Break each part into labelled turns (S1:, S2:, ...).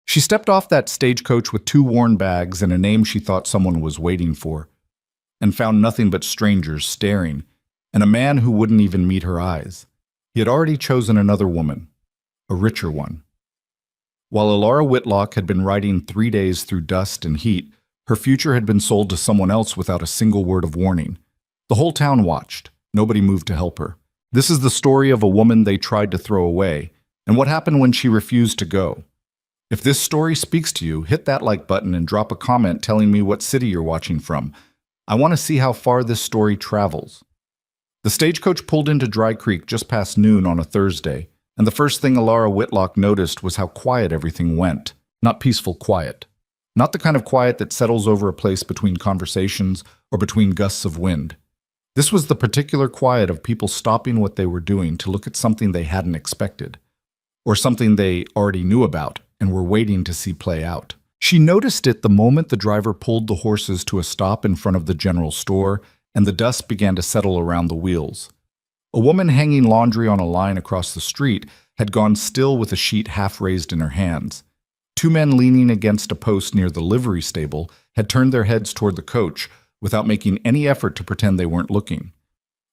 S1: She stepped off that stagecoach with two worn bags and a name she thought someone was waiting for, and found nothing but strangers staring, and a man who wouldn't even meet her eyes. He had already chosen another woman, a richer one. While Alara Whitlock had been riding 3 days through dust and heat, her future had been sold to someone else without a single word of warning. The whole town watched. Nobody moved to help her. This is the story of a woman they tried to throw away, and what happened when she refused to go. If this story speaks to you, hit that like button and drop a comment telling me what city you're watching from. I want to see how far this story travels. The stagecoach pulled into Dry Creek just past noon on a Thursday, and the first thing Alara Whitlock noticed was how quiet everything went. Not peaceful quiet. Not the kind of quiet that settles over a place between conversations or between gusts of wind. This was the particular quiet of people stopping what they were doing to look at something they hadn't expected, or something they already knew about and were waiting to see play out. She noticed it the moment the driver pulled the horses to a stop in front of the general store and the dust began to settle around the wheels. A woman hanging laundry on a line across the street had gone still with a sheet half raised in her hands. Two men leaning against a post near the livery stable had turned their heads toward the coach without making any effort to pretend they weren't looking.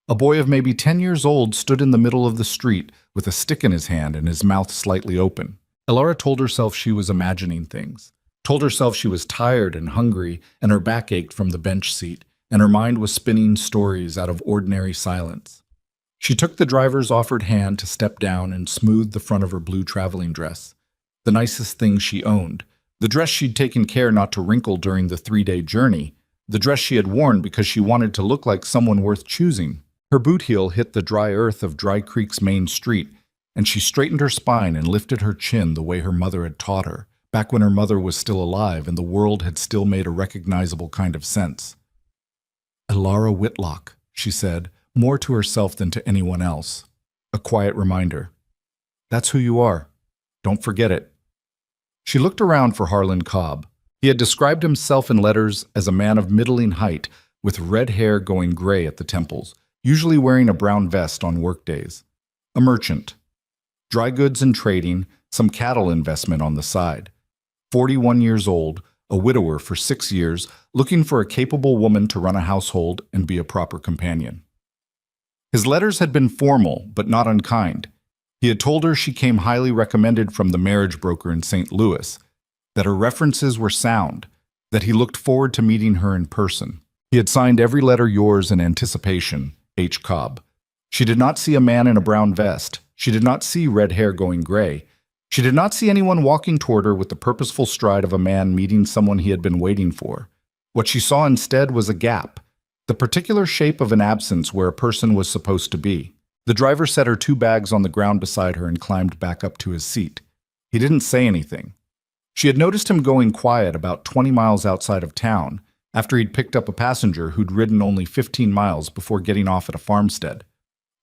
S1: A boy of maybe 10 years old stood in the middle of the street with a stick in his hand and his mouth slightly open. Alara told herself she was imagining things, told herself she was tired and hungry and her back ached from the bench seat, and her mind was spinning stories out of ordinary silence. She took the driver's offered hand to step down and smoothed the front of her blue traveling dress, the nicest thing she owned, the dress she'd taken care not to wrinkle during the 3-day journey, the dress she had worn because she wanted to look like someone worth choosing. Her boot heel hit the dry earth of Dry Creek's main street, and she straightened her spine and lifted her chin the way her mother had taught her, back when her mother was still alive and the world had still made a recognizable kind of sense. "Alara Whitlock," she said, more to herself than to anyone else. A quiet reminder. "That's who you are. Don't forget it." She looked around for Harlan Cobb. He had described himself in letters as a man of middling height with red hair going gray at the temples, usually wearing a brown vest on workdays. A merchant. Dry goods and trading, some cattle investment on the side. 41 years old, a widower for 6 years, looking for a capable woman to run a household and be a proper companion. His letters had been formal, but not unkind. He had told her she came highly recommended from the marriage broker in St. Louis, that her references were sound, that he looked forward to meeting her in person. He had signed every letter yours in anticipation, H. Cobb. She did not see a man in a brown vest. She did not see red hair going gray. She did not see anyone walking toward her with the purposeful stride of a man meeting someone he had been waiting for. What she saw instead was a gap, the particular shape of an absence where a person was supposed to be. The driver set her 2 bags on the ground beside her and climbed back up to his seat. He didn't say anything. She had noticed him going quiet about 20 miles outside of town, after he'd picked up a passenger who'd ridden only 15 miles before getting off at a farmstead.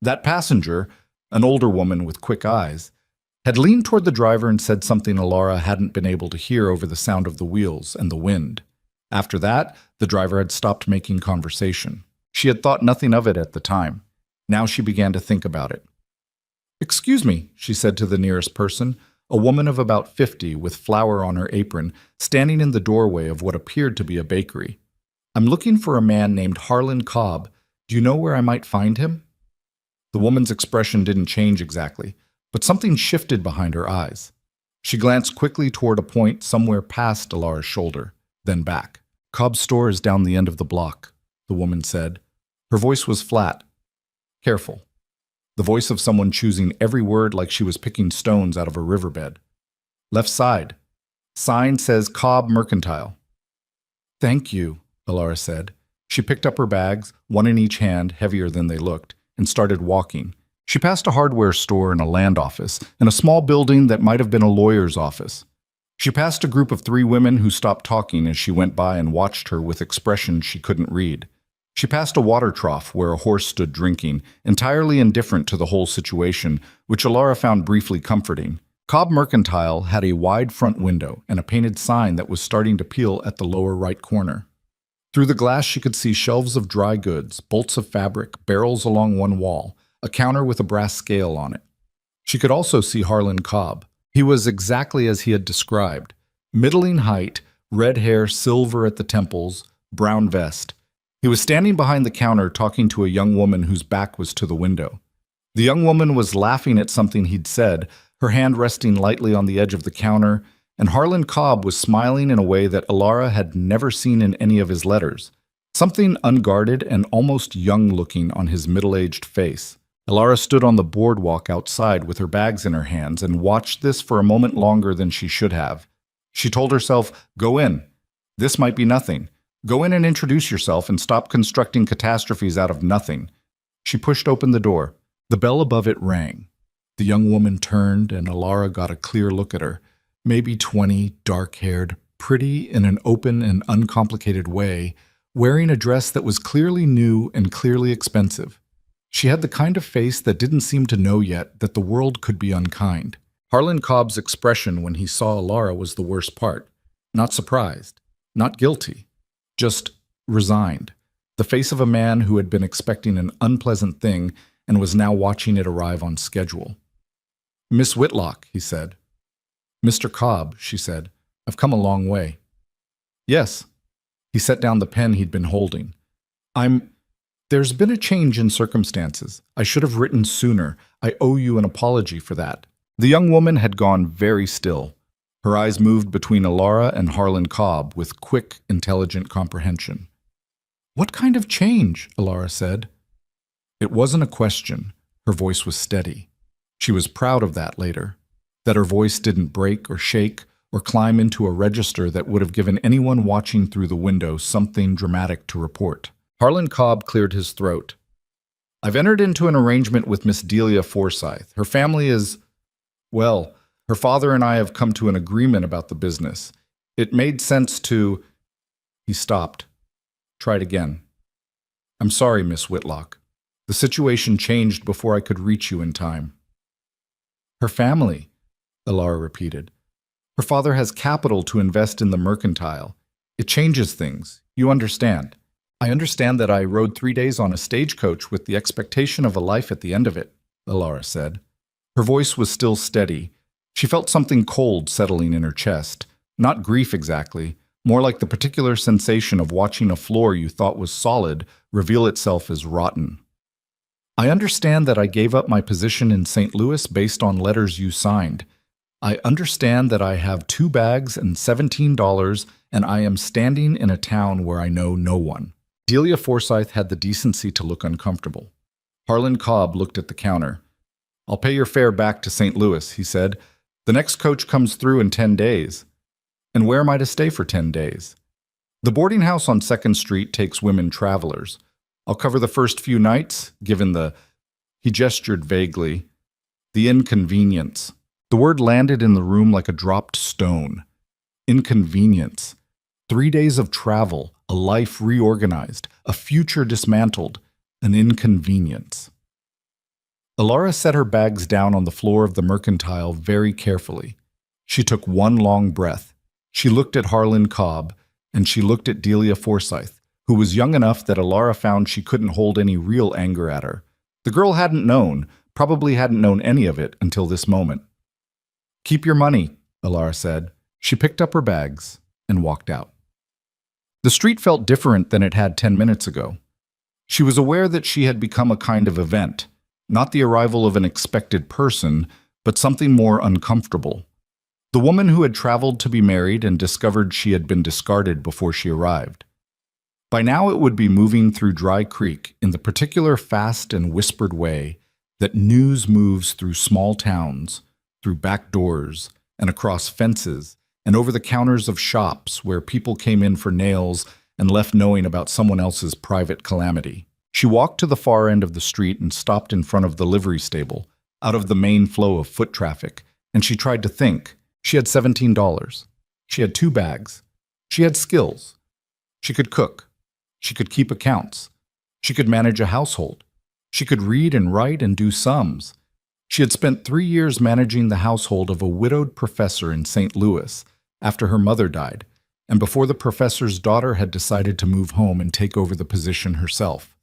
S1: That passenger, an older woman with quick eyes, had leaned toward the driver and said something Alara hadn't been able to hear over the sound of the wheels and the wind. After that, the driver had stopped making conversation. She had thought nothing of it at the time. Now she began to think about it. "Excuse me," she said to the nearest person, a woman of about 50 with flour on her apron, standing in the doorway of what appeared to be a bakery. "I'm looking for a man named Harlan Cobb. Do you know where I might find him?" The woman's expression didn't change exactly, but something shifted behind her eyes. She glanced quickly toward a point somewhere past Alara's shoulder, then back. "Cobb's store is down the end of the block," the woman said. Her voice was flat, careful. The voice of someone choosing every word like she was picking stones out of a riverbed. "Left side. Sign says Cobb Mercantile." "Thank you," Alara said. She picked up her bags, one in each hand, heavier than they looked, and started walking. She passed a hardware store and a land office, and a small building that might have been a lawyer's office. She passed a group of 3 women who stopped talking as she went by and watched her with expressions she couldn't read. She passed a water trough where a horse stood drinking, entirely indifferent to the whole situation, which Alara found briefly comforting. Cobb Mercantile had a wide front window and a painted sign that was starting to peel at the lower right corner. Through the glass she could see shelves of dry goods, bolts of fabric, barrels along one wall, a counter with a brass scale on it. She could also see Harlan Cobb. He was exactly as he had described, Middling height, red hair silver at the temples, brown vest. He was standing behind the counter talking to a young woman whose back was to the window. The young woman was laughing at something he'd said, her hand resting lightly on the edge of the counter, and Harlan Cobb was smiling in a way that Alara had never seen in any of his letters. Something unguarded and almost young-looking on his middle-aged face. Alara stood on the boardwalk outside with her bags in her hands and watched this for a moment longer than she should have. She told herself, "Go in. This might be nothing. Go in and introduce yourself and stop constructing catastrophes out of nothing." She pushed open the door. The bell above it rang. The young woman turned and Alara got a clear look at her. Maybe 20, dark-haired, pretty in an open and uncomplicated way, wearing a dress that was clearly new and clearly expensive. She had the kind of face that didn't seem to know yet that the world could be unkind. Harlan Cobb's expression when he saw Alara was the worst part. Not surprised, not guilty, just resigned. The face of a man who had been expecting an unpleasant thing and was now watching it arrive on schedule. "Miss Whitlock," he said. "Mr. Cobb," she said. "I've come a long way." "Yes." He set down the pen he'd been holding. There's been a change in circumstances. I should have written sooner. I owe you an apology for that." The young woman had gone very still. Her eyes moved between Alara and Harlan Cobb with quick, intelligent comprehension. "What kind of change?" Alara said. It wasn't a question. Her voice was steady. She was proud of that later, that her voice didn't break or shake or climb into a register that would have given anyone watching through the window something dramatic to report. Harlan Cobb cleared his throat. "I've entered into an arrangement with Miss Delia Forsyth. Her family is, well, her father and I have come to an agreement about the business. It made sense to—" He stopped. Tried again. "I'm sorry, Miss Whitlock. The situation changed before I could reach you in time." "Her family," Alara repeated. "Her father has capital to invest in the mercantile. It changes things. You understand. I understand that I rode 3 days on a stagecoach with the expectation of a life at the end of it," Alara said. Her voice was still steady. She felt something cold settling in her chest. Not grief exactly, more like the particular sensation of watching a floor you thought was solid reveal itself as rotten. "I understand that I gave up my position in St. Louis based on letters you signed. I understand that I have 2 bags and $17, and I am standing in a town where I know no one." Delia Forsyth had the decency to look uncomfortable. Harlan Cobb looked at the counter. "I'll pay your fare back to St. Louis," he said. "The next coach comes through in 10 days. "And where am I to stay for 10 days? "The boarding house on 2nd Street takes women travelers. I'll cover the first few nights, given the—" He gestured vaguely. "The inconvenience." The word landed in the room like a dropped stone. Inconvenience. 3 days of travel, a life reorganized, a future dismantled, an inconvenience. Alara set her bags down on the floor of the mercantile very carefully. She took one long breath. She looked at Harlan Cobb, and she looked at Delia Forsyth, who was young enough that Alara found she couldn't hold any real anger at her. The girl hadn't known, probably hadn't known any of it until this moment. "Keep your money," Alara said. She picked up her bags and walked out. The street felt different than it had 10 minutes ago. She was aware that she had become a kind of event, not the arrival of an expected person, but something more uncomfortable. The woman who had traveled to be married and discovered she had been discarded before she arrived. By now it would be moving through Dry Creek in the particular fast and whispered way that news moves through small towns, through back doors, and across fences, and over the counters of shops where people came in for nails and left knowing about someone else's private calamity. She walked to the far end of the street and stopped in front of the livery stable, out of the main flow of foot traffic, and she tried to think. She had $17. She had 2 bags. She had skills. She could cook. She could keep accounts. She could manage a household. She could read and write and do sums. She had spent 3 years managing the household of a widowed professor in St. Louis after her mother died, and before the professor's daughter had decided to move home and take over the position herself.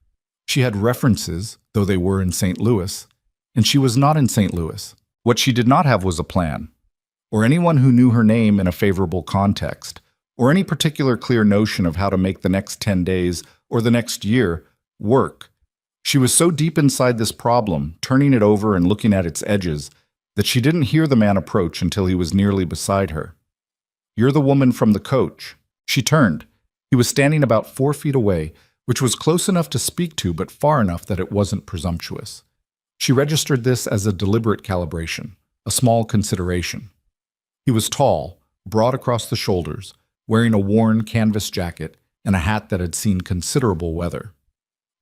S1: She had references, though they were in St. Louis, and she was not in St. Louis. What she did not have was a plan. or anyone who knew her name in a favorable context, or any particular clear notion of how to make the next 10 days or the next year work. She was so deep inside this problem, turning it over and looking at its edges, that she didn't hear the man approach until he was nearly beside her. "You're the woman from the coach." She turned. He was standing about 4 feet away, which was close enough to speak to but far enough that it wasn't presumptuous. She registered this as a deliberate calibration, a small consideration. He was tall, broad across the shoulders, wearing a worn canvas jacket and a hat that had seen considerable weather.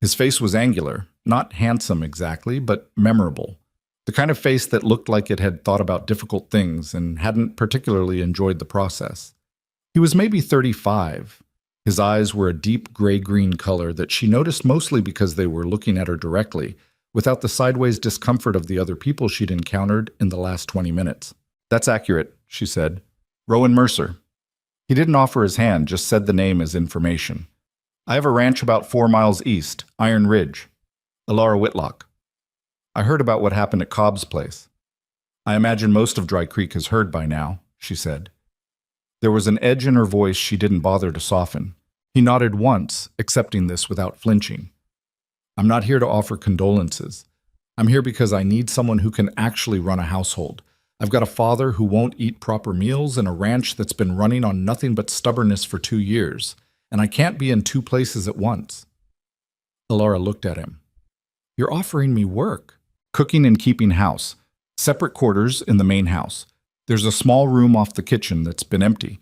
S1: His face was angular, not handsome exactly, but memorable. The kind of face that looked like it had thought about difficult things and hadn't particularly enjoyed the process. He was maybe 35. His eyes were a deep gray-green color that she noticed mostly because they were looking at her directly, without the sideways discomfort of the other people she'd encountered in the last 20 minutes. "That's accurate," she said. "Rowan Mercer." He didn't offer his hand, just said the name as information. "I have a ranch about 4 miles east, Iron Ridge. Elara Whitlock." "I heard about what happened at Cobb's place." "I imagine most of Dry Creek has heard by now," she said. There was an edge in her voice she didn't bother to soften. He nodded once, accepting this without flinching. "I'm not here to offer condolences. I'm here because I need someone who can actually run a household. I've got a father who won't eat proper meals and a ranch that's been running on nothing but stubbornness for 2 years, and I can't be in 2 places at once." Elara looked at him. "You're offering me work." "Cooking and keeping house. Separate quarters in the main house. There's a small room off the kitchen that's been empty.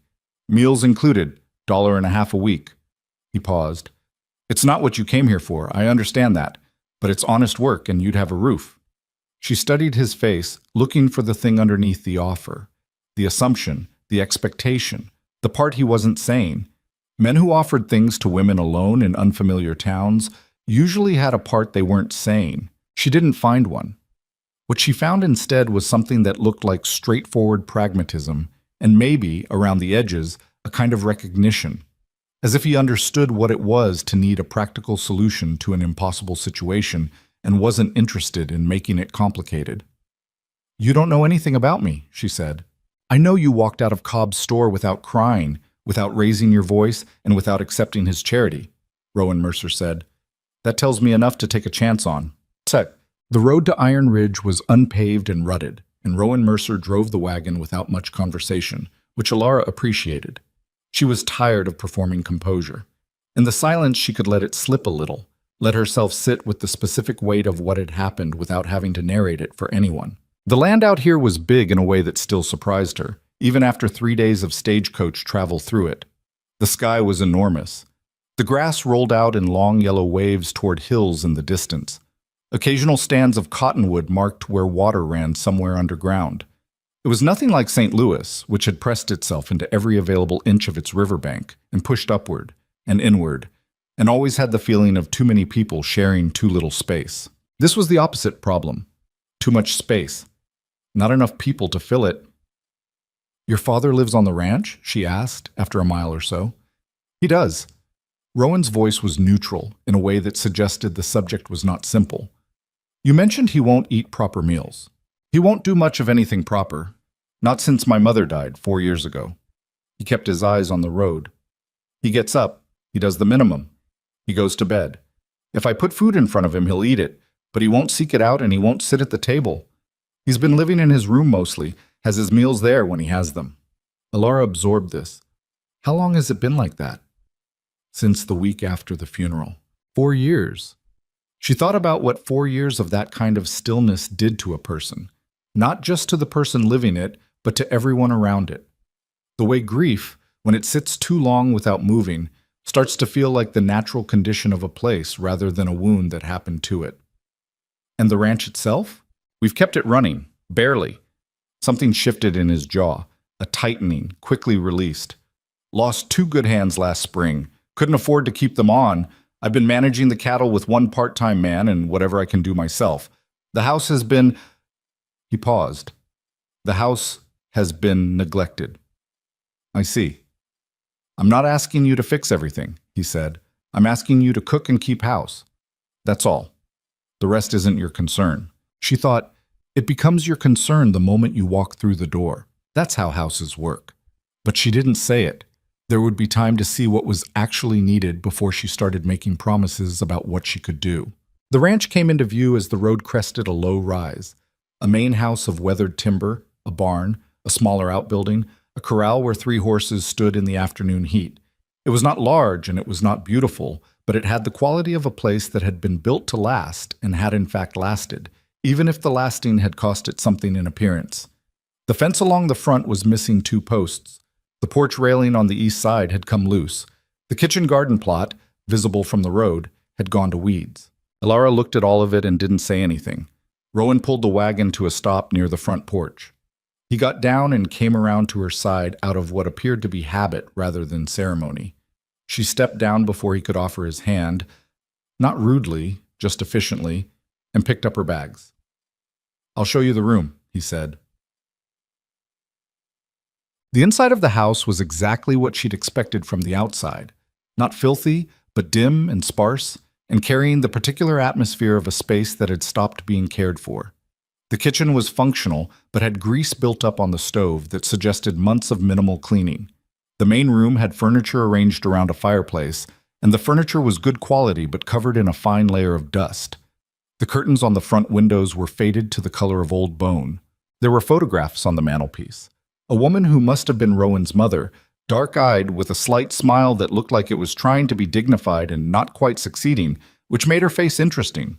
S1: Meals included, $1.50 a week." He paused. "It's not what you came here for, I understand that, but it's honest work and you'd have a roof." She studied his face, looking for the thing underneath the offer, the assumption, the expectation, the part he wasn't saying. Men who offered things to women alone in unfamiliar towns usually had a part they weren't saying. She didn't find one. What she found instead was something that looked like straightforward pragmatism, and maybe, around the edges, a kind of recognition, as if he understood what it was to need a practical solution to an impossible situation and wasn't interested in making it complicated. "You don't know anything about me," she said. "I know you walked out of Cobb's store without crying, without raising your voice, and without accepting his charity," Rowan Mercer said. "That tells me enough to take a chance on." The road to Iron Ridge was unpaved and rutted, and Rowan Mercer drove the wagon without much conversation, which Elara appreciated. She was tired of performing composure. In the silence, she could let it slip a little, let herself sit with the specific weight of what had happened without having to narrate it for anyone. The land out here was big in a way that still surprised her, even after 3 days of stagecoach travel through it. The sky was enormous. The grass rolled out in long yellow waves toward hills in the distance. Occasional stands of cottonwood marked where water ran somewhere underground. It was nothing like St. Louis, which had pressed itself into every available inch of its riverbank and pushed upward and inward, and always had the feeling of too many people sharing too little space. This was the opposite problem. Too much space. Not enough people to fill it. "Your father lives on the ranch?" she asked, after a mile or so. "He does." Rowan's voice was neutral, in a way that suggested the subject was not simple. "You mentioned he won't eat proper meals." "He won't do much of anything proper. Not since my mother died 4 years ago." He kept his eyes on the road. "He gets up. He does the minimum. He goes to bed. If I put food in front of him, he'll eat it, but he won't seek it out and he won't sit at the table. He's been living in his room mostly, has his meals there when he has them." Elara absorbed this. How long has it been like that? Since the week after the funeral. 4 years. She thought about what 4 years of that kind of stillness did to a person, not just to the person living it, but to everyone around it. The way grief, when it sits too long without moving, starts to feel like the natural condition of a place rather than a wound that happened to it. And the ranch itself? We've kept it running, barely. Something shifted in his jaw, a tightening, quickly released. Lost 2 good hands last spring. Couldn't afford to keep them on. I've been managing the cattle with 1 part-time man and whatever I can do myself. The house has been... He paused. The house has been neglected. I see. I'm not asking you to fix everything, he said. I'm asking you to cook and keep house. That's all. The rest isn't your concern. She thought, it becomes your concern the moment you walk through the door. That's how houses work. But she didn't say it. There would be time to see what was actually needed before she started making promises about what she could do. The ranch came into view as the road crested a low rise. A main house of weathered timber, a barn, a smaller outbuilding, a corral where 3 horses stood in the afternoon heat. It was not large and it was not beautiful, but it had the quality of a place that had been built to last and had in fact lasted, even if the lasting had cost it something in appearance. The fence along the front was missing 2 posts. The porch railing on the east side had come loose. The kitchen garden plot, visible from the road, had gone to weeds. Elara looked at all of it and didn't say anything. Rowan pulled the wagon to a stop near the front porch. He got down and came around to her side out of what appeared to be habit rather than ceremony. She stepped down before he could offer his hand, not rudely, just efficiently, and picked up her bags. "I'll show you the room," he said. The inside of the house was exactly what she'd expected from the outside. Not filthy, but dim and sparse, and carrying the particular atmosphere of a space that had stopped being cared for. The kitchen was functional, but had grease built up on the stove that suggested months of minimal cleaning. The main room had furniture arranged around a fireplace, and the furniture was good quality but covered in a fine layer of dust. The curtains on the front windows were faded to the color of old bone. There were photographs on the mantelpiece. A woman who must have been Rowan's mother, dark-eyed with a slight smile that looked like it was trying to be dignified and not quite succeeding, which made her face interesting.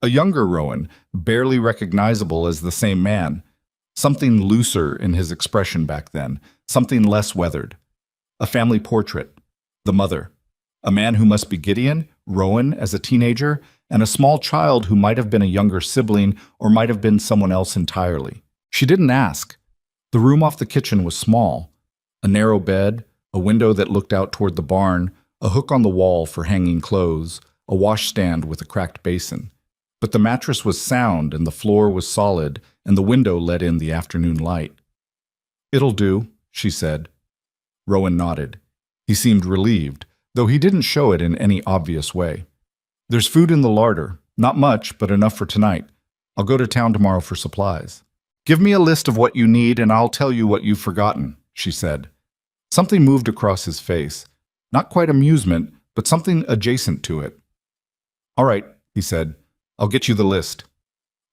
S1: A younger Rowan, barely recognizable as the same man. Something looser in his expression back then, something less weathered. A family portrait. The mother. A man who must be Gideon, Rowan as a teenager, and a small child who might have been a younger sibling or might have been someone else entirely. She didn't ask. The room off the kitchen was small. A narrow bed, a window that looked out toward the barn, a hook on the wall for hanging clothes, a washstand with a cracked basin. But the mattress was sound and the floor was solid and the window let in the afternoon light. "It'll do," she said. Rowan nodded. He seemed relieved, though he didn't show it in any obvious way. "There's food in the larder. Not much, but enough for tonight. I'll go to town tomorrow for supplies. Give me a list of what you need and I'll tell you what you've forgotten," she said. Something moved across his face. Not quite amusement, but something adjacent to it. "All right," he said. "I'll get you the list."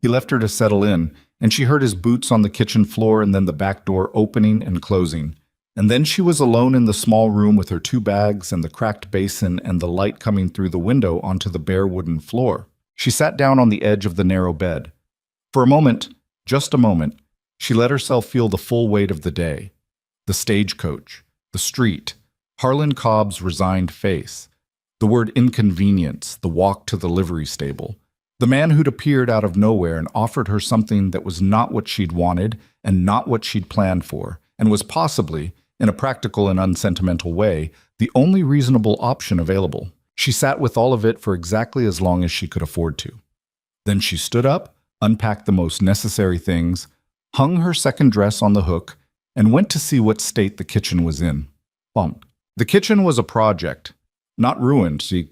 S1: He left her to settle in, and she heard his boots on the kitchen floor and then the back door opening and closing. And then she was alone in the small room with her 2 bags and the cracked basin and the light coming through the window onto the bare wooden floor. She sat down on the edge of the narrow bed. For a moment, just a moment, she let herself feel the full weight of the day. The stagecoach, the street, Harlan Cobb's resigned face, the word inconvenience, the walk to the livery stable, the man who'd appeared out of nowhere and offered her something that was not what she'd wanted and not what she'd planned for, and was possibly, in a practical and unsentimental way, the only reasonable option available. She sat with all of it for exactly as long as she could afford to. Then she stood up, unpacked the most necessary things, hung her second dress on the hook, and went to see what state the kitchen was in. Bonk. The kitchen was a project. Not ruined, see.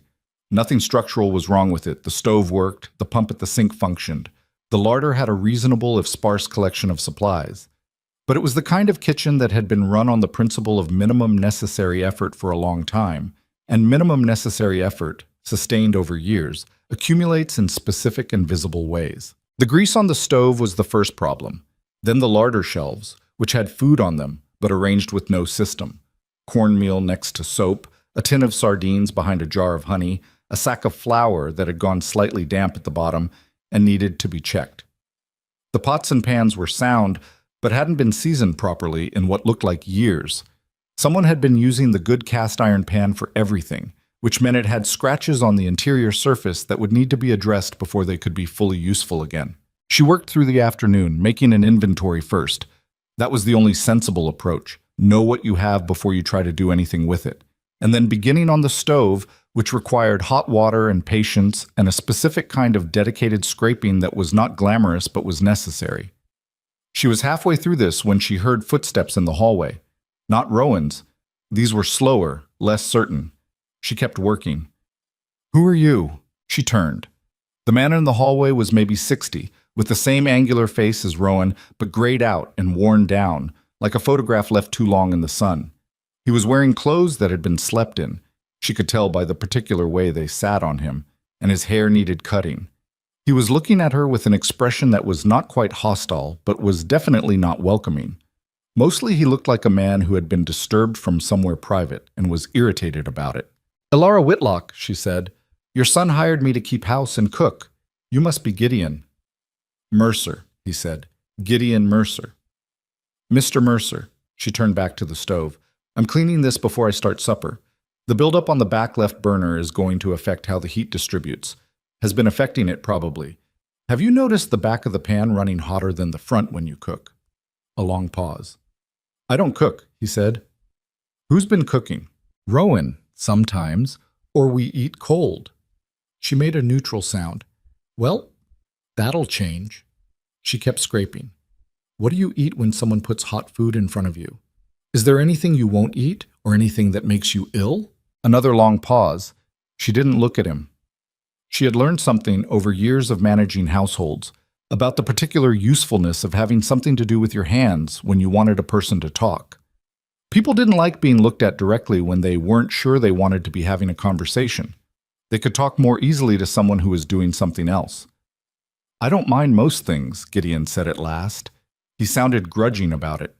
S1: Nothing structural was wrong with it. The stove worked, the pump at the sink functioned. The larder had a reasonable if sparse collection of supplies. But it was the kind of kitchen that had been run on the principle of minimum necessary effort for a long time, and minimum necessary effort, sustained over years, accumulates in specific and visible ways. The grease on the stove was the first problem. Then the larder shelves, which had food on them, but arranged with no system. Cornmeal next to soap, a tin of sardines behind a jar of honey, a sack of flour that had gone slightly damp at the bottom and needed to be checked. The pots and pans were sound, but hadn't been seasoned properly in what looked like years. Someone had been using the good cast iron pan for everything, which meant it had scratches on the interior surface that would need to be addressed before they could be fully useful again. She worked through the afternoon, making an inventory first. That was the only sensible approach. Know what you have before you try to do anything with it. And then beginning on the stove, which required hot water and patience and a specific kind of dedicated scraping that was not glamorous but was necessary. She was halfway through this when she heard footsteps in the hallway. Not Rowan's. These were slower, less certain. She kept working. "Who are you?" She turned. The man in the hallway was maybe 60, with the same angular face as Rowan, but grayed out and worn down, like a photograph left too long in the sun. He was wearing clothes that had been slept in. She could tell by the particular way they sat on him, and his hair needed cutting. He was looking at her with an expression that was not quite hostile, but was definitely not welcoming. Mostly he looked like a man who had been disturbed from somewhere private and was irritated about it. "Elara Whitlock," she said, "your son hired me to keep house and cook. You must be Gideon." "Mercer," he said. "Gideon Mercer." "Mr. Mercer," she turned back to the stove. "I'm cleaning this before I start supper. The buildup on the back left burner is going to affect how the heat distributes. Has been affecting it, probably. Have you noticed the back of the pan running hotter than the front when you cook?" A long pause. "I don't cook," he said. "Who's been cooking?" "Rowan, sometimes, or we eat cold." She made a neutral sound. "Well, that'll change." She kept scraping. "What do you eat when someone puts hot food in front of you? Is there anything you won't eat, or anything that makes you ill?" Another long pause. She didn't look at him. She had learned something over years of managing households about the particular usefulness of having something to do with your hands when you wanted a person to talk. People didn't like being looked at directly when they weren't sure they wanted to be having a conversation. They could talk more easily to someone who was doing something else. "I don't mind most things," Gideon said at last. He sounded grudging about it.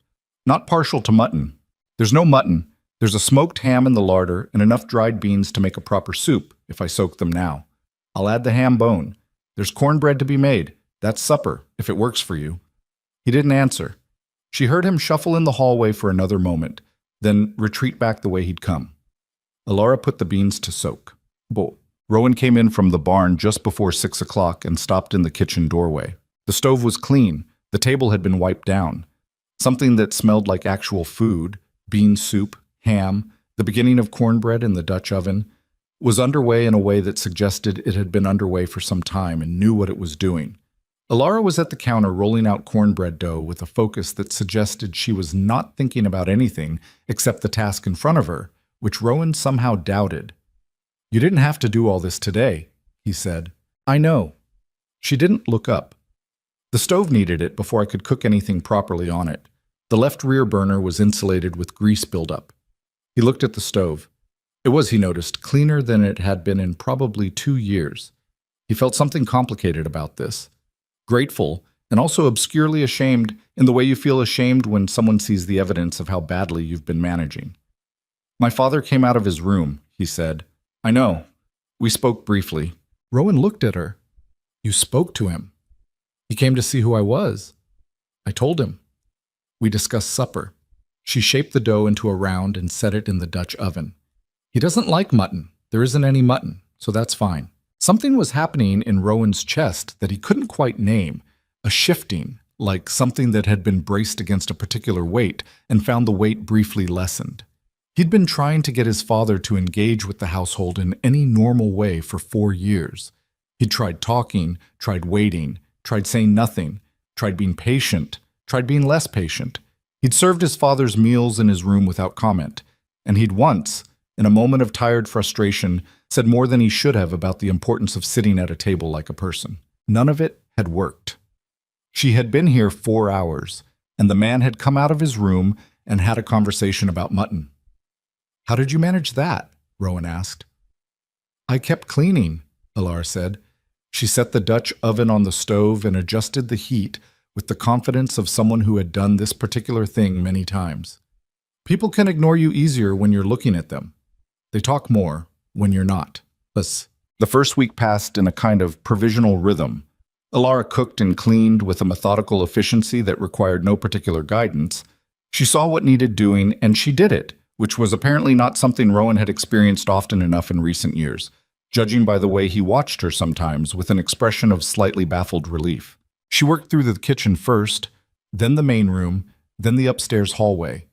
S1: "Not partial to mutton. There's no mutton. There's a smoked ham in the larder and enough dried beans to make a proper soup, if I soak them now. I'll add the ham bone. There's cornbread to be made. That's supper, if it works for you." He didn't answer. She heard him shuffle in the hallway for another moment, then retreat back the way he'd come. Elara put the beans to soak. Rowan came in from the barn just before 6 o'clock and stopped in the kitchen doorway. The stove was clean. The table had been wiped down. Something that smelled like actual food, bean soup, ham, the beginning of cornbread in the Dutch oven, was underway in a way that suggested it had been underway for some time and knew what it was doing. Elara was at the counter rolling out cornbread dough with a focus that suggested she was not thinking about anything except the task in front of her, which Rowan somehow doubted. "You didn't have to do all this today," he said. "I know." She didn't look up. "The stove needed it before I could cook anything properly on it. The left rear burner was insulated with grease buildup." He looked at the stove. It was, he noticed, cleaner than it had been in probably 2 years. He felt something complicated about this. Grateful, and also obscurely ashamed in the way you feel ashamed when someone sees the evidence of how badly you've been managing. "My father came out of his room," he said. "I know. We spoke briefly." Rowan looked at her. "You spoke to him?" "He came to see who I was." "I told him." "We discussed supper." She shaped the dough into a round and set it in the Dutch oven. "He doesn't like mutton. There isn't any mutton, so that's fine." Something was happening in Rowan's chest that he couldn't quite name, a shifting, like something that had been braced against a particular weight and found the weight briefly lessened. He'd been trying to get his father to engage with the household in any normal way for 4 years. He'd tried talking, tried waiting, tried saying nothing, tried being patient, tried being less patient. He'd served his father's meals in his room without comment, and he'd once, in a moment of tired frustration, said more than he should have about the importance of sitting at a table like a person. None of it had worked. She had been here 4 hours, and the man had come out of his room and had a conversation about mutton. "How did you manage that?" Rowan asked. "I kept cleaning," Elara said. She set the Dutch oven on the stove and adjusted the heat with the confidence of someone who had done this particular thing many times. People can ignore you easier when you're looking at them. They talk more when you're not. The first week passed in a kind of provisional rhythm. Elara cooked and cleaned with a methodical efficiency that required no particular guidance. She saw what needed doing, and she did it, which was apparently not something Rowan had experienced often enough in recent years, judging by the way he watched her sometimes with an expression of slightly baffled relief. She worked through the kitchen first, then the main room, then the upstairs hallway.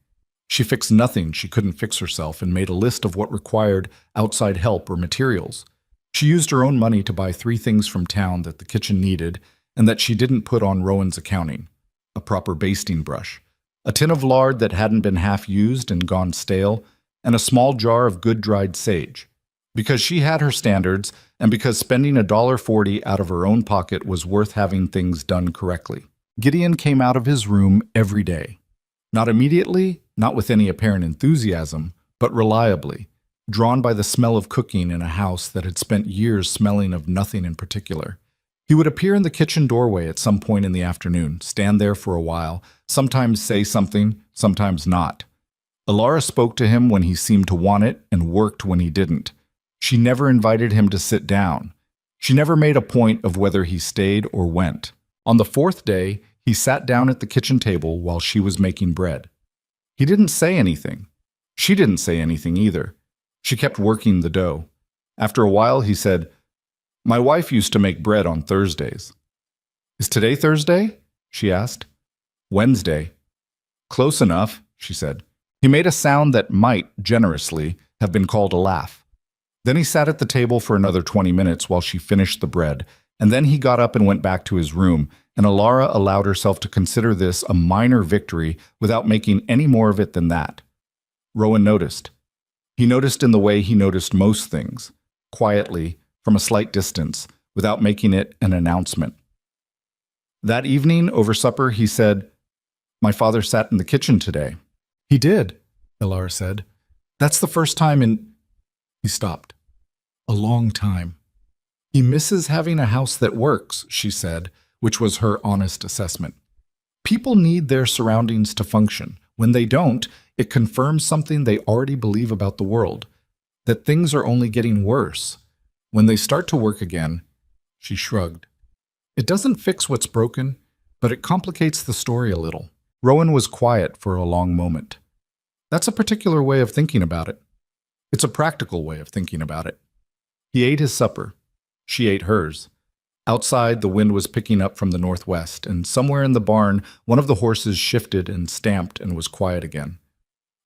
S1: She fixed nothing she couldn't fix herself and made a list of what required outside help or materials. She used her own money to buy 3 things from town that the kitchen needed and that she didn't put on Rowan's accounting: a proper basting brush, a tin of lard that hadn't been half used and gone stale, and a small jar of good dried sage. Because she had her standards, and because spending $1.40 out of her own pocket was worth having things done correctly. Gideon came out of his room every day. Not immediately, not with any apparent enthusiasm, but reliably, drawn by the smell of cooking in a house that had spent years smelling of nothing in particular. He would appear in the kitchen doorway at some point in the afternoon, stand there for a while, sometimes say something, sometimes not. Alara spoke to him when he seemed to want it and worked when he didn't. She never invited him to sit down. She never made a point of whether he stayed or went. On the fourth day, he sat down at the kitchen table while she was making bread. He didn't say anything. She didn't say anything either. She kept working the dough. After a while, he said, "My wife used to make bread on Thursdays." "Is today Thursday?" she asked. "Wednesday." "Close enough," she said. He made a sound that might, generously, have been called a laugh. Then he sat at the table for another 20 minutes while she finished the bread, and then he got up and went back to his room, and Alara allowed herself to consider this a minor victory without making any more of it than that. Rowan noticed. He noticed in the way he noticed most things, quietly, from a slight distance, without making it an announcement. That evening, over supper, he said, "My father sat in the kitchen today." "He did," Alara said. "That's the first time in—" He stopped. "A long time." "He misses having a house that works," she said, which was her honest assessment. "People need their surroundings to function. When they don't, it confirms something they already believe about the world, that things are only getting worse. When they start to work again," she shrugged. "It doesn't fix what's broken, but it complicates the story a little." Rowan was quiet for a long moment. "That's a particular way of thinking about it. It's a practical way of thinking about it." He ate his supper. She ate hers. Outside, the wind was picking up from the northwest, and somewhere in the barn, one of the horses shifted and stamped and was quiet again.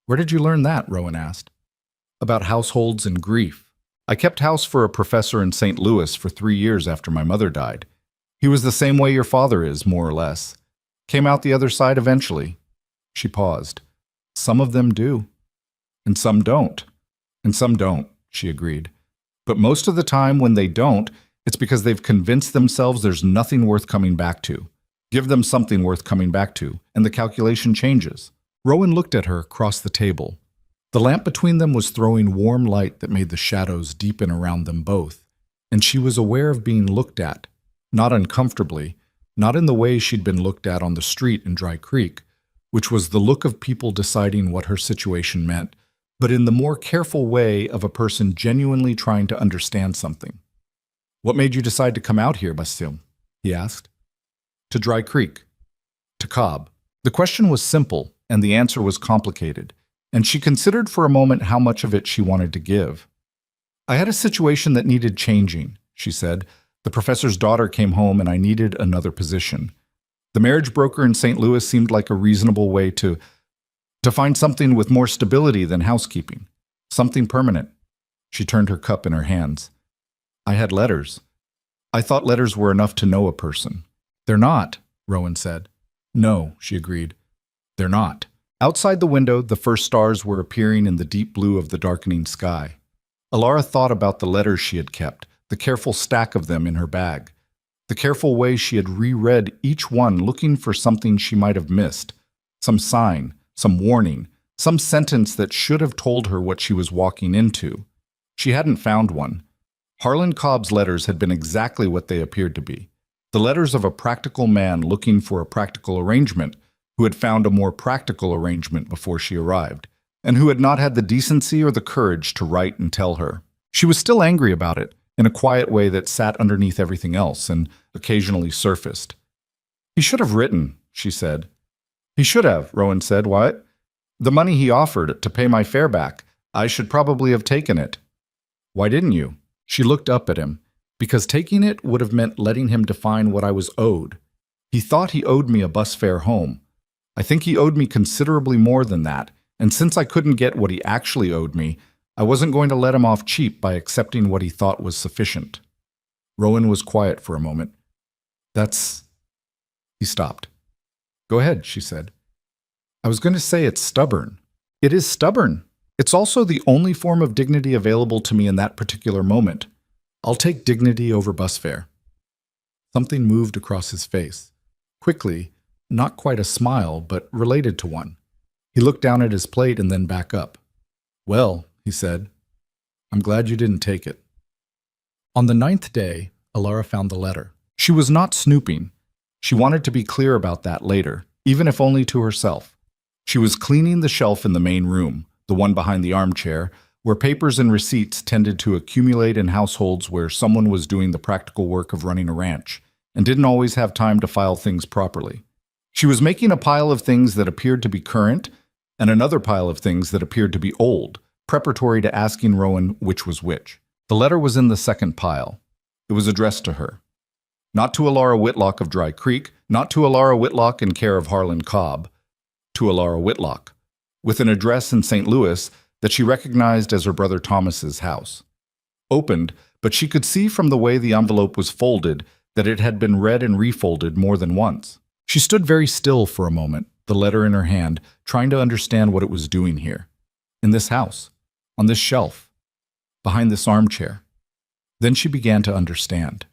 S1: "Where did you learn that?" Rowan asked. "About households and grief. I kept house for a professor in St. Louis for 3 years after my mother died. He was the same way your father is, more or less. Came out the other side eventually." She paused. "Some of them do. And some don't. And some don't," she agreed. "But most of the time when they don't, it's because they've convinced themselves there's nothing worth coming back to. Give them something worth coming back to, and the calculation changes." Rowan looked at her across the table. The lamp between them was throwing warm light that made the shadows deepen around them both, and she was aware of being looked at, not uncomfortably, not in the way she'd been looked at on the street in Dry Creek, which was the look of people deciding what her situation meant, but in the more careful way of a person genuinely trying to understand something. "What made you decide to come out here, Basile?" he asked. "To Dry Creek. To Cobb." The question was simple, and the answer was complicated, and she considered for a moment how much of it she wanted to give. "I had a situation that needed changing," she said. "The professor's daughter came home and I needed another position. The marriage broker in St. Louis seemed like a reasonable way to find something with more stability than housekeeping. Something permanent." She turned her cup in her hands. "I had letters. I thought letters were enough to know a person." "They're not," Rowan said. "No," she agreed. "They're not." Outside the window, the first stars were appearing in the deep blue of the darkening sky. Alara thought about the letters she had kept, the careful stack of them in her bag, the careful way she had reread each one looking for something she might have missed, some sign, some warning, some sentence that should have told her what she was walking into. She hadn't found one. Harlan Cobb's letters had been exactly what they appeared to be, the letters of a practical man looking for a practical arrangement, who had found a more practical arrangement before she arrived, and who had not had the decency or the courage to write and tell her. She was still angry about it, in a quiet way that sat underneath everything else and occasionally surfaced. "He should have written," she said. "He should have," Rowan said. "Why? The money he offered to pay my fare back. I should probably have taken it." "Why didn't you?" She looked up at him. "Because taking it would have meant letting him define what I was owed. He thought he owed me a bus fare home. I think he owed me considerably more than that, and since I couldn't get what he actually owed me, I wasn't going to let him off cheap by accepting what he thought was sufficient." Rowan was quiet for a moment. "That's—" He stopped. "Go ahead," she said. "I was going to say it's stubborn. It is stubborn. It's also the only form of dignity available to me in that particular moment. I'll take dignity over bus fare." Something moved across his face. Quickly, not quite a smile, but related to one. He looked down at his plate and then back up. "Well," he said, "I'm glad you didn't take it." On the 9th day, Alara found the letter. She was not snooping. She wanted to be clear about that later, even if only to herself. She was cleaning the shelf in the main room, the one behind the armchair, where papers and receipts tended to accumulate in households where someone was doing the practical work of running a ranch and didn't always have time to file things properly. She was making a pile of things that appeared to be current and another pile of things that appeared to be old, preparatory to asking Rowan which was which. The letter was in the second pile. It was addressed to her. Not to Alara Whitlock of Dry Creek, not to Alara Whitlock in care of Harlan Cobb, to Alara Whitlock, with an address in St. Louis that she recognized as her brother Thomas's house. Opened, but she could see from the way the envelope was folded that it had been read and refolded more than once. She stood very still for a moment, the letter in her hand, trying to understand what it was doing here. In this house, on this shelf, behind this armchair. Then she began to understand.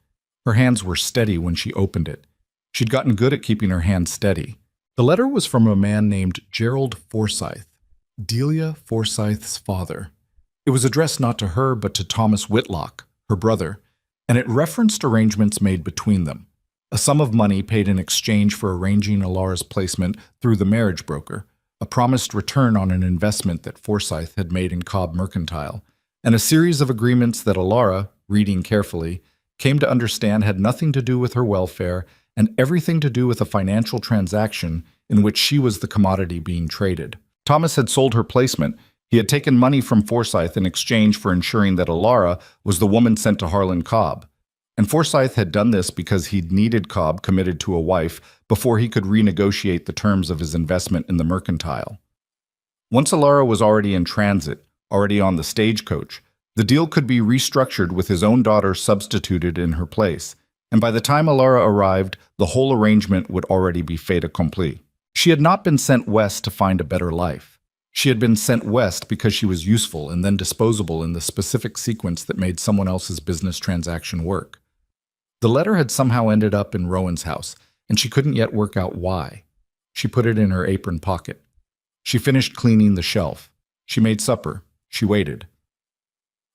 S1: Her hands were steady when she opened it. She'd gotten good at keeping her hands steady. The letter was from a man named Gerald Forsythe, Delia Forsythe's father. It was addressed not to her but to Thomas Whitlock, her brother, and it referenced arrangements made between them. A sum of money paid in exchange for arranging Alara's placement through the marriage broker, a promised return on an investment that Forsythe had made in Cobb Mercantile, and a series of agreements that Alara, reading carefully, came to understand had nothing to do with her welfare and everything to do with a financial transaction in which she was the commodity being traded. Thomas had sold her placement. He had taken money from Forsythe in exchange for ensuring that Alara was the woman sent to Harlan Cobb. And Forsythe had done this because he'd needed Cobb committed to a wife before he could renegotiate the terms of his investment in the mercantile. Once Alara was already in transit, already on the stagecoach, the deal could be restructured with his own daughter substituted in her place, and by the time Alara arrived, the whole arrangement would already be fait accompli. She had not been sent west to find a better life. She had been sent west because she was useful and then disposable in the specific sequence that made someone else's business transaction work. The letter had somehow ended up in Rowan's house, and she couldn't yet work out why. She put it in her apron pocket. She finished cleaning the shelf. She made supper. She waited.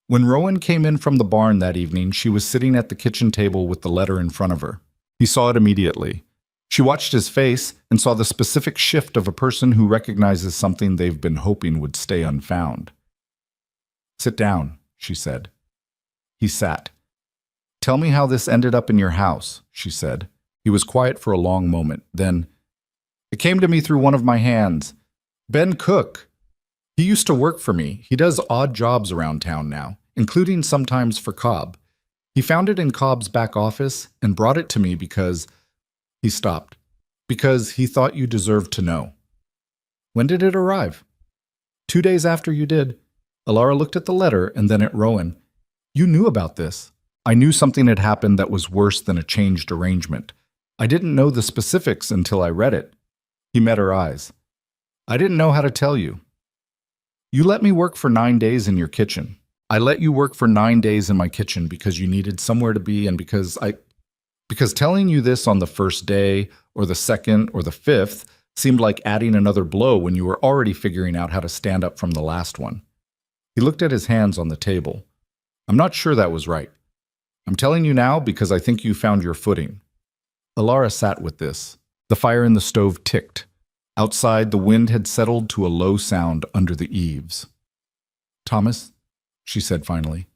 S1: When Rowan came in from the barn that evening, she was sitting at the kitchen table with the letter in front of her. He saw it immediately. She watched his face and saw the specific shift of a person who recognizes something they've been hoping would stay unfound. "Sit down," she said. He sat. "Tell me how this ended up in your house," she said. He was quiet for a long moment. Then, "It came to me through one of my hands. Ben Cook. He used to work for me. He does odd jobs around town now, including sometimes for Cobb. He found it in Cobb's back office and brought it to me because..." He stopped. "Because he thought you deserved to know." "When did it arrive?" 2 days after you did." Alara looked at the letter and then at Rowan. "You knew about this." "I knew something had happened that was worse than a changed arrangement. I didn't know the specifics until I read it." He met her eyes. "I didn't know how to tell you. You let me work for 9 days in your kitchen. I let you work for 9 days in my kitchen because you needed somewhere to be and because telling you this on the first day or the second or the fifth seemed like adding another blow when you were already figuring out how to stand up from the last one." He looked at his hands on the table. "I'm not sure that was right. I'm telling you now because I think you found your footing." Alara sat with this. The fire in the stove ticked. Outside, the wind had settled to a low sound under the eaves. "Thomas," she said finally.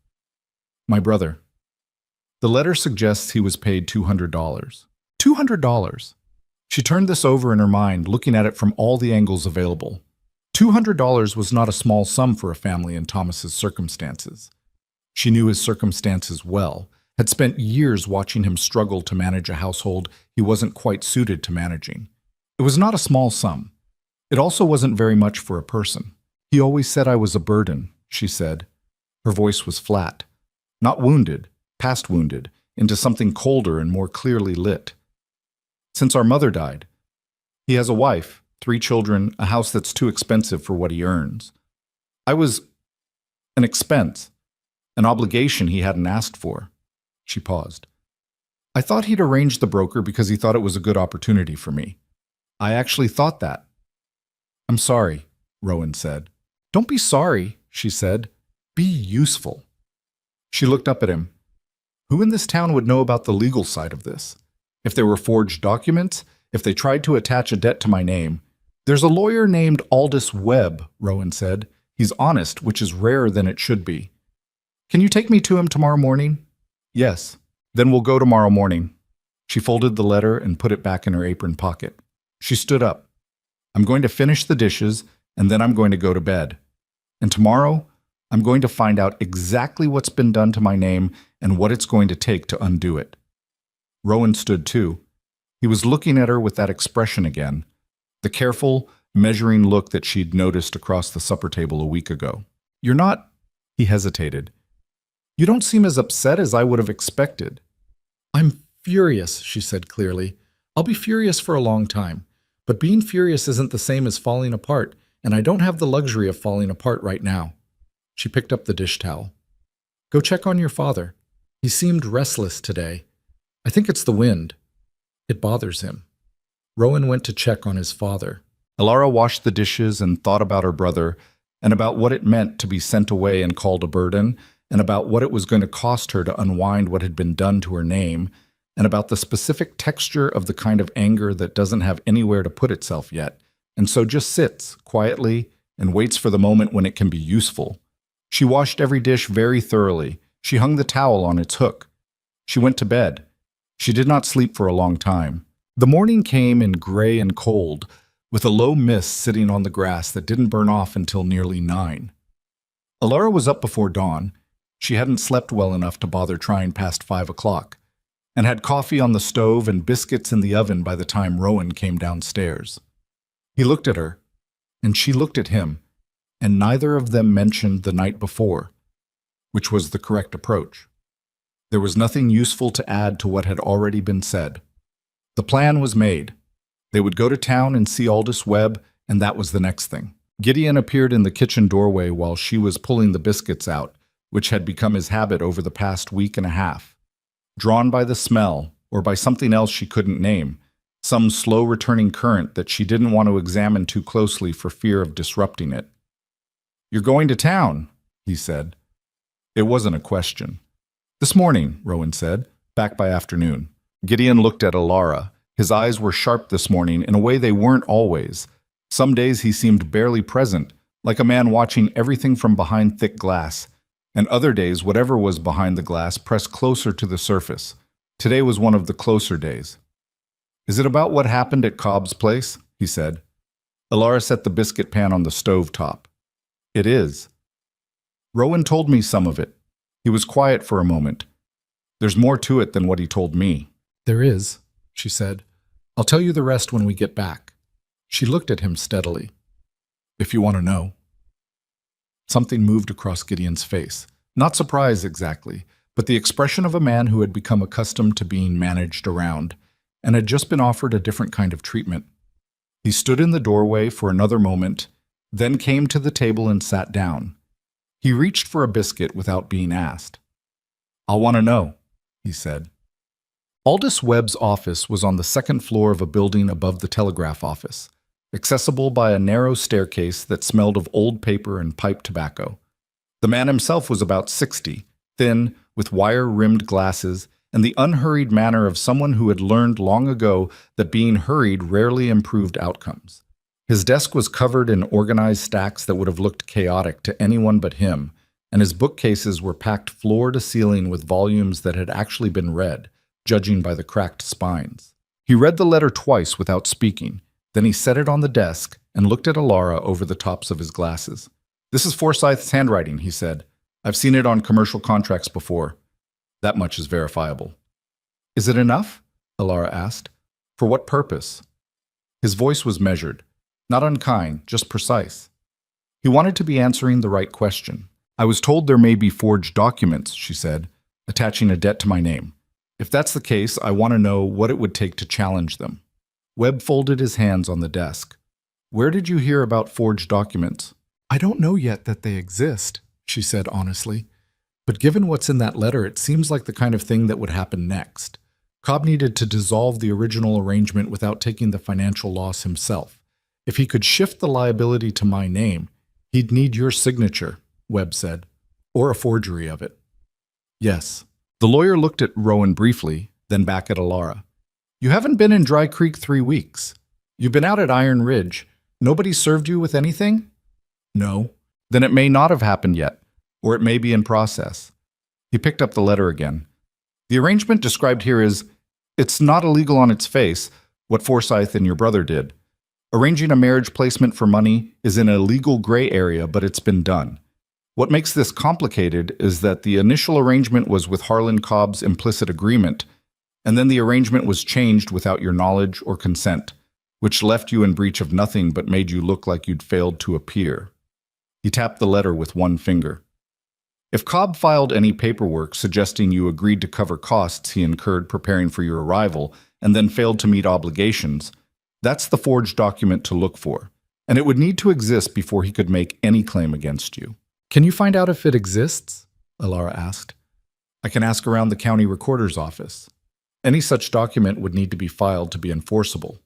S1: "My brother. The letter suggests he was paid $200. $200! She turned this over in her mind, looking at it from all the angles available. $200 was not a small sum for a family in Thomas's circumstances. She knew his circumstances well, had spent years watching him struggle to manage a household he wasn't quite suited to managing. It was not a small sum. It also wasn't very much for a person. "He always said I was a burden," she said. Her voice was flat. Not wounded, past wounded, into something colder and more clearly lit. "Since our mother died. He has a wife, 3 children, a house that's too expensive for what he earns. I was an expense, an obligation he hadn't asked for." She paused. "I thought he'd arranged the broker because he thought it was a good opportunity for me. I actually thought that. I'm sorry, Rowan said. Don't be sorry, she said. Be useful. She looked up at him. Who in this town would know about the legal side of this? If there were forged documents, if they tried to attach a debt to my name. There's a lawyer named Aldous Webb, Rowan said. He's honest, which is rarer than it should be. Can you take me to him tomorrow morning? Yes. Then we'll go tomorrow morning. She folded the letter and put it back in her apron pocket. She stood up. I'm going to finish the dishes, and then I'm going to go to bed. And tomorrow, I'm going to find out exactly what's been done to my name and what it's going to take to undo it. Rowan stood too. He was looking at her with that expression again, the careful, measuring look that she'd noticed across the supper table a week ago. You're not... He hesitated. You don't seem as upset as I would have expected. I'm furious, she said clearly. I'll be furious for a long time. But being furious isn't the same as falling apart, and I don't have the luxury of falling apart right now. She picked up the dish towel. Go check on your father. He seemed restless today. I think it's the wind. It bothers him. Rowan went to check on his father. Alara washed the dishes and thought about her brother, and about what it meant to be sent away and called a burden, and about what it was going to cost her to unwind what had been done to her name, and about the specific texture of the kind of anger that doesn't have anywhere to put itself yet, and so just sits quietly and waits for the moment when it can be useful. She washed every dish very thoroughly. She hung the towel on its hook. She went to bed. She did not sleep for a long time. The morning came in gray and cold, with a low mist sitting on the grass that didn't burn off until nearly 9. Alara was up before dawn. She hadn't slept well enough to bother trying past 5 o'clock, and had coffee on the stove and biscuits in the oven by the time Rowan came downstairs. He looked at her, and she looked at him, and neither of them mentioned the night before, which was the correct approach. There was nothing useful to add to what had already been said. The plan was made. They would go to town and see Aldous Webb, and that was the next thing. Gideon appeared in the kitchen doorway while she was pulling the biscuits out, which had become his habit over the past week and a half. Drawn by the smell, or by something else she couldn't name, some slow-returning current that she didn't want to examine too closely for fear of disrupting it. You're going to town, he said. It wasn't a question. This morning, Rowan said, back by afternoon. Gideon looked at Alara. His eyes were sharp this morning in a way they weren't always. Some days he seemed barely present, like a man watching everything from behind thick glass, and other days whatever was behind the glass pressed closer to the surface. Today was one of the closer days. Is it about what happened at Cobb's place? He said. Alara set the biscuit pan on the stove top. It is. Rowan told me some of it. He was quiet for a moment. There's more to it than what he told me. There is, she said. I'll tell you the rest when we get back. She looked at him steadily. If you want to know. Something moved across Gideon's face. Not surprise exactly, but the expression of a man who had become accustomed to being managed around, and had just been offered a different kind of treatment. He stood in the doorway for another moment, then came to the table and sat down. He reached for a biscuit without being asked. I'll want to know, he said. Aldous Webb's office was on the second floor of a building above the telegraph office, accessible by a narrow staircase that smelled of old paper and pipe tobacco. The man himself was about 60, thin, with wire-rimmed glasses, and the unhurried manner of someone who had learned long ago that being hurried rarely improved outcomes. His desk was covered in organized stacks that would have looked chaotic to anyone but him, and his bookcases were packed floor to ceiling with volumes that had actually been read, judging by the cracked spines. He read the letter twice without speaking. Then he set it on the desk and looked at Alara over the tops of his glasses. This is Forsyth's handwriting, he said. I've seen it on commercial contracts before. That much is verifiable. Is it enough? Alara asked. For what purpose? His voice was measured, not unkind, just precise. He wanted to be answering the right question. I was told there may be forged documents, she said, attaching a debt to my name. If that's the case, I want to know what it would take to challenge them. Webb folded his hands on the desk. Where did you hear about forged documents? I don't know yet that they exist, she said honestly. But given what's in that letter, it seems like the kind of thing that would happen next. Cobb needed to dissolve the original arrangement without taking the financial loss himself. If he could shift the liability to my name, he'd need your signature, Webb said, or a forgery of it. Yes. The lawyer looked at Rowan briefly, then back at Alara. You haven't been in Dry Creek 3 weeks. You've been out at Iron Ridge. Nobody served you with anything? No. Then it may not have happened yet, or it may be in process. He picked up the letter again. The arrangement described here is, it's not illegal on its face, what Forsyth and your brother did. Arranging a marriage placement for money is in a legal gray area, but it's been done. What makes this complicated is that the initial arrangement was with Harlan Cobb's implicit agreement, and then the arrangement was changed without your knowledge or consent, which left you in breach of nothing but made you look like you'd failed to appear. He tapped the letter with one finger. If Cobb filed any paperwork suggesting you agreed to cover costs he incurred preparing for your arrival and then failed to meet obligations, that's the forged document to look for, and it would need to exist before he could make any claim against you. Can you find out if it exists? Alara asked. I can ask around the county recorder's office. Any such document would need to be filed to be enforceable.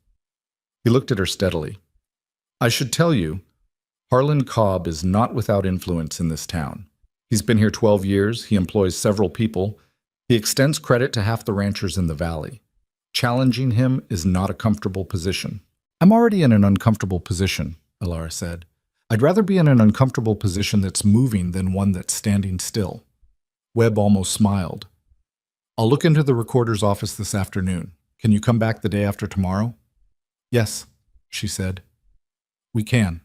S1: He looked at her steadily. I should tell you, Harlan Cobb is not without influence in this town. He's been here 12 years, he employs several people, he extends credit to half the ranchers in the valley. Challenging him is not a comfortable position. I'm already in an uncomfortable position, Alara said. I'd rather be in an uncomfortable position that's moving than one that's standing still. Webb almost smiled. I'll look into the recorder's office this afternoon. Can you come back the day after tomorrow? Yes, she said. We can.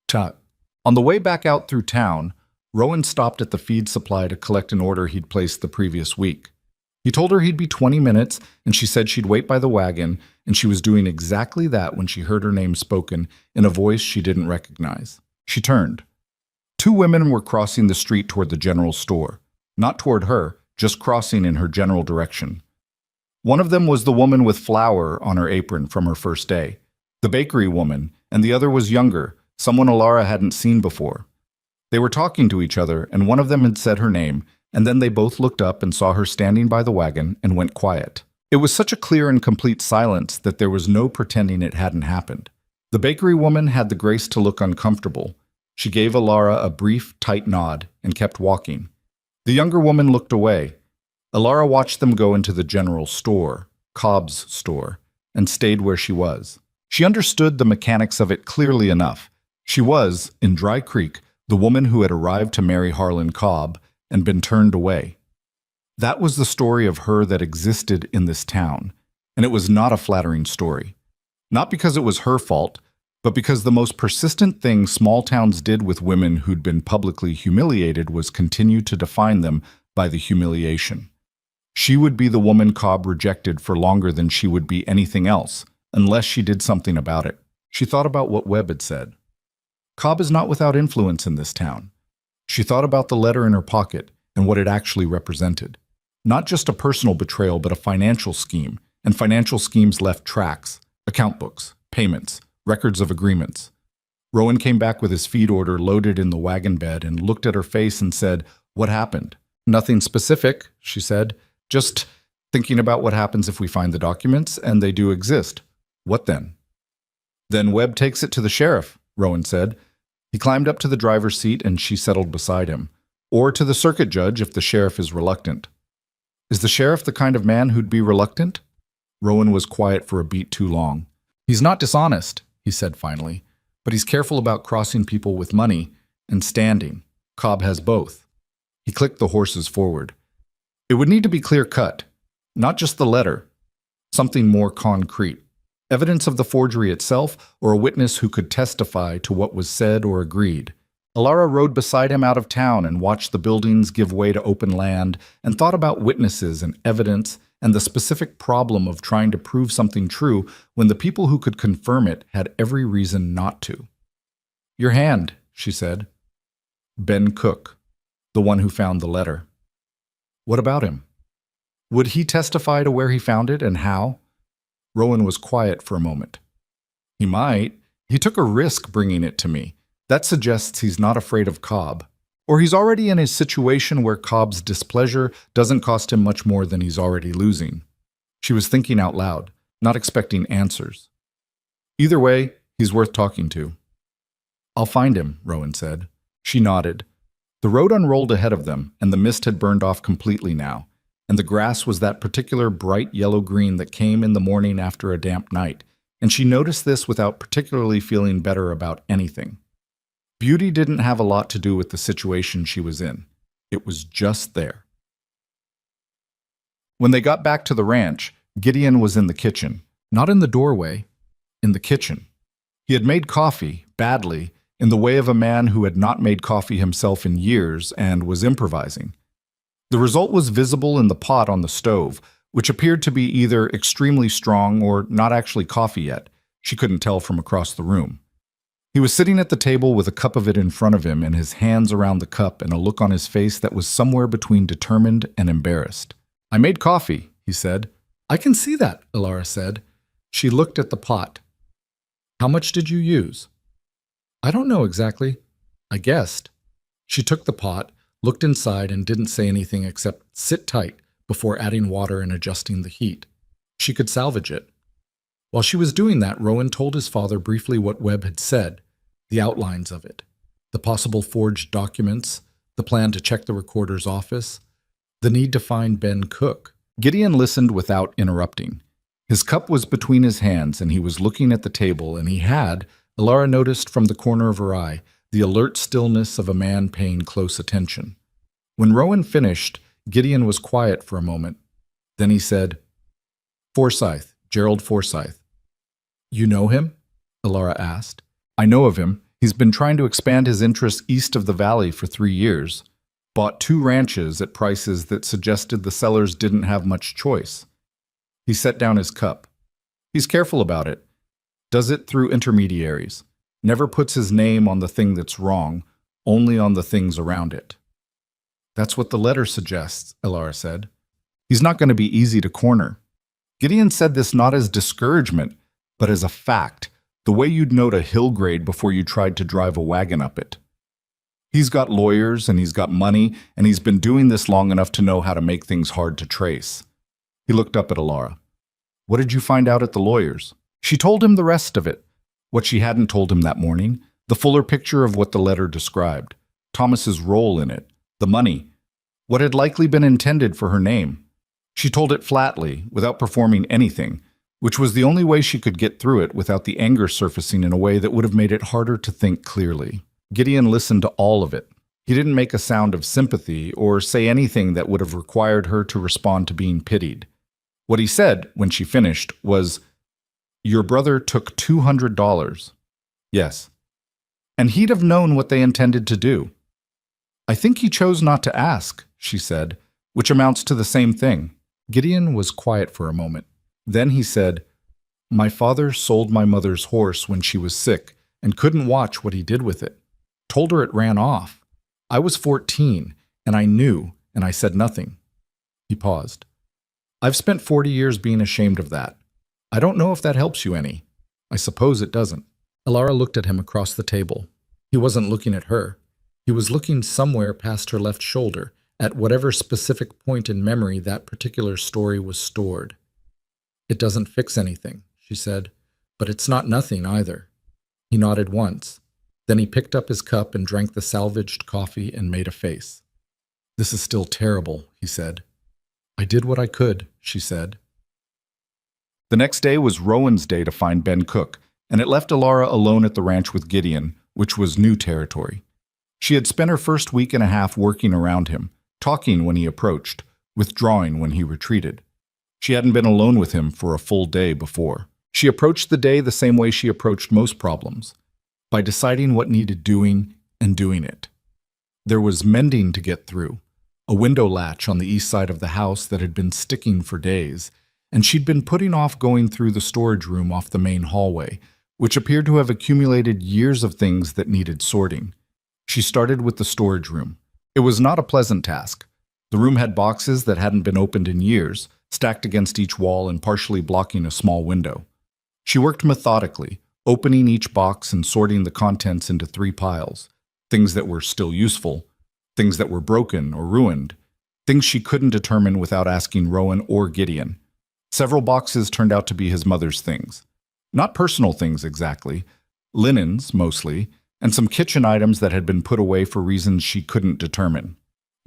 S1: Tut. On the way back out through town, Rowan stopped at the feed supply to collect an order he'd placed the previous week. He told her he'd be 20 minutes, and she said she'd wait by the wagon, and she was doing exactly that when she heard her name spoken in a voice she didn't recognize. She turned. 2 women were crossing the street toward the general store. Not toward her, just crossing in her general direction. One of them was the woman with flour on her apron from her first day, the bakery woman, and the other was younger, someone Alara hadn't seen before. They were talking to each other, and one of them had said her name, and then they both looked up and saw her standing by the wagon and went quiet. It was such a clear and complete silence that there was no pretending it hadn't happened. The bakery woman had the grace to look uncomfortable. She gave Alara a brief, tight nod and kept walking. The younger woman looked away. Alara watched them go into the general store, Cobb's store, and stayed where she was. She understood the mechanics of it clearly enough. She was, in Dry Creek, the woman who had arrived to marry Harlan Cobb and been turned away. That was the story of her that existed in this town, and it was not a flattering story. Not because it was her fault, but because the most persistent thing small towns did with women who'd been publicly humiliated was continue to define them by the humiliation. She would be the woman Cobb rejected for longer than she would be anything else, unless she did something about it. She thought about what Webb had said. Cobb is not without influence in this town. She thought about the letter in her pocket and what it actually represented. Not just a personal betrayal, but a financial scheme, and financial schemes left tracks, account books, payments, records of agreements. Rowan came back with his feed order loaded in the wagon bed and looked at her face and said, "What happened?" "Nothing specific," she said. "Just thinking about what happens if we find the documents, and they do exist." "What then?" "Then Webb takes it to the sheriff," Rowan said. He climbed up to the driver's seat and she settled beside him. "Or to the circuit judge if the sheriff is reluctant." "Is the sheriff the kind of man who'd be reluctant?" Rowan was quiet for a beat too long. "He's not dishonest," he said finally, "but he's careful about crossing people with money and standing. Cobb has both." He clicked the horses forward. "It would need to be clear-cut, not just the letter, something more concrete. Evidence of the forgery itself, or a witness who could testify to what was said or agreed." Alara rode beside him out of town and watched the buildings give way to open land and thought about witnesses and evidence and the specific problem of trying to prove something true when the people who could confirm it had every reason not to. "Your hand," she said. Ben Cook, the one who found the letter. "What about him? Would he testify to where he found it and how?" Rowan was quiet for a moment. "He might. He took a risk bringing it to me. That suggests he's not afraid of Cobb. Or he's already in a situation where Cobb's displeasure doesn't cost him much more than he's already losing." She was thinking out loud, not expecting answers. Either way, he's worth talking to. I'll find him, Rowan said. She nodded. The road unrolled ahead of them, and the mist had burned off completely now, and the grass was that particular bright yellow-green that came in the morning after a damp night, and she noticed this without particularly feeling better about anything. Beauty didn't have a lot to do with the situation she was in. It was just there. When they got back to the ranch, Gideon was in the kitchen. Not in the doorway, in the kitchen. He had made coffee, badly, in the way of a man who had not made coffee himself in years and was improvising. The result was visible in the pot on the stove, which appeared to be either extremely strong or not actually coffee yet. She couldn't tell from across the room. He was sitting at the table with a cup of it in front of him and his hands around the cup and a look on his face that was somewhere between determined and embarrassed. "I made coffee," he said. "I can see that," Ilara said. She looked at the pot. "How much did you use?" "I don't know exactly. I guessed." She took the pot, looked inside, and didn't say anything except sit tight before adding water and adjusting the heat. She could salvage it. While she was doing that, Rowan told his father briefly what Webb had said, the outlines of it, the possible forged documents, the plan to check the recorder's office, the need to find Ben Cook. Gideon listened without interrupting. His cup was between his hands, and he was looking at the table, and he had, Ilara noticed from the corner of her eye, the alert stillness of a man paying close attention. When Rowan finished, Gideon was quiet for a moment. Then he said, "Forsyth, Gerald Forsyth." "You know him?" Ilara asked. "I know of him. He's been trying to expand his interests east of the valley for 3 years. Bought 2 ranches at prices that suggested the sellers didn't have much choice." He set down his cup. "He's careful about it. Does it through intermediaries. Never puts his name on the thing that's wrong, only on the things around it." "That's what the letter suggests," Ilara said. "He's not going to be easy to corner." Gideon said this not as discouragement, but as a fact, the way you'd note a hill grade before you tried to drive a wagon up it. He's got lawyers, and he's got money, and he's been doing this long enough to know how to make things hard to trace. He looked up at Ilara. "What did you find out at the lawyers?" She told him the rest of it, what she hadn't told him that morning, the fuller picture of what the letter described, Thomas's role in it, the money, what had likely been intended for her name. She told it flatly, without performing anything, which was the only way she could get through it without the anger surfacing in a way that would have made it harder to think clearly. Gideon listened to all of it. He didn't make a sound of sympathy or say anything that would have required her to respond to being pitied. What he said, when she finished, was, "Your brother took $200. "Yes." "And he'd have known what they intended to do." "I think he chose not to ask," she said, "which amounts to the same thing." Gideon was quiet for a moment. Then he said, "My father sold my mother's horse when she was sick and couldn't watch what he did with it. Told her it ran off. I was 14, and I knew, and I said nothing." He paused. "I've spent 40 years being ashamed of that. I don't know if that helps you any. I suppose it doesn't." Ilara looked at him across the table. He wasn't looking at her. He was looking somewhere past her left shoulder, at whatever specific point in memory that particular story was stored. "It doesn't fix anything," she said, "but it's not nothing either." He nodded once. Then he picked up his cup and drank the salvaged coffee and made a face. "This is still terrible," he said. "I did what I could," she said. The next day was Rowan's day to find Ben Cook, and it left Ilara alone at the ranch with Gideon, which was new territory. She had spent her first week and a half working around him, talking when he approached, withdrawing when he retreated. She hadn't been alone with him for a full day before. She approached the day the same way she approached most problems, by deciding what needed doing and doing it. There was mending to get through, a window latch on the east side of the house that had been sticking for days, and she'd been putting off going through the storage room off the main hallway, which appeared to have accumulated years of things that needed sorting. She started with the storage room. It was not a pleasant task. The room had boxes that hadn't been opened in years, stacked against each wall and partially blocking a small window. She worked methodically, opening each box and sorting the contents into 3 piles, things that were still useful, things that were broken or ruined, things she couldn't determine without asking Rowan or Gideon. Several boxes turned out to be his mother's things. Not personal things exactly, linens mostly, and some kitchen items that had been put away for reasons she couldn't determine.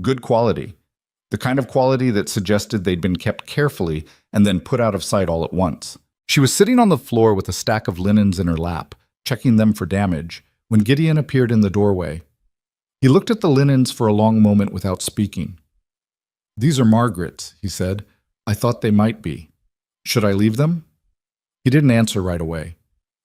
S1: Good quality. The kind of quality that suggested they'd been kept carefully and then put out of sight all at once. She was sitting on the floor with a stack of linens in her lap, checking them for damage, when Gideon appeared in the doorway. He looked at the linens for a long moment without speaking. "These are Margaret's," he said. "I thought they might be. Should I leave them?" He didn't answer right away.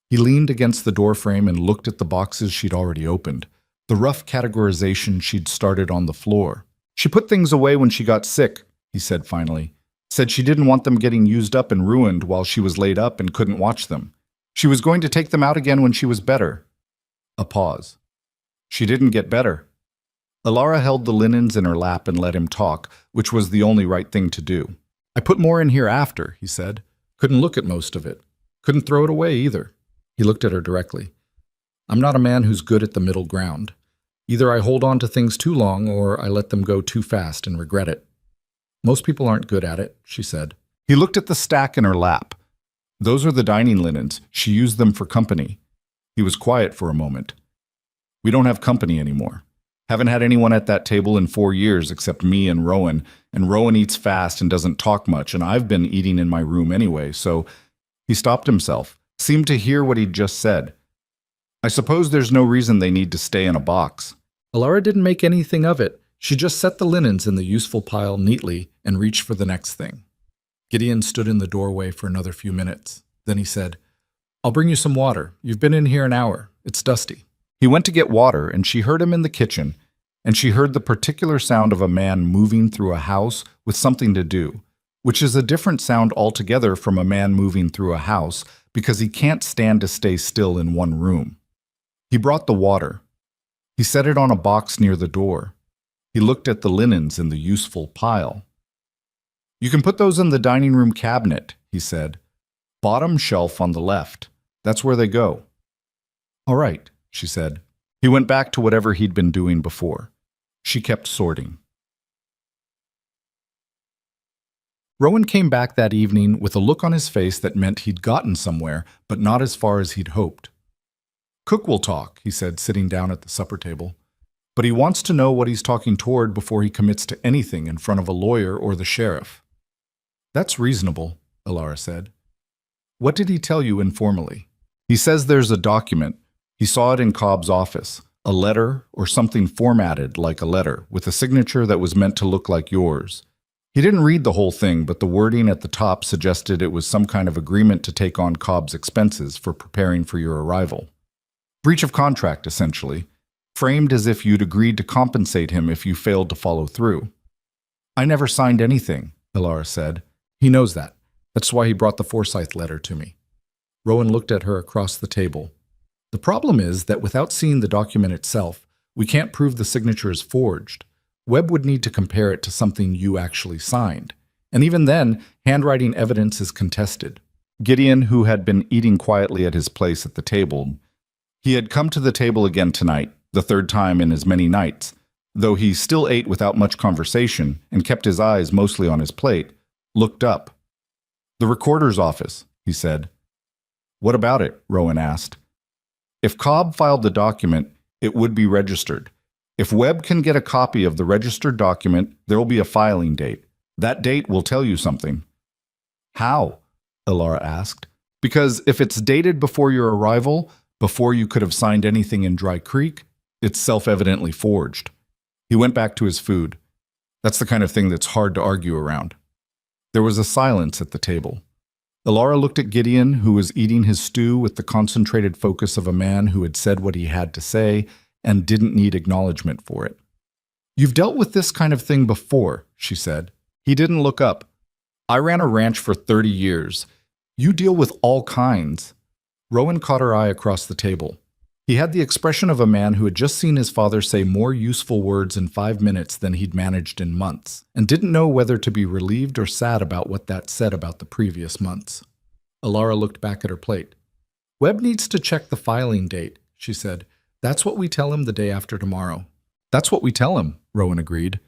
S1: He leaned against the doorframe and looked at the boxes she'd already opened, the rough categorization she'd started on the floor. "She put things away when she got sick," he said finally. "Said she didn't want them getting used up and ruined while she was laid up and couldn't watch them. She was going to take them out again when she was better." A pause. "She didn't get better." Alara held the linens in her lap and let him talk, which was the only right thing to do. "I put more in here after," he said. "Couldn't look at most of it. Couldn't throw it away either." He looked at her directly. "I'm not a man who's good at the middle ground. Either I hold on to things too long or I let them go too fast and regret it. Most people aren't good at it," she said. He looked at the stack in her lap. "Those are the dining linens. She used them for company." He was quiet for a moment. "We don't have company anymore. Haven't had anyone at that table in 4 years except me and Rowan eats fast and doesn't talk much, and I've been eating in my room anyway, so—" He stopped himself, seemed to hear what he'd just said. "I suppose there's no reason they need to stay in a box." Alara didn't make anything of it. She just set the linens in the useful pile neatly and reached for the next thing. Gideon stood in the doorway for another few minutes. Then he said, "I'll bring you some water. You've been in here an hour. It's dusty." He went to get water, and she heard him in the kitchen, and she heard the particular sound of a man moving through a house with something to do, which is a different sound altogether from a man moving through a house because he can't stand to stay still in one room. He brought the water. He set it on a box near the door. He looked at the linens in the useful pile. "You can put those in the dining room cabinet," he said. "Bottom shelf on the left. That's where they go." "All right," she said. He went back to whatever he'd been doing before. She kept sorting. Rowan came back that evening with a look on his face that meant he'd gotten somewhere, but not as far as he'd hoped. "Cook will talk," he said, sitting down at the supper table. "But he wants to know what he's talking toward before he commits to anything in front of a lawyer or the sheriff." "That's reasonable," Alara said. "What did he tell you informally?" "He says there's a document. He saw it in Cobb's office, a letter or something formatted like a letter, with a signature that was meant to look like yours. He didn't read the whole thing, but the wording at the top suggested it was some kind of agreement to take on Cobb's expenses for preparing for your arrival. Breach of contract, essentially, framed as if you'd agreed to compensate him if you failed to follow through." "I never signed anything," Alara said. "He knows that. That's why he brought the Forsyth letter to me." Rowan looked at her across the table. "The problem is that without seeing the document itself, we can't prove the signature is forged. Webb would need to compare it to something you actually signed. And even then, handwriting evidence is contested." Gideon, who had been eating quietly at his place at the table, he had come to the table again tonight, the third time in as many nights, though he still ate without much conversation and kept his eyes mostly on his plate, looked up. "The recorder's office," he said. "What about it?" Rowan asked. "If Cobb filed the document, it would be registered. If Webb can get a copy of the registered document, there will be a filing date. That date will tell you something." "How?" Alara asked. "Because if it's dated before your arrival, before you could have signed anything in Dry Creek, it's self-evidently forged." He went back to his food. That's the kind of thing that's hard to argue around. There was a silence at the table. Alara looked at Gideon, who was eating his stew with the concentrated focus of a man who had said what he had to say and didn't need acknowledgement for it. "You've dealt with this kind of thing before," she said. He didn't look up. "I ran a ranch for 30 years. You deal with all kinds." Rowan caught her eye across the table. He had the expression of a man who had just seen his father say more useful words in 5 minutes than he'd managed in months, and didn't know whether to be relieved or sad about what that said about the previous months. Alara looked back at her plate. "Webb needs to check the filing date," she said. "That's what we tell him the day after tomorrow." "That's what we tell him," Rowan agreed.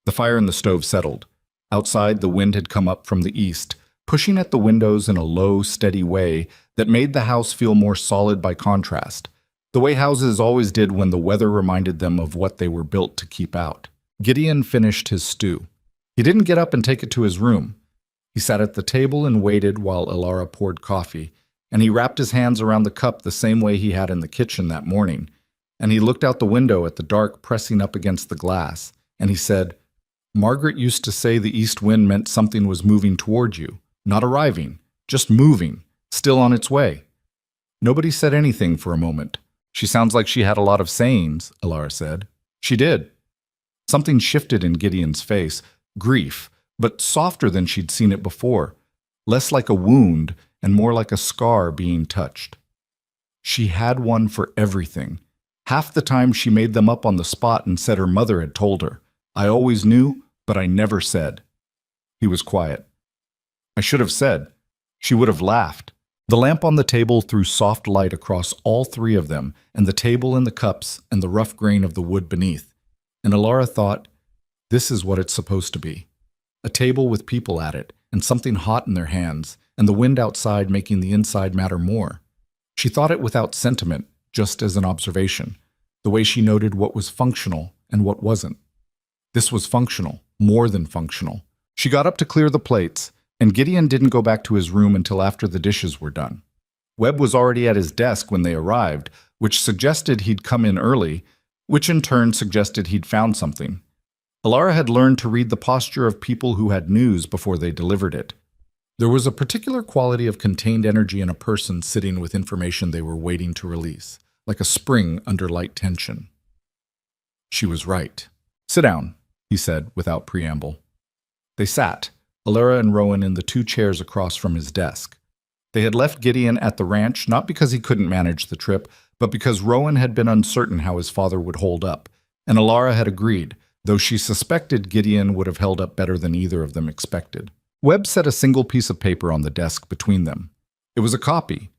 S1: The fire in the stove settled. Outside, the wind had come up from the east, pushing at the windows in a low, steady way that made the house feel more solid by contrast, the way houses always did when the weather reminded them of what they were built to keep out. Gideon finished his stew. He didn't get up and take it to his room. He sat at the table and waited while Elara poured coffee, and he wrapped his hands around the cup the same way he had in the kitchen that morning, and he looked out the window at the dark pressing up against the glass, and he said, "Margaret used to say the east wind meant something was moving toward you, not arriving, just moving, still on its way." Nobody said anything for a moment. "She sounds like she had a lot of sayings," Elara said. "She did." Something shifted in Gideon's face, grief, but softer than she'd seen it before, less like a wound and more like a scar being touched. She had one for everything. Half the time she made them up on the spot and said her mother had told her. "I always knew, but I never said." He was quiet. "I should have said." She would have laughed. The lamp on the table threw soft light across all three of them, and the table and the cups and the rough grain of the wood beneath. And Elara thought, this is what it's supposed to be. A table with people at it, and something hot in their hands, and the wind outside making the inside matter more. She thought it without sentiment, just as an observation, the way she noted what was functional and what wasn't. This was functional, more than functional. She got up to clear the plates, and Gideon didn't go back to his room until after the dishes were done. Webb was already at his desk when they arrived, which suggested he'd come in early, which in turn suggested he'd found something. Elara had learned to read the posture of people who had news before they delivered it. There was a particular quality of contained energy in a person sitting with information they were waiting to release, like a spring under light tension. She was right. "Sit down," he said without preamble. They sat, Elara and Rowan in the two chairs across from his desk. They had left Gideon at the ranch not because he couldn't manage the trip, but because Rowan had been uncertain how his father would hold up, and Elara had agreed, though she suspected Gideon would have held up better than either of them expected. Webb set a single piece of paper on the desk between them. It was a copy.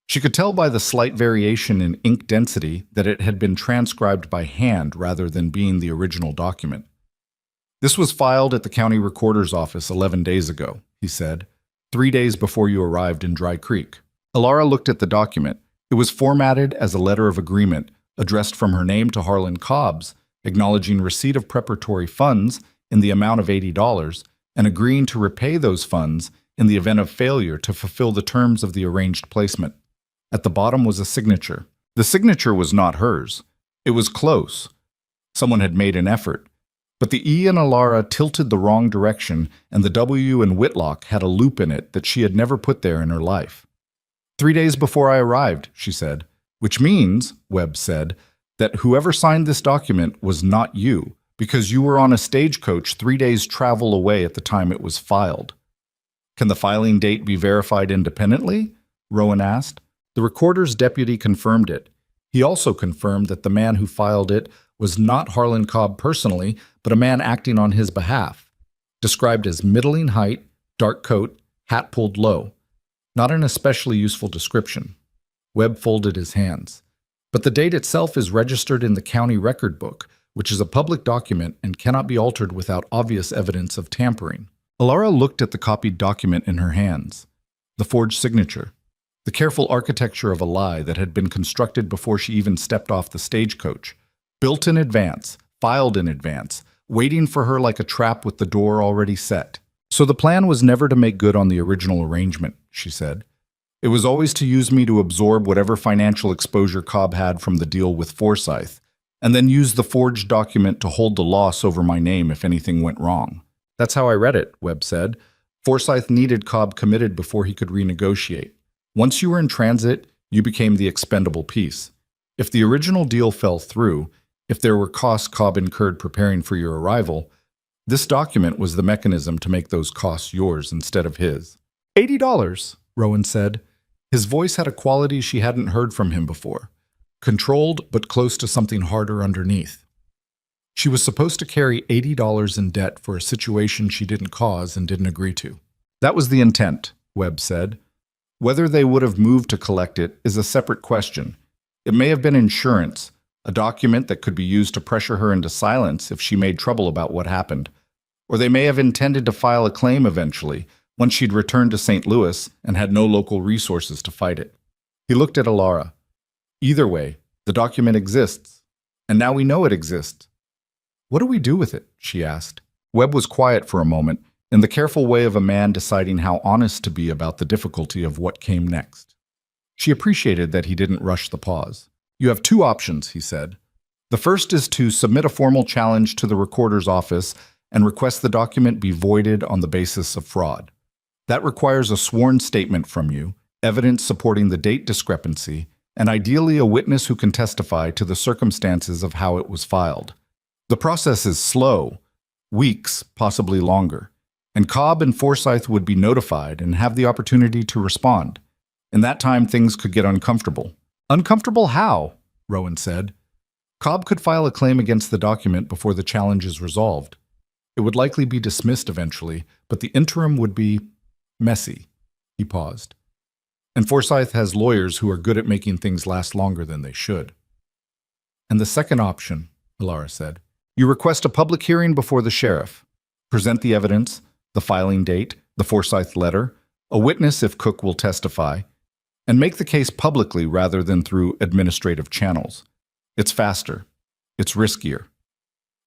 S1: She could tell by the slight variation in ink density that it had been transcribed by hand rather than being the original document. "This was filed at the county recorder's office 11 days ago," he said, 3 days before you arrived in Dry Creek. Elara looked at the document. It was formatted as a letter of agreement, addressed from her name to Harlan Cobbs, acknowledging receipt of preparatory funds in the amount of $80 and agreeing to repay those funds in the event of failure to fulfill the terms of the arranged placement. At the bottom was a signature. The signature was not hers. It was close. Someone had made an effort. But the E in Elara tilted the wrong direction, and the W in Whitlock had a loop in it that she had never put there in her life. 3 days before I arrived, she said, which means, Webb said, that whoever signed this document was not you, because you were on a stagecoach 3 days' travel away at the time it was filed. "Can the filing date be verified independently?" Rowan asked. The recorder's deputy confirmed it. He also confirmed that the man who filed it was not Harlan Cobb personally, but a man acting on his behalf, described as middling height, dark coat, hat pulled low. Not an especially useful description. Webb folded his hands. But the date itself is registered in the county record book, which is a public document and cannot be altered without obvious evidence of tampering. Elara looked at the copied document in her hands. The forged signature. The careful architecture of a lie that had been constructed before she even stepped off the stagecoach. Built in advance, filed in advance, waiting for her like a trap with the door already set. "So the plan was never to make good on the original arrangement," she said. "It was always to use me to absorb whatever financial exposure Cobb had from the deal with Forsyth, and then use the forged document to hold the loss over my name if anything went wrong." "That's how I read it," Webb said. "Forsyth needed Cobb committed before he could renegotiate. Once you were in transit, you became the expendable piece. If the original deal fell through, if there were costs Cobb incurred preparing for your arrival, this document was the mechanism to make those costs yours instead of his." $80, Rowan said. His voice had a quality she hadn't heard from him before. Controlled, but close to something harder underneath. She was supposed to carry $80 in debt for a situation she didn't cause and didn't agree to. "That was the intent," Webb said. "Whether they would have moved to collect it is a separate question. It may have been insurance, a document that could be used to pressure her into silence if she made trouble about what happened. Or they may have intended to file a claim eventually, once she'd returned to St. Louis and had no local resources to fight it. He looked at Alara. Either way, the document exists, and now we know it exists. What do we do with it? She asked. Webb was quiet for a moment, in the careful way of a man deciding how honest to be about the difficulty of what came next. She appreciated that he didn't rush the pause. You have two options, he said. The first is to submit a formal challenge to the recorder's office and request the document be voided on the basis of fraud. That requires a sworn statement from you, evidence supporting the date discrepancy, and ideally a witness who can testify to the circumstances of how it was filed. The process is slow, weeks, possibly longer, and Cobb and Forsyth would be notified and have the opportunity to respond. In that time, things could get uncomfortable. Uncomfortable how? Rowan said. Cobb could file a claim against the document before the challenge is resolved. It would likely be dismissed eventually, but the interim would be messy. He paused. And Forsyth has lawyers who are good at making things last longer than they should. And the second option, Alara said, you request a public hearing before the sheriff. Present the evidence, the filing date, the Forsyth letter, a witness if Cook will testify, and make the case publicly rather than through administrative channels. It's faster. It's riskier.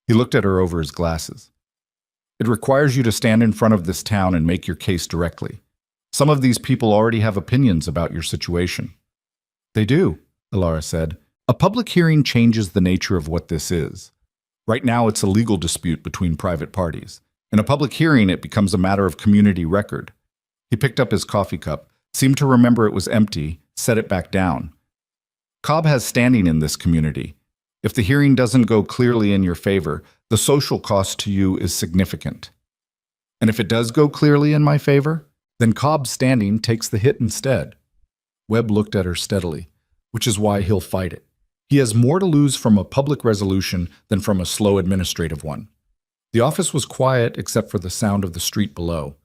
S1: He looked at her over his glasses. It requires you to stand in front of this town and make your case directly. Some of these people already have opinions about your situation. They do, Alara said. A public hearing changes the nature of what this is. Right now, it's a legal dispute between private parties. In a public hearing, it becomes a matter of community record. He picked up his coffee cup, seemed to remember it was empty, set it back down. Cobb has standing in this community. If the hearing doesn't go clearly in your favor, the social cost to you is significant. And if it does go clearly in my favor, then Cobb's standing takes the hit instead. Webb looked at her steadily, which is why he'll fight it. He has more to lose from a public resolution than from a slow administrative one. The office was quiet except for the sound of the street below.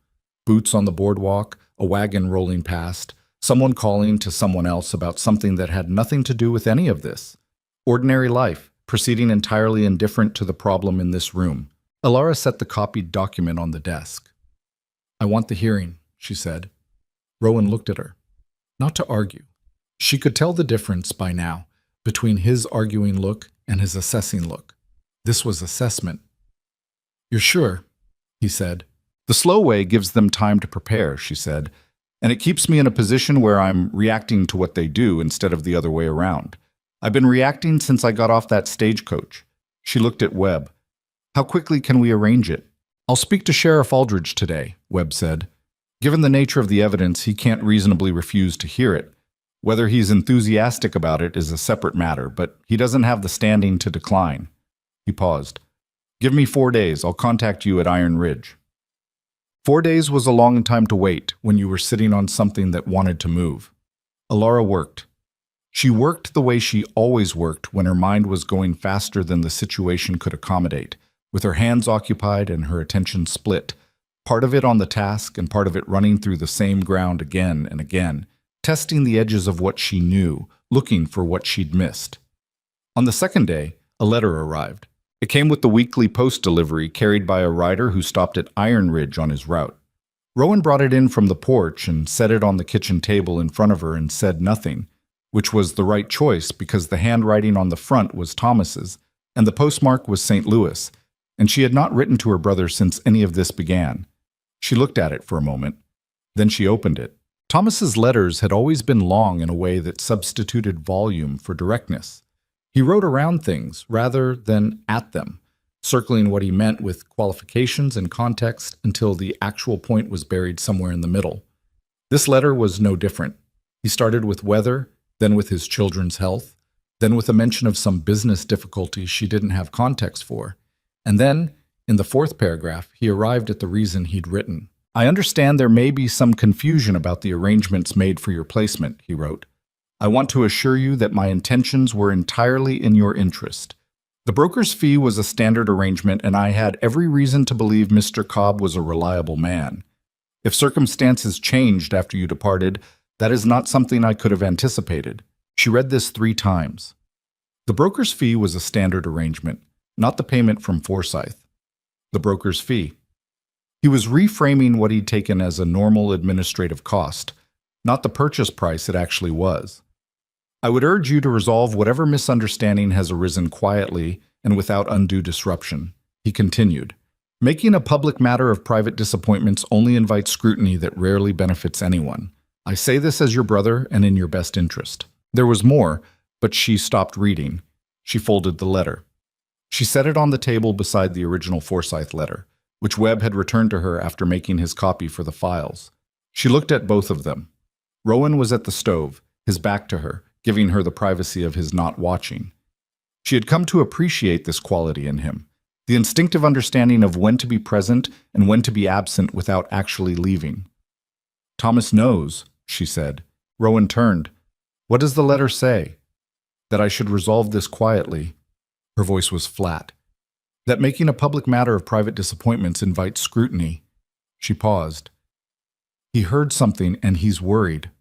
S1: Boots on the boardwalk, a wagon rolling past, someone calling to someone else about something that had nothing to do with any of this. Ordinary life, proceeding entirely indifferent to the problem in this room. Alara set the copied document on the desk. I want the hearing, she said. Rowan looked at her. Not to argue. She could tell the difference by now between his arguing look and his assessing look. This was assessment. You're sure? He said. The slow way gives them time to prepare, she said, and it keeps me in a position where I'm reacting to what they do instead of the other way around. I've been reacting since I got off that stagecoach. She looked at Webb. How quickly can we arrange it? I'll speak to Sheriff Aldridge today, Webb said. Given the nature of the evidence, he can't reasonably refuse to hear it. Whether he's enthusiastic about it is a separate matter, but he doesn't have the standing to decline. He paused. Give me 4 days. I'll contact you at Iron Ridge. 4 days was a long time to wait when you were sitting on something that wanted to move. Alara worked. She worked the way she always worked when her mind was going faster than the situation could accommodate, with her hands occupied and her attention split, part of it on the task and part of it running through the same ground again and again, testing the edges of what she knew, looking for what she'd missed. On the second day, a letter arrived. It came with the weekly post delivery carried by a rider who stopped at Iron Ridge on his route. Rowan brought it in from the porch and set it on the kitchen table in front of her and said nothing, which was the right choice because the handwriting on the front was Thomas's and the postmark was St. Louis, and she had not written to her brother since any of this began. She looked at it for a moment. Then she opened it. Thomas's letters had always been long in a way that substituted volume for directness. He wrote around things rather than at them, circling what he meant with qualifications and context until the actual point was buried somewhere in the middle. This letter was no different. He started with weather, then with his children's health, then with a mention of some business difficulties she didn't have context for, and then, in the fourth paragraph, he arrived at the reason he'd written. I understand there may be some confusion about the arrangements made for your placement, he wrote. I want to assure you that my intentions were entirely in your interest. The broker's fee was a standard arrangement, and I had every reason to believe Mr. Cobb was a reliable man. If circumstances changed after you departed, that is not something I could have anticipated. She read this 3 times. The broker's fee was a standard arrangement, not the payment from Forsyth. The broker's fee. He was reframing what he'd taken as a normal administrative cost, not the purchase price it actually was. I would urge you to resolve whatever misunderstanding has arisen quietly and without undue disruption, he continued. Making a public matter of private disappointments only invites scrutiny that rarely benefits anyone. I say this as your brother and in your best interest. There was more, but she stopped reading. She folded the letter. She set it on the table beside the original Forsyth letter, which Webb had returned to her after making his copy for the files. She looked at both of them. Rowan was at the stove, his back to her, giving her the privacy of his not watching. She had come to appreciate this quality in him, the instinctive understanding of when to be present and when to be absent without actually leaving. "Thomas knows," she said. Rowan turned. "What does the letter say?" "That I should resolve this quietly." Her voice was flat. "That making a public matter of private disappointments invites scrutiny." She paused. "He heard something and he's worried."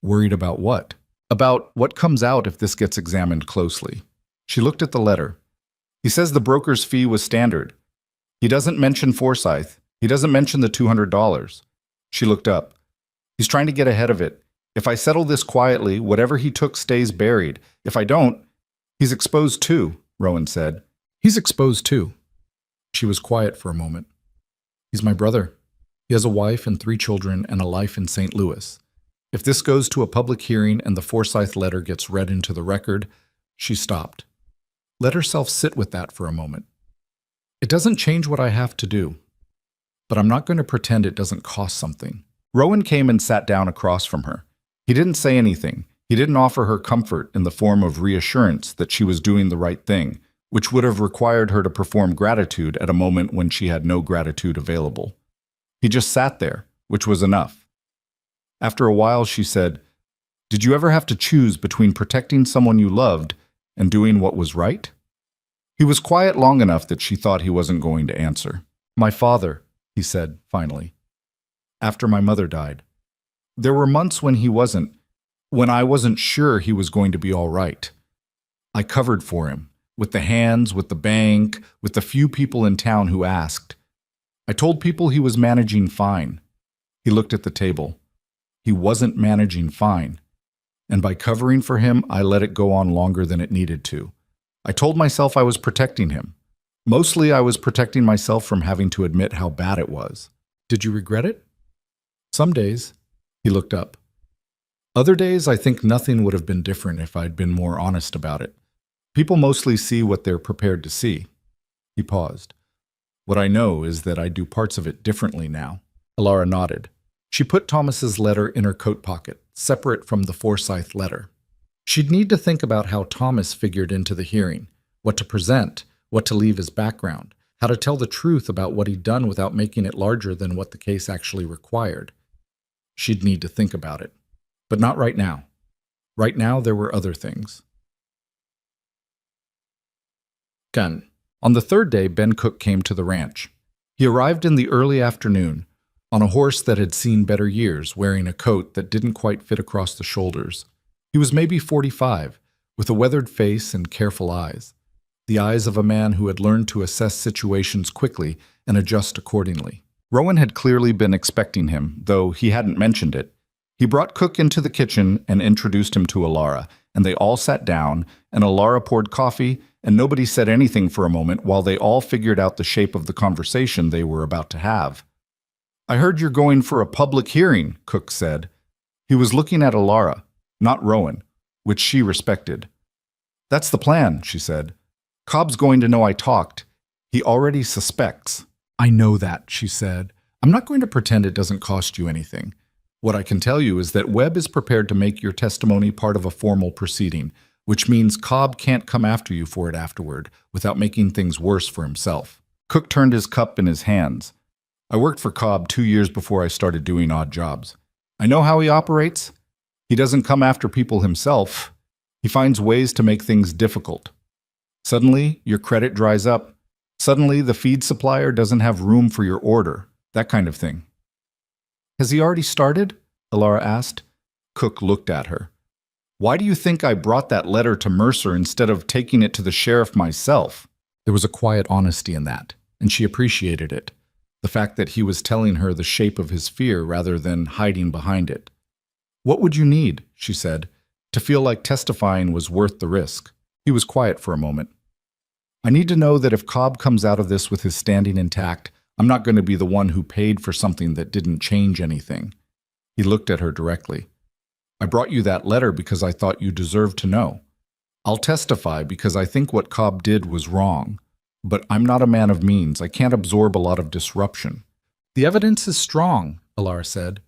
S1: "Worried about what?" "About what comes out if this gets examined closely." She looked at the letter. "He says the broker's fee was standard. He doesn't mention Forsyth. He doesn't mention the $200. She looked up. "He's trying to get ahead of it. If I settle this quietly, whatever he took stays buried. If I don't, he's exposed too," Rowan said. "He's exposed too." She was quiet for a moment. "He's my brother. He has a wife and 3 children and a life in St. Louis. If this goes to a public hearing and the Forsyth letter gets read into the record," she stopped. Let herself sit with that for a moment. "It doesn't change what I have to do, but I'm not going to pretend it doesn't cost something." Rowan came and sat down across from her. He didn't say anything. He didn't offer her comfort in the form of reassurance that she was doing the right thing, which would have required her to perform gratitude at a moment when she had no gratitude available. He just sat there, which was enough. After a while, she said, "Did you ever have to choose between protecting someone you loved and doing what was right?" He was quiet long enough that she thought he wasn't going to answer. "My father," he said, finally. "After my mother died. There were months when I wasn't sure he was going to be all right. I covered for him, with the hands, with the bank, with the few people in town who asked. I told people he was managing fine." He looked at the table. He wasn't managing fine. And by covering for him, I let it go on longer than it needed to. I told myself I was protecting him. Mostly I was protecting myself from having to admit how bad it was. "Did you regret it?" "Some days." He looked up. "Other days, I think nothing would have been different if I'd been more honest about it. People mostly see what they're prepared to see." He paused. "What I know is that I do parts of it differently now." Alara nodded. She put Thomas's letter in her coat pocket, separate from the Forsyth letter. She'd need to think about how Thomas figured into the hearing, what to present, what to leave as background, how to tell the truth about what he'd done without making it larger than what the case actually required. She'd need to think about it. But not right now. Right now, there were other things. Gun. On the 3rd day, Ben Cook came to the ranch. He arrived in the early afternoon, on a horse that had seen better years, wearing a coat that didn't quite fit across the shoulders. He was maybe 45, with a weathered face and careful eyes, the eyes of a man who had learned to assess situations quickly and adjust accordingly. Rowan had clearly been expecting him, though he hadn't mentioned it. He brought Cook into the kitchen and introduced him to Alara, and they all sat down, and Alara poured coffee, and nobody said anything for a moment while they all figured out the shape of the conversation they were about to have. "I heard you're going for a public hearing," Cook said. He was looking at Alara, not Rowan, which she respected. "That's the plan," she said. "Cobb's going to know I talked. He already suspects." "I know that," she said. "I'm not going to pretend it doesn't cost you anything. What I can tell you is that Webb is prepared to make your testimony part of a formal proceeding, which means Cobb can't come after you for it afterward without making things worse for himself." Cook turned his cup in his hands. "I worked for Cobb 2 years before I started doing odd jobs. I know how he operates. He doesn't come after people himself. He finds ways to make things difficult. Suddenly, your credit dries up. Suddenly, the feed supplier doesn't have room for your order. That kind of thing." "Has he already started?" Alara asked. Cook looked at her. "Why do you think I brought that letter to Mercer instead of taking it to the sheriff myself?" There was a quiet honesty in that, and she appreciated it. the fact that he was telling her the shape of his fear rather than hiding behind it. "What would you need," she said, "to feel like testifying was worth the risk?" He was quiet for a moment. "I need to know that if Cobb comes out of this with his standing intact, I'm not going to be the one who paid for something that didn't change anything." He looked at her directly. "I brought you that letter because I thought you deserved to know. I'll testify because I think what Cobb did was wrong. But I'm not a man of means. I can't absorb a lot of disruption." "The evidence is strong," Alara said.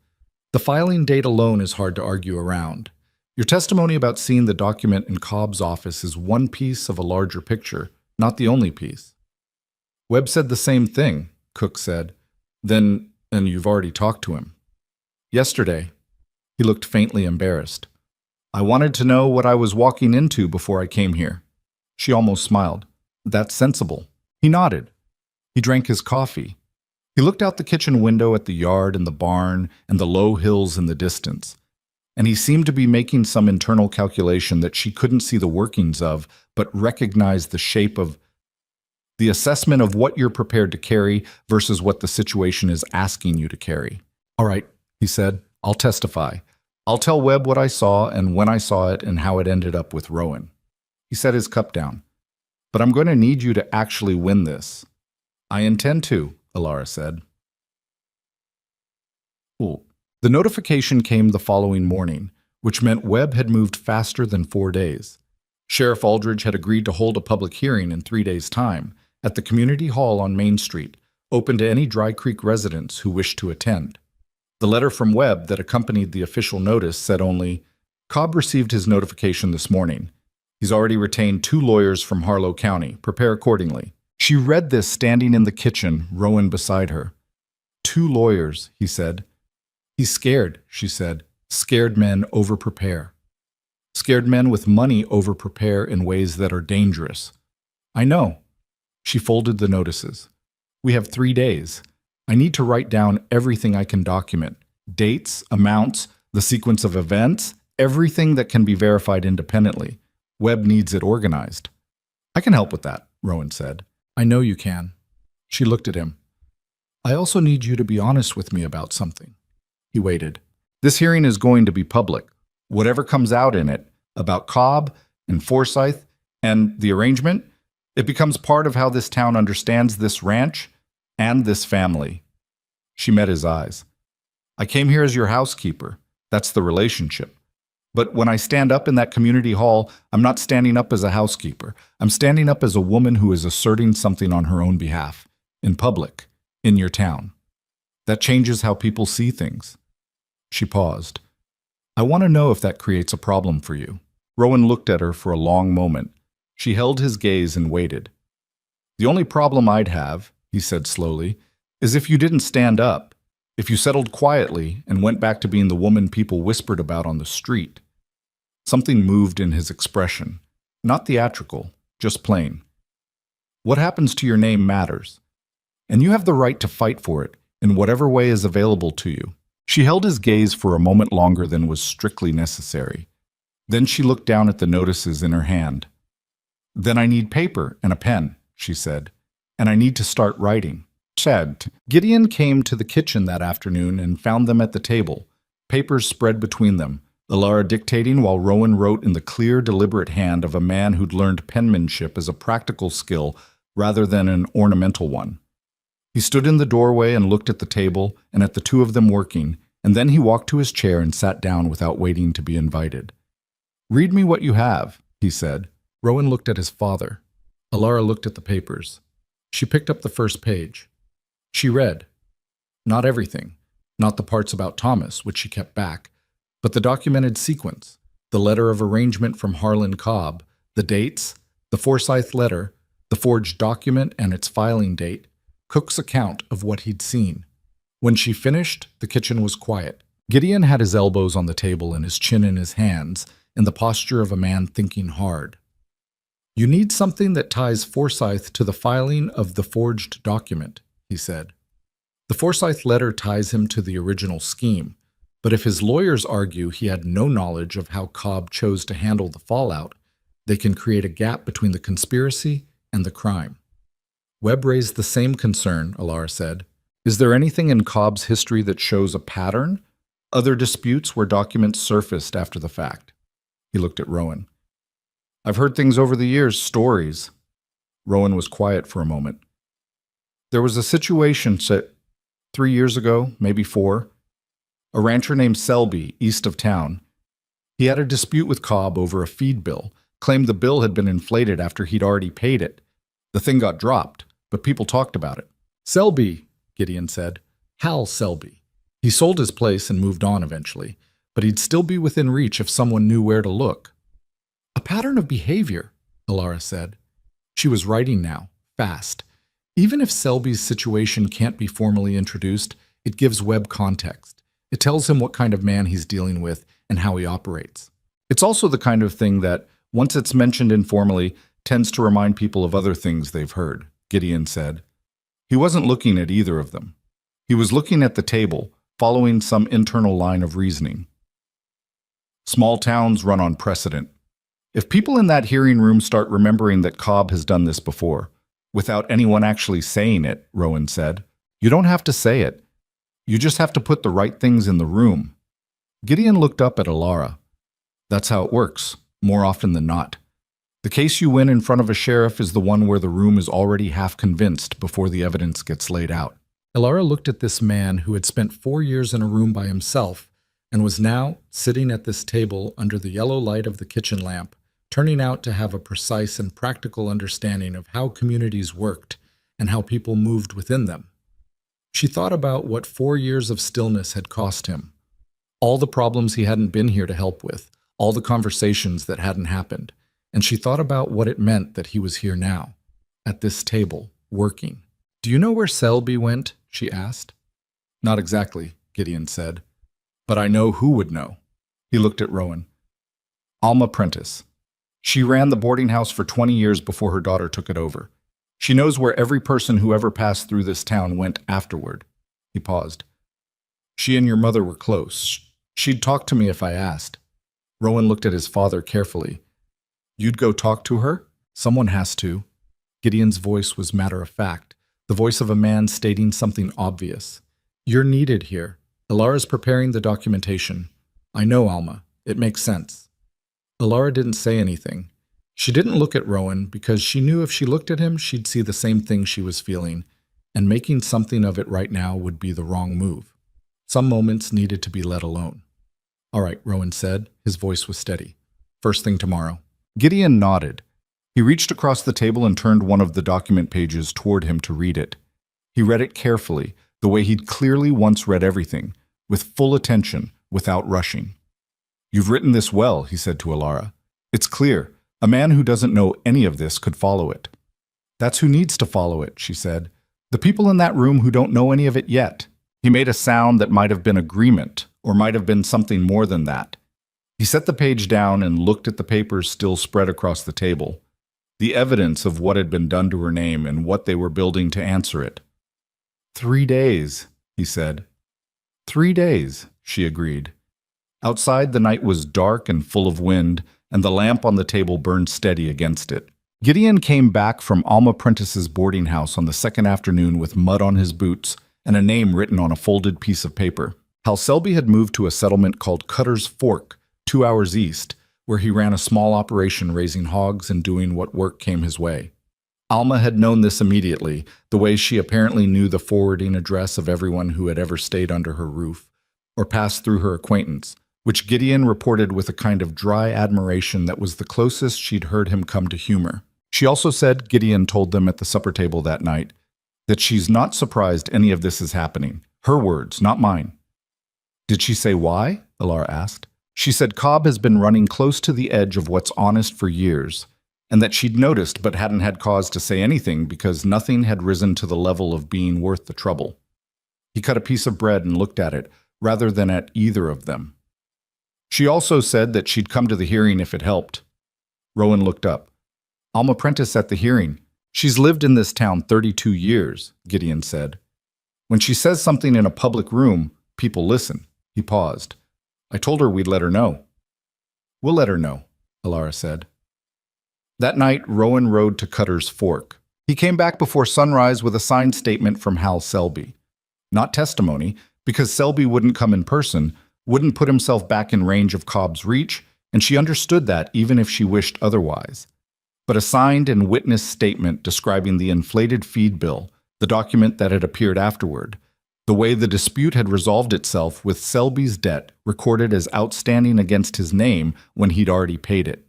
S1: "The filing date alone is hard to argue around. Your testimony about seeing the document in Cobb's office is one piece of a larger picture, not the only piece." "Webb said the same thing," Cook said. "Then you've already talked to him." "Yesterday." He looked faintly embarrassed. "I wanted to know what I was walking into before I came here." She almost smiled. "That's sensible." He nodded. He drank his coffee. He looked out the kitchen window at the yard and the barn and the low hills in the distance. And he seemed to be making some internal calculation that she couldn't see the workings of, but recognized the shape of the assessment of what you're prepared to carry versus what the situation is asking you to carry. "All right," he said, "I'll testify. I'll tell Webb what I saw and when I saw it and how it ended up with Rowan." He set his cup down. "But I'm going to need you to actually win this." "I intend to," Alara said. Cool. The notification came the following morning, which meant Webb had moved faster than 4 days. Sheriff Aldridge had agreed to hold a public hearing in 3 days' time at the community hall on Main Street, open to any Dry Creek residents who wished to attend. The letter from Webb that accompanied the official notice said only, "Cobb received his notification this morning. He's already retained 2 lawyers from Harlow County. Prepare accordingly." She read this standing in the kitchen, Rowan beside her. "2 lawyers," he said. "He's scared," she said. "Scared men over-prepare. Scared men with money over-prepare in ways that are dangerous." "I know." She folded the notices. "We have 3 days. I need to write down everything I can document. Dates, amounts, the sequence of events, everything that can be verified independently. Webb needs it organized." "I can help with that," Rowan said. "I know you can." She looked at him. "I also need you to be honest with me about something." He waited. "This hearing is going to be public. Whatever comes out in it, about Cobb and Forsyth and the arrangement, it becomes part of how this town understands this ranch and this family." She met his eyes. "I came here as your housekeeper. That's the relationship. But when I stand up in that community hall, I'm not standing up as a housekeeper. I'm standing up as a woman who is asserting something on her own behalf, in public, in your town. That changes how people see things." She paused. "I want to know if that creates a problem for you." Rowan looked at her for a long moment. She held his gaze and waited. "The only problem I'd have," he said slowly, "is if you didn't stand up. If you settled quietly and went back to being the woman people whispered about on the street." Something moved in his expression. Not theatrical, just plain. "What happens to your name matters. And you have the right to fight for it in whatever way is available to you." She held his gaze for a moment longer than was strictly necessary. Then she looked down at the notices in her hand. "Then I need paper and a pen," she said. "And I need to start writing." Said. Gideon came to the kitchen that afternoon and found them at the table, papers spread between them, Alara dictating while Rowan wrote in the clear, deliberate hand of a man who'd learned penmanship as a practical skill rather than an ornamental one. He stood in the doorway and looked at the table and at the 2 of them working, and then he walked to his chair and sat down without waiting to be invited. "Read me what you have," he said. Rowan looked at his father. Alara looked at the papers. She picked up the first page. She read. Not everything, not the parts about Thomas, which she kept back, but the documented sequence, the letter of arrangement from Harlan Cobb, the dates, the Forsyth letter, the forged document and its filing date, Cook's account of what he'd seen. When she finished, the kitchen was quiet. Gideon had his elbows on the table and his chin in his hands, in the posture of a man thinking hard. "You need something that ties Forsyth to the filing of the forged document," he said. "The Forsyth letter ties him to the original scheme, but if his lawyers argue he had no knowledge of how Cobb chose to handle the fallout, they can create a gap between the conspiracy and the crime." Webb raised the same concern, Alara said. Is there anything in Cobb's history that shows a pattern? Other disputes where documents surfaced after the fact? He looked at Rowan. I've heard things over the years, stories. Rowan was quiet for a moment. There was a situation 3 years ago, maybe 4. A rancher named Selby, east of town. He had a dispute with Cobb over a feed bill, claimed the bill had been inflated after he'd already paid it. The thing got dropped, but people talked about it. Selby, Gideon said. Hal Selby. He sold his place and moved on eventually, but he'd still be within reach if someone knew where to look. A pattern of behavior, Alara said. She was writing now, fast. Even if Selby's situation can't be formally introduced, it gives Webb context. It tells him what kind of man he's dealing with and how he operates. It's also the kind of thing that, once it's mentioned informally, tends to remind people of other things they've heard, Gideon said. He wasn't looking at either of them. He was looking at the table, following some internal line of reasoning. Small towns run on precedent. If people in that hearing room start remembering that Cobb has done this before, without anyone actually saying it, Rowan said, you don't have to say it. You just have to put the right things in the room. Gideon looked up at Alara. That's how it works, more often than not. The case you win in front of a sheriff is the one where the room is already half convinced before the evidence gets laid out. Alara looked at this man who had spent 4 years in a room by himself and was now sitting at this table under the yellow light of the kitchen lamp, turning out to have a precise and practical understanding of how communities worked and how people moved within them. She thought about what 4 years of stillness had cost him, all the problems he hadn't been here to help with, all the conversations that hadn't happened, and she thought about what it meant that he was here now, at this table, working. Do you know where Selby went? She asked. Not exactly, Gideon said, but I know who would know. He looked at Rowan. Alma Prentice. She ran the boarding house for 20 years before her daughter took it over. She knows where every person who ever passed through this town went afterward. He paused. She and your mother were close. She'd talk to me if I asked. Rowan looked at his father carefully. You'd go talk to her? Someone has to. Gideon's voice was matter-of-fact, the voice of a man stating something obvious. You're needed here. Alara's preparing the documentation. I know, Alma. It makes sense. Alara didn't say anything. She didn't look at Rowan because she knew if she looked at him, she'd see the same thing she was feeling, and making something of it right now would be the wrong move. Some moments needed to be let alone. All right, Rowan said. His voice was steady. First thing tomorrow. Gideon nodded. He reached across the table and turned one of the document pages toward him to read it. He read it carefully, the way he'd clearly once read everything, with full attention, without rushing. You've written this well, he said to Alara. It's clear. A man who doesn't know any of this could follow it. That's who needs to follow it, she said. The people in that room who don't know any of it yet. He made a sound that might have been agreement, or might have been something more than that. He set the page down and looked at the papers still spread across the table, the evidence of what had been done to her name and what they were building to answer it. 3 days, he said. 3 days, she agreed. Outside, the night was dark and full of wind, and the lamp on the table burned steady against it. Gideon came back from Alma Prentice's boarding house on the second afternoon with mud on his boots and a name written on a folded piece of paper. Hal Selby had moved to a settlement called Cutter's Fork, 2 hours east, where he ran a small operation raising hogs and doing what work came his way. Alma had known this immediately, the way she apparently knew the forwarding address of everyone who had ever stayed under her roof or passed through her acquaintance, which Gideon reported with a kind of dry admiration that was the closest she'd heard him come to humor. She also said, Gideon told them at the supper table that night, that she's not surprised any of this is happening. Her words, not mine. Did she say why? Alara asked. She said Cobb has been running close to the edge of what's honest for years, and that she'd noticed but hadn't had cause to say anything because nothing had risen to the level of being worth the trouble. He cut a piece of bread and looked at it, rather than at either of them. She also said that she'd come to the hearing if it helped. Rowan looked up. Alma Prentice at the hearing. She's lived in this town 32 years, Gideon said. When she says something in a public room, people listen. He paused. I told her we'd let her know. We'll let her know, Alara said. That night, Rowan rode to Cutter's Fork. He came back before sunrise with a signed statement from Hal Selby. not testimony, because Selby wouldn't come in person, wouldn't put himself back in range of Cobb's reach, and she understood that even if she wished otherwise. But a signed and witnessed statement describing the inflated feed bill, the document that had appeared afterward, the way the dispute had resolved itself with Selby's debt recorded as outstanding against his name when he'd already paid it.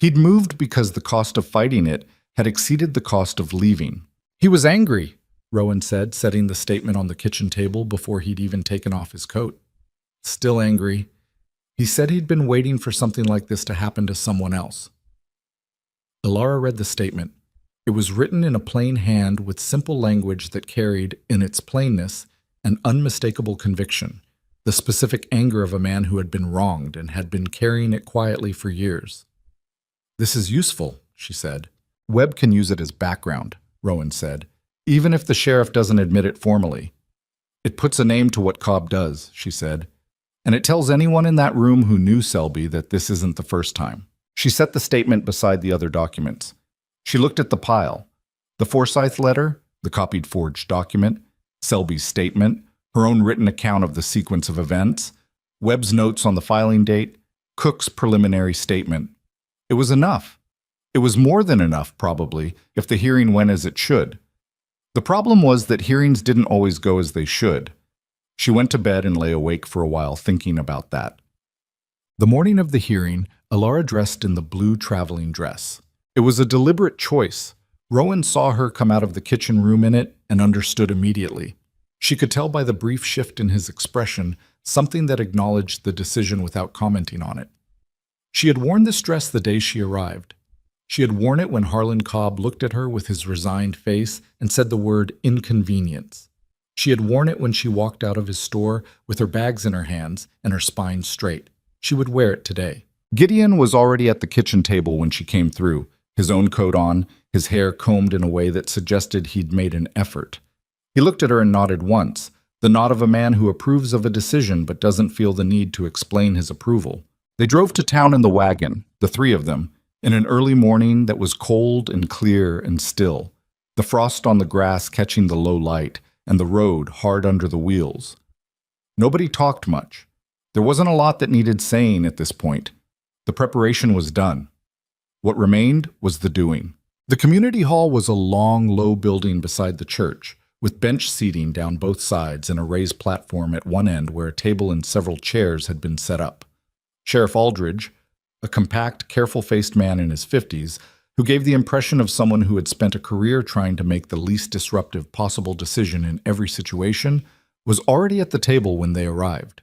S1: He'd moved because the cost of fighting it had exceeded the cost of leaving. He was angry, Rowan said, setting the statement on the kitchen table before he'd even taken off his coat. Still angry. He said he'd been waiting for something like this to happen to someone else. Alara read the statement. It was written in a plain hand with simple language that carried, in its plainness, an unmistakable conviction, the specific anger of a man who had been wronged and had been carrying it quietly for years. "This is useful," she said. "Webb can use it as background," Rowan said, "even if the sheriff doesn't admit it formally. It puts a name to what Cobb does," she said, "and it tells anyone in that room who knew Selby that this isn't the first time." She set the statement beside the other documents. She looked at the pile. The Forsyth letter, the copied forged document, Selby's statement, her own written account of the sequence of events, Webb's notes on the filing date, Cook's preliminary statement. It was enough. It was more than enough, probably, if the hearing went as it should. The problem was that hearings didn't always go as they should. She went to bed and lay awake for a while thinking about that. The morning of the hearing, Alara dressed in the blue traveling dress. It was a deliberate choice. Rowan saw her come out of the kitchen room in it and understood immediately. She could tell by the brief shift in his expression something that acknowledged the decision without commenting on it. She had worn this dress the day she arrived. She had worn it when Harlan Cobb looked at her with his resigned face and said the word inconvenience. She had worn it when she walked out of his store with her bags in her hands and her spine straight. She would wear it today. Gideon was already at the kitchen table when she came through, his own coat on, his hair combed in a way that suggested he'd made an effort. He looked at her and nodded once, the nod of a man who approves of a decision but doesn't feel the need to explain his approval. They drove to town in the wagon, the three of them, in an early morning that was cold and clear and still, the frost on the grass catching the low light, and the road hard under the wheels. Nobody talked much. There wasn't a lot that needed saying at this point. The preparation was done. What remained was the doing. The community hall was a long, low building beside the church, with bench seating down both sides and a raised platform at one end where a table and several chairs had been set up. Sheriff Aldridge, a compact, careful-faced man in his 50s, who gave the impression of someone who had spent a career trying to make the least disruptive possible decision in every situation, was already at the table when they arrived.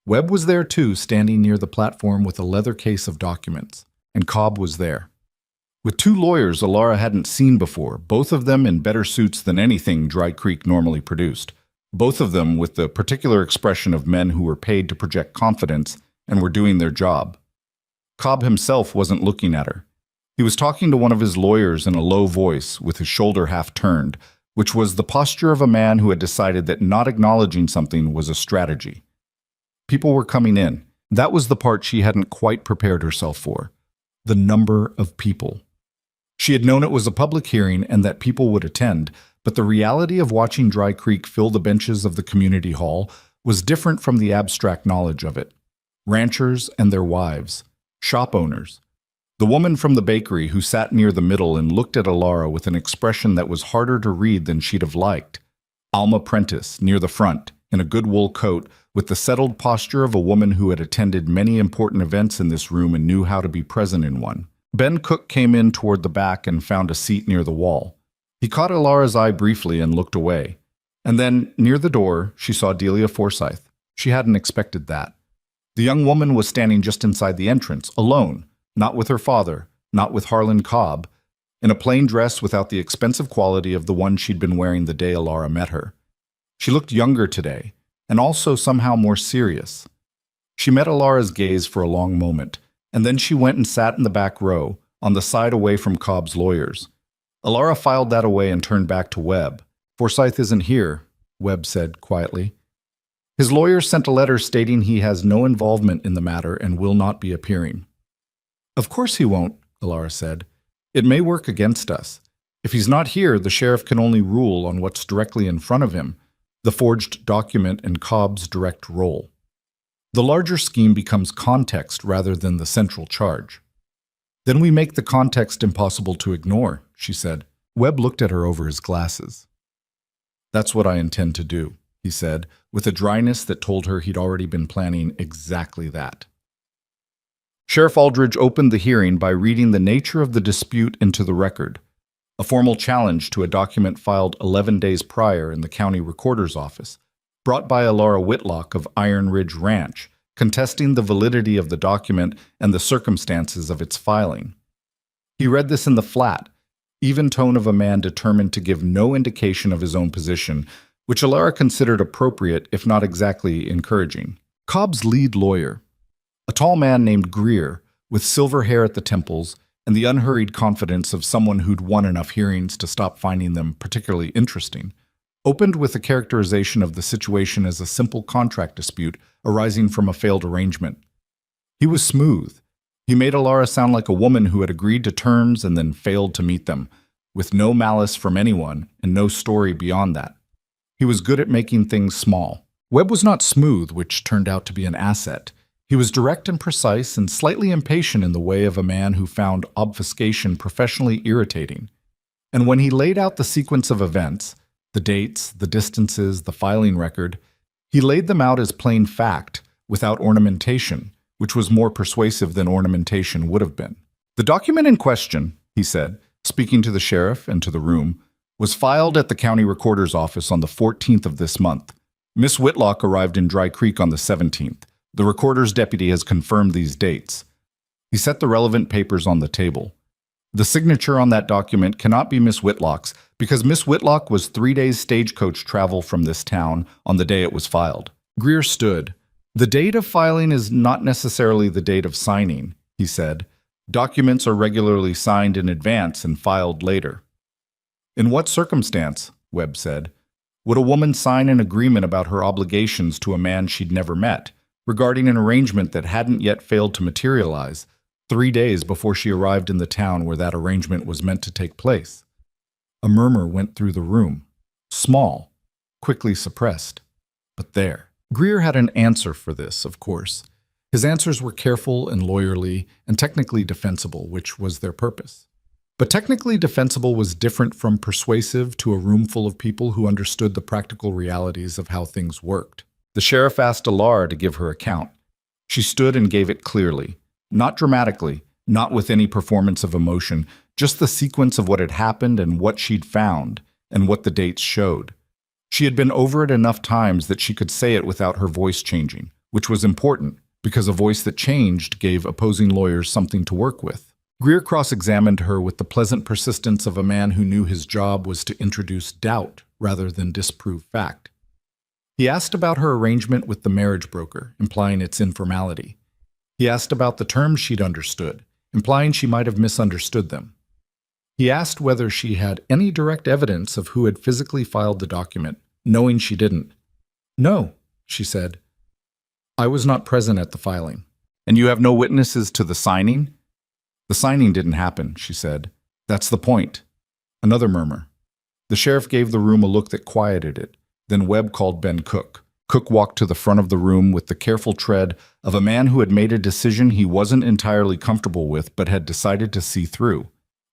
S1: Webb was there too, standing near the platform with a leather case of documents, and Cobb was there. With two lawyers Alara hadn't seen before, both of them in better suits than anything Dry Creek normally produced, both of them with the particular expression of men who were paid to project confidence and were doing their job. Cobb himself wasn't looking at her. He was talking to one of his lawyers in a low voice, with his shoulder half turned, which was the posture of a man who had decided that not acknowledging something was a strategy. People were coming in. That was the part she hadn't quite prepared herself for. The number of people. She had known it was a public hearing and that people would attend, but the reality of watching Dry Creek fill the benches of the community hall was different from the abstract knowledge of it. Ranchers and their wives, shop owners. The woman from the bakery who sat near the middle and looked at Alara with an expression that was harder to read than she'd have liked. Alma Prentice, near the front, in a good wool coat, with the settled posture of a woman who had attended many important events in this room and knew how to be present in one. Ben Cook came in toward the back and found a seat near the wall. He caught Alara's eye briefly and looked away. And then, near the door, she saw Delia Forsyth. She hadn't expected that. The young woman was standing just inside the entrance, alone, not with her father, not with Harlan Cobb, in a plain dress without the expensive quality of the one she'd been wearing the day Alara met her. She looked younger today, and also somehow more serious. She met Alara's gaze for a long moment, and then she went and sat in the back row, on the side away from Cobb's lawyers. Alara filed that away and turned back to Webb. "Forsyth isn't here," Webb said quietly. "His lawyer sent a letter stating he has no involvement in the matter and will not be appearing." "Of course he won't," Alara said. "It may work against us. If he's not here, the sheriff can only rule on what's directly in front of him. the forged document and Cobb's direct role. The larger scheme becomes context rather than the central charge. Then we make the context impossible to ignore, she said. Webb looked at her over his glasses. That's what I intend to do, he said, with a dryness that told her he'd already been planning exactly that. Sheriff Aldridge opened the hearing by reading the nature of the dispute into the record, a formal challenge to a document filed 11 days prior in the county recorder's office, brought by Alara Whitlock of Iron Ridge Ranch, contesting the validity of the document and the circumstances of its filing. He read this in the flat, even tone of a man determined to give no indication of his own position, which Alara considered appropriate if not exactly encouraging. Cobb's lead lawyer, a tall man named Greer, with silver hair at the temples and the unhurried confidence of someone who'd won enough hearings to stop finding them particularly interesting, opened with a characterization of the situation as a simple contract dispute arising from a failed arrangement. He was smooth. He made Alara sound like a woman who had agreed to terms and then failed to meet them, with no malice from anyone and no story beyond that. He was good at making things small. Webb was not smooth, which turned out to be an asset. He was direct and precise and slightly impatient in the way of a man who found obfuscation professionally irritating. And when he laid out the sequence of events, the dates, the distances, the filing record, he laid them out as plain fact, without ornamentation, which was more persuasive than ornamentation would have been. The document in question, he said, speaking to the sheriff and to the room, was filed at the county recorder's office on the 14th of this month. Miss Whitlock arrived in Dry Creek on the 17th. The recorder's deputy has confirmed these dates. He set the relevant papers on the table. The signature on that document cannot be Miss Whitlock's because Miss Whitlock was 3 days stagecoach travel from this town on the day it was filed. Greer stood. The date of filing is not necessarily the date of signing, he said. Documents are regularly signed in advance and filed later. In what circumstance, Webb said, would a woman sign an agreement about her obligations to a man she'd never met, regarding an arrangement that hadn't yet failed to materialize, 3 days before she arrived in the town where that arrangement was meant to take place? A murmur went through the room, small, quickly suppressed, but there. Greer had an answer for this, of course. His answers were careful and lawyerly and technically defensible, which was their purpose. But technically defensible was different from persuasive to a room full of people who understood the practical realities of how things worked. The sheriff asked Alara to give her account. She stood and gave it clearly, not dramatically, not with any performance of emotion, just the sequence of what had happened and what she'd found, and what the dates showed. She had been over it enough times that she could say it without her voice changing, which was important, because a voice that changed gave opposing lawyers something to work with. Greer cross-examined her with the pleasant persistence of a man who knew his job was to introduce doubt rather than disprove fact. He asked about her arrangement with the marriage broker, implying its informality. He asked about the terms she'd understood, implying she might have misunderstood them. He asked whether she had any direct evidence of who had physically filed the document, knowing she didn't. "No," she said. "I was not present at the filing." "And you have no witnesses to the signing?" "The signing didn't happen," she said. "That's the point." Another murmur. The sheriff gave the room a look that quieted it. Then Webb called Ben Cook. Cook walked to the front of the room with the careful tread of a man who had made a decision he wasn't entirely comfortable with but had decided to see through.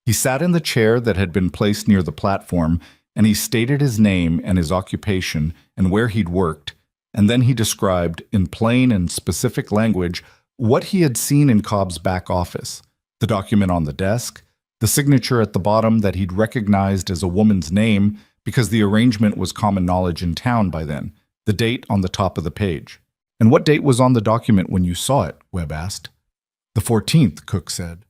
S1: He sat in the chair that had been placed near the platform, and he stated his name and his occupation and where he'd worked, and then he described, in plain and specific language, what he had seen in Cobb's back office, the document on the desk, the signature at the bottom that he'd recognized as a woman's name because the arrangement was common knowledge in town by then, the date on the top of the page. "And what date was on the document when you saw it?" Webb asked. "The 14th, Cook said.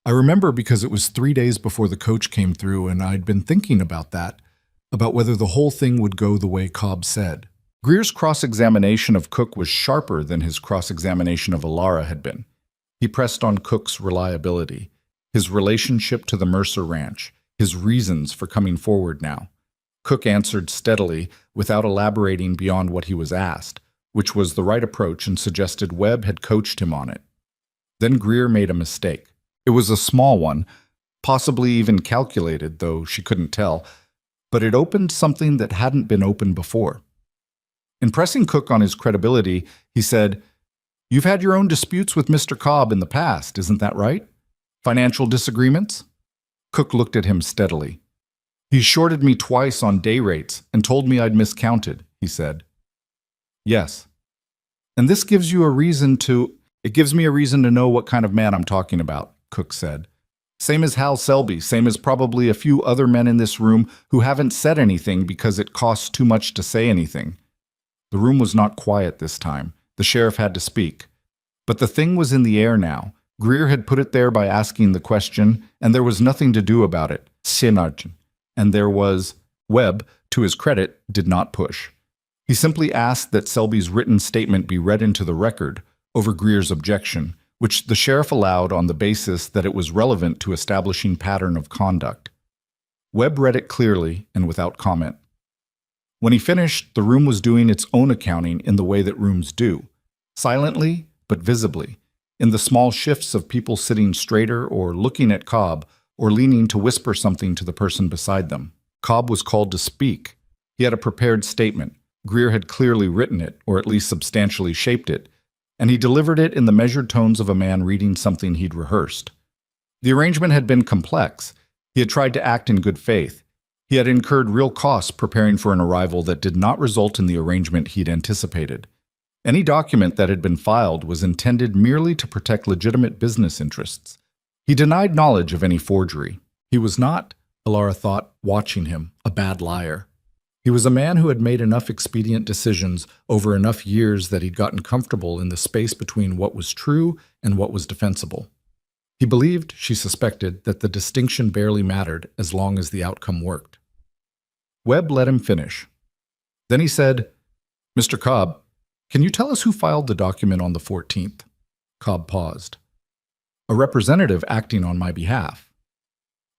S1: "I remember because it was 3 days before the coach came through, and I'd been thinking about that, about whether the whole thing would go the way Cobb said." Greer's cross-examination of Cook was sharper than his cross-examination of Alara had been. He pressed on Cook's reliability, his relationship to the Mercer Ranch, his reasons for coming forward now. Cook answered steadily, without elaborating beyond what he was asked, which was the right approach and suggested Webb had coached him on it. Then Greer made a mistake. It was a small one, possibly even calculated, though she couldn't tell, but it opened something that hadn't been opened before. Impressing Cook on his credibility, he said, "You've had your own disputes with Mr. Cobb in the past, isn't that right? Financial disagreements?" Cook looked at him steadily. "He shorted me twice on day rates and told me I'd miscounted," he said. "Yes. And this gives you a reason to... It gives me a reason to know what kind of man I'm talking about," Cook said. "Same as Hal Selby, same as probably a few other men in this room who haven't said anything because it costs too much to say anything." The room was not quiet this time. The sheriff had to speak. But the thing was in the air now. Greer had put it there by asking the question, and there was nothing to do about it. And there was... Webb, to his credit, did not push. He simply asked that Selby's written statement be read into the record over Greer's objection, which the sheriff allowed on the basis that it was relevant to establishing pattern of conduct. Webb read it clearly and without comment. When he finished, the room was doing its own accounting in the way that rooms do, silently but visibly, in the small shifts of people sitting straighter or looking at Cobb or leaning to whisper something to the person beside them. Cobb was called to speak. He had a prepared statement. Greer had clearly written it, or at least substantially shaped it, and he delivered it in the measured tones of a man reading something he'd rehearsed. The arrangement had been complex. He had tried to act in good faith. He had incurred real costs preparing for an arrival that did not result in the arrangement he'd anticipated. Any document that had been filed was intended merely to protect legitimate business interests. He denied knowledge of any forgery. He was not, Alara thought, watching him, a bad liar. He was a man who had made enough expedient decisions over enough years that he'd gotten comfortable in the space between what was true and what was defensible. He believed, she suspected, that the distinction barely mattered as long as the outcome worked. Webb let him finish. Then he said, "Mr. Cobb, can you tell us who filed the document on the 14th? Cobb paused. "A representative acting on my behalf."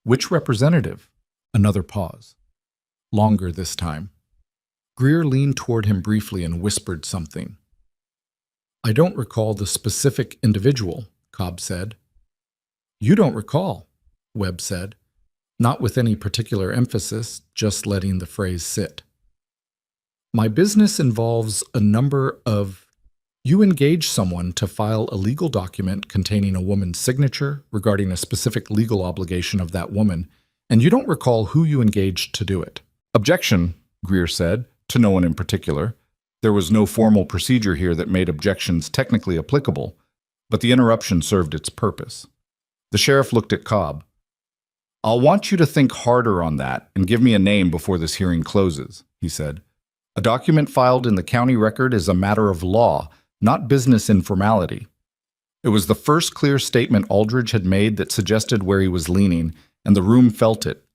S1: "Which representative?" Another pause. Longer this time. Greer leaned toward him briefly and whispered something. "I don't recall the specific individual," Cobb said. "You don't recall," Webb said, not with any particular emphasis, just letting the phrase sit. "My business involves a number of... You engage someone to file a legal document containing a woman's signature regarding a specific legal obligation of that woman, and you don't recall who you engaged to do it." "Objection," Greer said, to no one in particular. There was no formal procedure here that made objections technically applicable, but the interruption served its purpose. The sheriff looked at Cobb. "I'll want you to think harder on that and give me a name before this hearing closes," he said. "A document filed in the county record is a matter of law, not business informality." It was the first clear statement Aldridge had made that suggested where he was leaning, and the room felt it.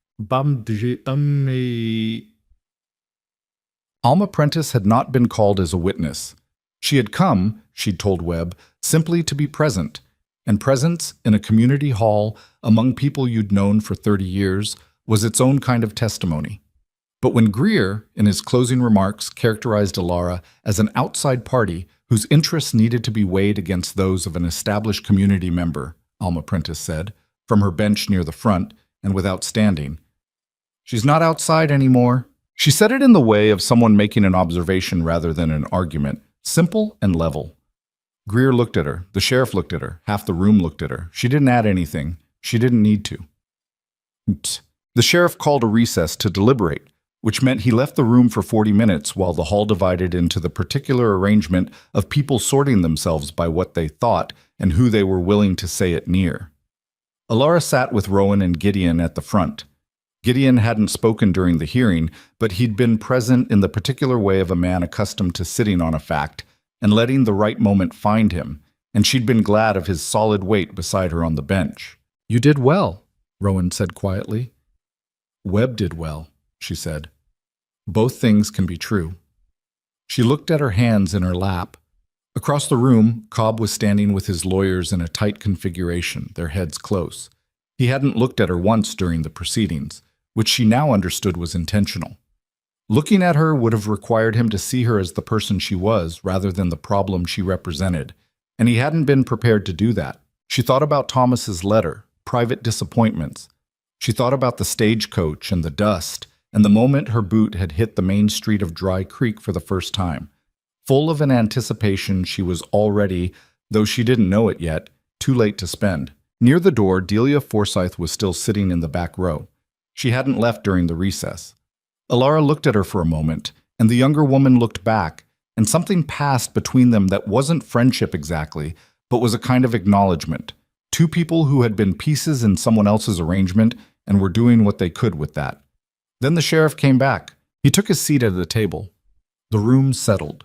S1: Alma Prentice had not been called as a witness. She had come, she'd told Webb, simply to be present, and presence in a community hall among people you'd known for 30 years was its own kind of testimony. But when Greer, in his closing remarks, characterized Alara as an outside party whose interests needed to be weighed against those of an established community member, Alma Prentice said, from her bench near the front and without standing, "She's not outside anymore." She said it in the way of someone making an observation rather than an argument, simple and level. Greer looked at her. The sheriff looked at her. Half the room looked at her. She didn't add anything. She didn't need to. The sheriff called a recess to deliberate, which meant he left the room for 40 minutes while the hall divided into the particular arrangement of people sorting themselves by what they thought and who they were willing to say it near. Alara sat with Rowan and Gideon at the front. Gideon hadn't spoken during the hearing, but he'd been present in the particular way of a man accustomed to sitting on a fact and letting the right moment find him, and she'd been glad of his solid weight beside her on the bench. "You did well," Rowan said quietly. "Webb did well," she said. "Both things can be true." She looked at her hands in her lap. Across the room, Cobb was standing with his lawyers in a tight configuration, their heads close. He hadn't looked at her once during the proceedings, which she now understood was intentional. Looking at her would have required him to see her as the person she was rather than the problem she represented, and he hadn't been prepared to do that. She thought about Thomas's letter, private disappointments. She thought about the stagecoach and the dust, and the moment her boot had hit the main street of Dry Creek for the first time, Full of an anticipation she was already, though she didn't know it yet, too late to spend. Near the door, Delia Forsyth was still sitting in the back row. She hadn't left during the recess. Alara looked at her for a moment, and the younger woman looked back, and something passed between them that wasn't friendship exactly, but was a kind of acknowledgement. Two people who had been pieces in someone else's arrangement and were doing what they could with that. Then the sheriff came back. He took his seat at the table. The room settled.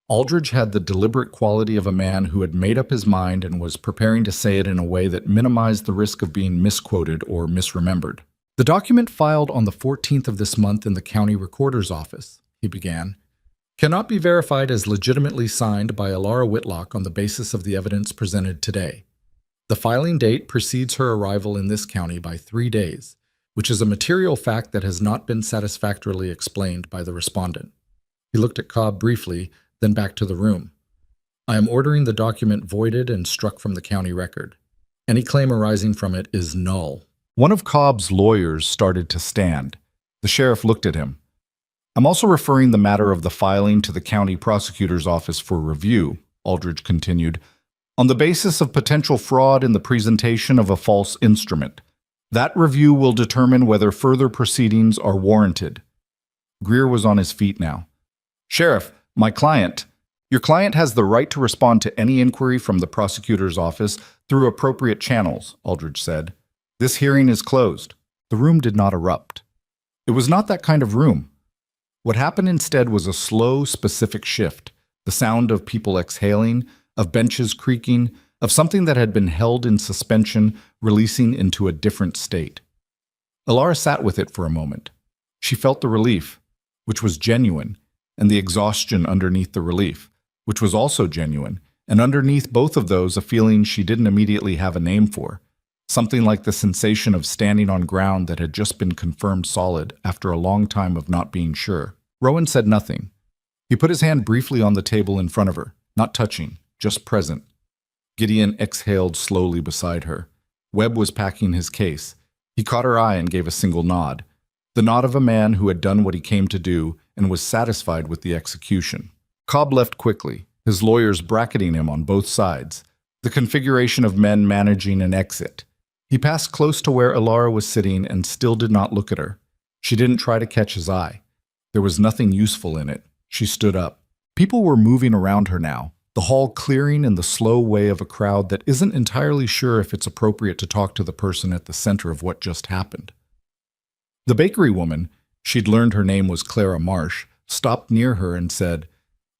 S1: Aldridge had the deliberate quality of a man who had made up his mind and was preparing to say it in a way that minimized the risk of being misquoted or misremembered. "The document filed on the 14th of this month in the county recorder's office," he began, "cannot be verified as legitimately signed by Alara Whitlock on the basis of the evidence presented today. The filing date precedes her arrival in this county by 3 days, which is a material fact that has not been satisfactorily explained by the respondent." He looked at Cobb briefly, then back to the room. "I am ordering the document voided and struck from the county record. Any claim arising from it is null." One of Cobb's lawyers started to stand. The sheriff looked at him. "I'm also referring the matter of the filing to the county prosecutor's office for review," Aldridge continued, "on the basis of potential fraud in the presentation of a false instrument. That review will determine whether further proceedings are warranted." Greer was on his feet now. "Sheriff, your client has the right to respond to any inquiry from the prosecutor's office through appropriate channels," Aldridge said. "This hearing is closed." The room did not erupt. It was not that kind of room. What happened instead was a slow, specific shift, the sound of people exhaling, of benches creaking, of something that had been held in suspension releasing into a different state. Alara sat with it for a moment. She felt the relief, which was genuine, and the exhaustion underneath the relief, which was also genuine, and underneath both of those a feeling she didn't immediately have a name for, something like the sensation of standing on ground that had just been confirmed solid after a long time of not being sure. Rowan said nothing. He put his hand briefly on the table in front of her, not touching, just present. Gideon exhaled slowly beside her. Webb was packing his case. He caught her eye and gave a single nod, the nod of a man who had done what he came to do and was satisfied with the execution. Cobb left quickly, his lawyers bracketing him on both sides, the configuration of men managing an exit. He passed close to where Alara was sitting and still did not look at her. She didn't try to catch his eye. There was nothing useful in it. She stood up. People were moving around her now, the hall clearing in the slow way of a crowd that isn't entirely sure if it's appropriate to talk to the person at the center of what just happened. The bakery woman, she'd learned her name was Clara Marsh, stopped near her and said,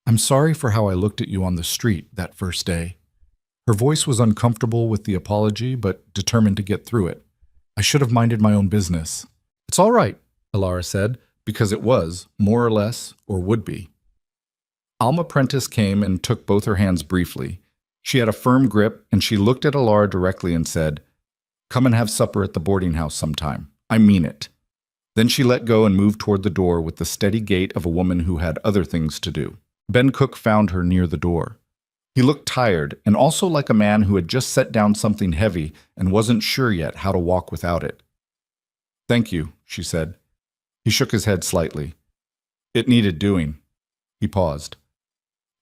S1: "I'm sorry for how I looked at you on the street that first day." Her voice was uncomfortable with the apology, but determined to get through it. "I should have minded my own business." "It's all right," Alara said, because it was, more or less, or would be. Alma Prentice came and took both her hands briefly. She had a firm grip, and she looked at Alara directly and said, "Come and have supper at the boarding house sometime. I mean it." Then she let go and moved toward the door with the steady gait of a woman who had other things to do. Ben Cook found her near the door. He looked tired and also like a man who had just set down something heavy and wasn't sure yet how to walk without it. "Thank you," she said. He shook his head slightly. "It needed doing." He paused.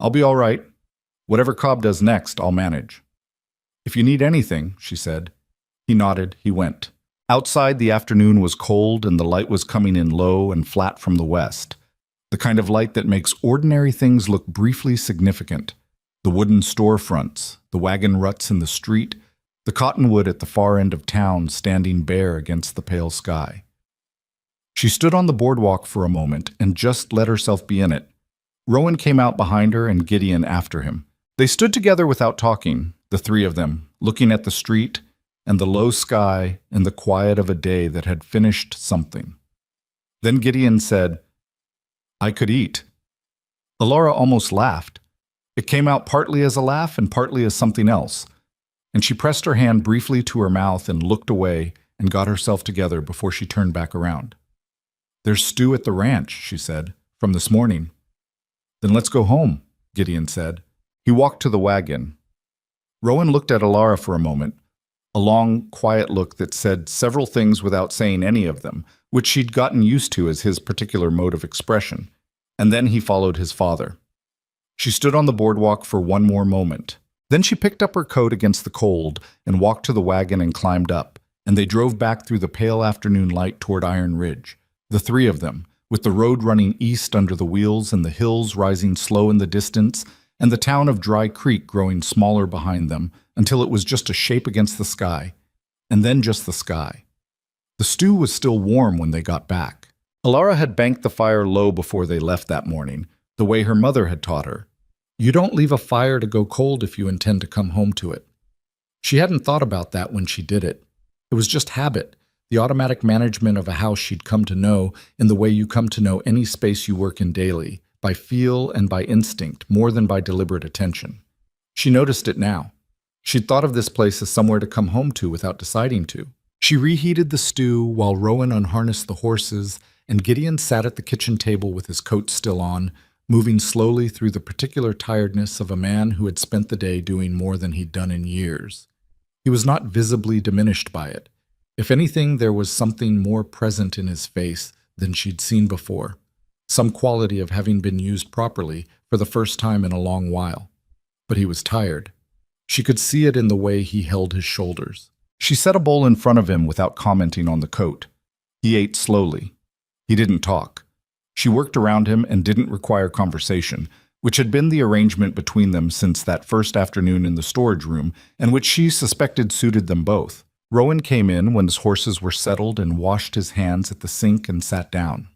S1: "I'll be all right. Whatever Cobb does next, I'll manage." "If you need anything," she said. He nodded. He went. Outside, the afternoon was cold and the light was coming in low and flat from the west, the kind of light that makes ordinary things look briefly significant. The wooden storefronts, the wagon ruts in the street, the cottonwood at the far end of town standing bare against the pale sky. She stood on the boardwalk for a moment and just let herself be in it. Rowan came out behind her and Gideon after him. They stood together without talking, the three of them, looking at the street and the low sky and the quiet of a day that had finished something. Then Gideon said, "I could eat." Alara almost laughed. It came out partly as a laugh and partly as something else, and she pressed her hand briefly to her mouth and looked away and got herself together before she turned back around. "There's stew at the ranch," she said, "from this morning." "Then let's go home," Gideon said. He walked to the wagon. Rowan looked at Alara for a moment, a long, quiet look that said several things without saying any of them, which she'd gotten used to as his particular mode of expression, and then he followed his father. She stood on the boardwalk for one more moment. Then she picked up her coat against the cold and walked to the wagon and climbed up, and they drove back through the pale afternoon light toward Iron Ridge, the three of them, with the road running east under the wheels and the hills rising slow in the distance, and the town of Dry Creek growing smaller behind them until it was just a shape against the sky, and then just the sky. The stew was still warm when they got back. Alara had banked the fire low before they left that morning, the way her mother had taught her. You don't leave a fire to go cold if you intend to come home to it. She hadn't thought about that when she did it. It was just habit, the automatic management of a house she'd come to know in the way you come to know any space you work in daily, by feel and by instinct more than by deliberate attention. She noticed it now. She'd thought of this place as somewhere to come home to without deciding to. She reheated the stew while Rowan unharnessed the horses, and Gideon sat at the kitchen table with his coat still on, moving slowly through the particular tiredness of a man who had spent the day doing more than he'd done in years. He was not visibly diminished by it. If anything, there was something more present in his face than she'd seen before, some quality of having been used properly for the first time in a long while. But he was tired. She could see it in the way he held his shoulders. She set a bowl in front of him without commenting on the coat. He ate slowly. He didn't talk. She worked around him and didn't require conversation, which had been the arrangement between them since that first afternoon in the storage room, and which she suspected suited them both. Rowan came in when his horses were settled and washed his hands at the sink and sat down.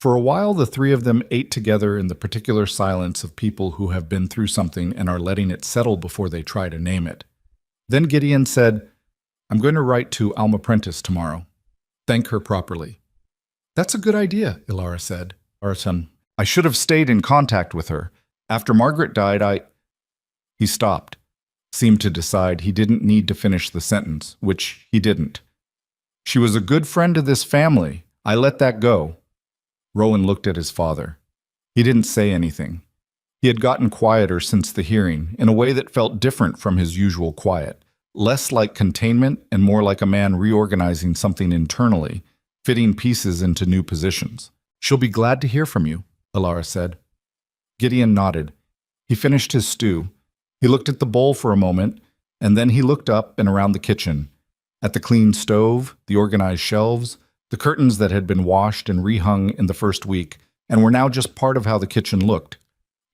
S1: For a while, the three of them ate together in the particular silence of people who have been through something and are letting it settle before they try to name it. Then Gideon said, "I'm going to write to Alma Prentice tomorrow. Thank her properly." "That's a good idea," Ilara said. "I should have stayed in contact with her. After Margaret died, He stopped, seemed to decide he didn't need to finish the sentence, which he didn't. "She was a good friend to this family. I let that go." Rowan looked at his father. He didn't say anything. He had gotten quieter since the hearing, in a way that felt different from his usual quiet, less like containment and more like a man reorganizing something internally, fitting pieces into new positions. "She'll be glad to hear from you," Alara said. Gideon nodded. He finished his stew. He looked at the bowl for a moment, and then he looked up and around the kitchen, at the clean stove, the organized shelves, the curtains that had been washed and rehung in the first week, and were now just part of how the kitchen looked.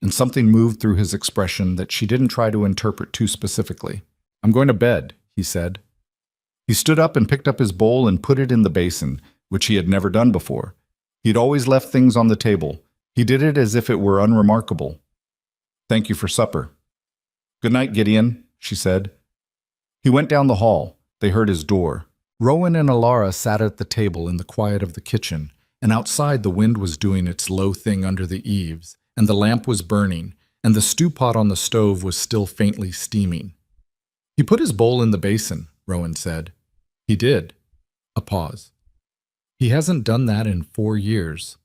S1: And something moved through his expression that she didn't try to interpret too specifically. "I'm going to bed," he said. He stood up and picked up his bowl and put it in the basin, which he had never done before. He'd always left things on the table. He did it as if it were unremarkable. "Thank you for supper." "Good night, Gideon," she said. He went down the hall. They heard his door. Rowan and Alara sat at the table in the quiet of the kitchen, and outside the wind was doing its low thing under the eaves, and the lamp was burning, and the stew pot on the stove was still faintly steaming. "He put his bowl in the basin," Rowan said. "He did." A pause. "He hasn't done that in 4 years."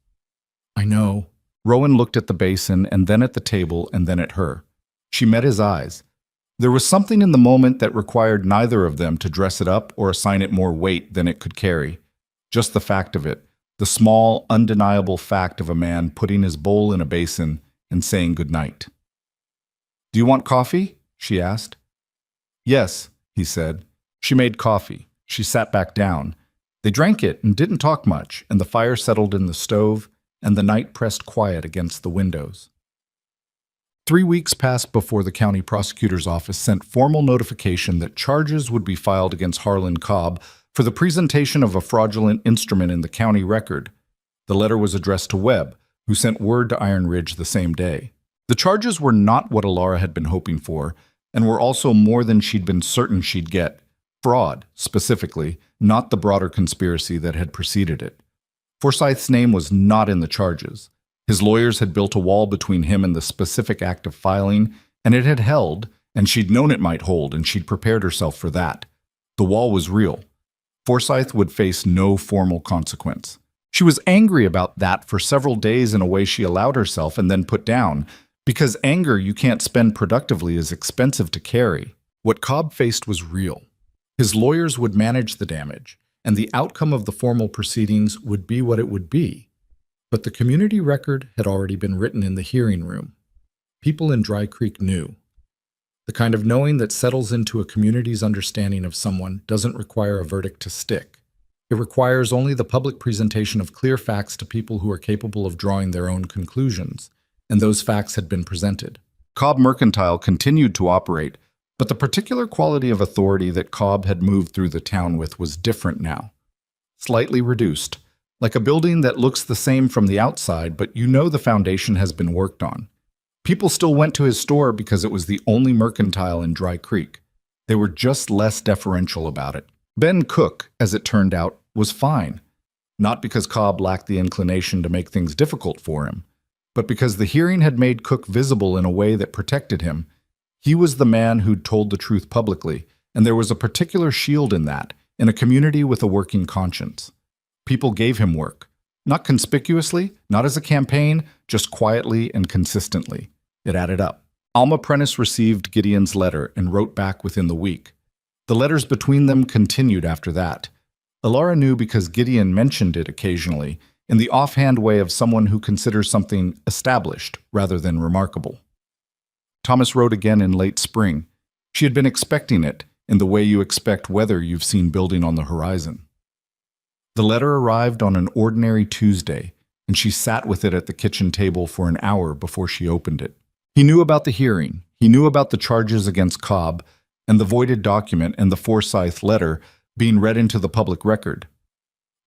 S1: "I know." Rowan looked at the basin and then at the table and then at her. She met his eyes. There was something in the moment that required neither of them to dress it up or assign it more weight than it could carry. Just the fact of it, the small, undeniable fact of a man putting his bowl in a basin and saying good night. "Do you want coffee?" she asked. "Yes," he said. She made coffee. She sat back down. They drank it and didn't talk much, and the fire settled in the stove, and the night pressed quiet against the windows. 3 weeks passed before the county prosecutor's office sent formal notification that charges would be filed against Harlan Cobb for the presentation of a fraudulent instrument in the county record. The letter was addressed to Webb, who sent word to Iron Ridge the same day. The charges were not what Alara had been hoping for, and were also more than she'd been certain she'd get. Fraud, specifically, not the broader conspiracy that had preceded it. Forsyth's name was not in the charges. His lawyers had built a wall between him and the specific act of filing, and it had held, and she'd known it might hold, and she'd prepared herself for that. The wall was real. Forsyth would face no formal consequence. She was angry about that for several days in a way she allowed herself and then put down, because anger you can't spend productively is expensive to carry. What Cobb faced was real. His lawyers would manage the damage, and the outcome of the formal proceedings would be what it would be. But the community record had already been written in the hearing room. People in Dry Creek knew. The kind of knowing that settles into a community's understanding of someone doesn't require a verdict to stick. It requires only the public presentation of clear facts to people who are capable of drawing their own conclusions, and those facts had been presented. Cobb Mercantile continued to operate, but the particular quality of authority that Cobb had moved through the town with was different now. Slightly reduced, like a building that looks the same from the outside, but you know the foundation has been worked on. People still went to his store because it was the only mercantile in Dry Creek. They were just less deferential about it. Ben Cook, as it turned out, was fine. Not because Cobb lacked the inclination to make things difficult for him, but because the hearing had made Cook visible in a way that protected him. He was the man who'd told the truth publicly, and there was a particular shield in that, in a community with a working conscience. People gave him work. Not conspicuously, not as a campaign, just quietly and consistently. It added up. Alma Prentice received Gideon's letter and wrote back within the week. The letters between them continued after that. Elara knew because Gideon mentioned it occasionally, in the offhand way of someone who considers something established rather than remarkable. Thomas wrote again in late spring. She had been expecting it, in the way you expect weather you've seen building on the horizon. The letter arrived on an ordinary Tuesday, and she sat with it at the kitchen table for an hour before she opened it. He knew about the hearing, he knew about the charges against Cobb, and the voided document and the Forsyth letter being read into the public record.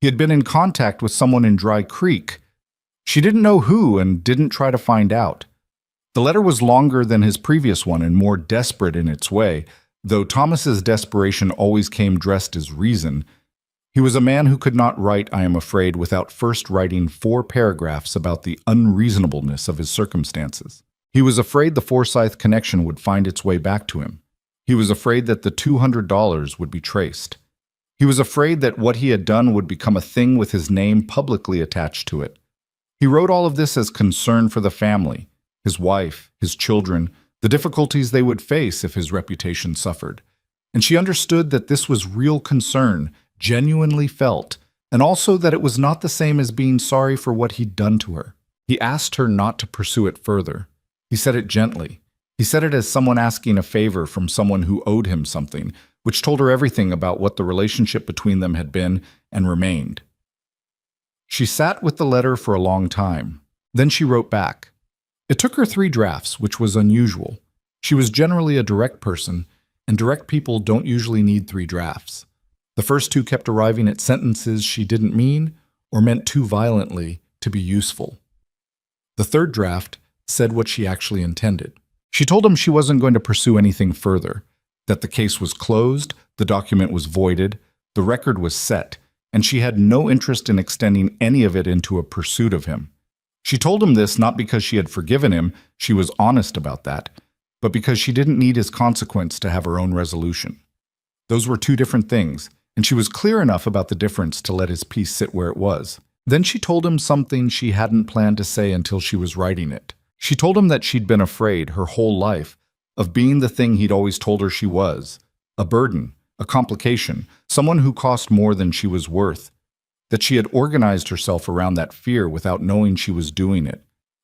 S1: He had been in contact with someone in Dry Creek. She didn't know who and didn't try to find out. The letter was longer than his previous one and more desperate in its way, though Thomas's desperation always came dressed as reason. He was a man who could not write, I am afraid, without first writing 4 paragraphs about the unreasonableness of his circumstances. He was afraid the Forsyth connection would find its way back to him. He was afraid that the $200 would be traced. He was afraid that what he had done would become a thing with his name publicly attached to it. He wrote all of this as concern for the family, his wife, his children, the difficulties they would face if his reputation suffered. And she understood that this was real concern, genuinely felt, and also that it was not the same as being sorry for what he'd done to her. He asked her not to pursue it further. He said it gently. He said it as someone asking a favor from someone who owed him something, which told her everything about what the relationship between them had been and remained. She sat with the letter for a long time. Then she wrote back. It took her 3 drafts, which was unusual. She was generally a direct person, and direct people don't usually need 3 drafts. The first 2 kept arriving at sentences she didn't mean or meant too violently to be useful. The 3rd draft said what she actually intended. She told him she wasn't going to pursue anything further, that the case was closed, the document was voided, the record was set, and she had no interest in extending any of it into a pursuit of him. She told him this not because she had forgiven him, she was honest about that, but because she didn't need his consequence to have her own resolution. Those were 2 different things, and she was clear enough about the difference to let his piece sit where it was. Then she told him something she hadn't planned to say until she was writing it. She told him that she'd been afraid her whole life of being the thing he'd always told her she was, a burden, a complication, someone who cost more than she was worth, that she had organized herself around that fear without knowing she was doing it,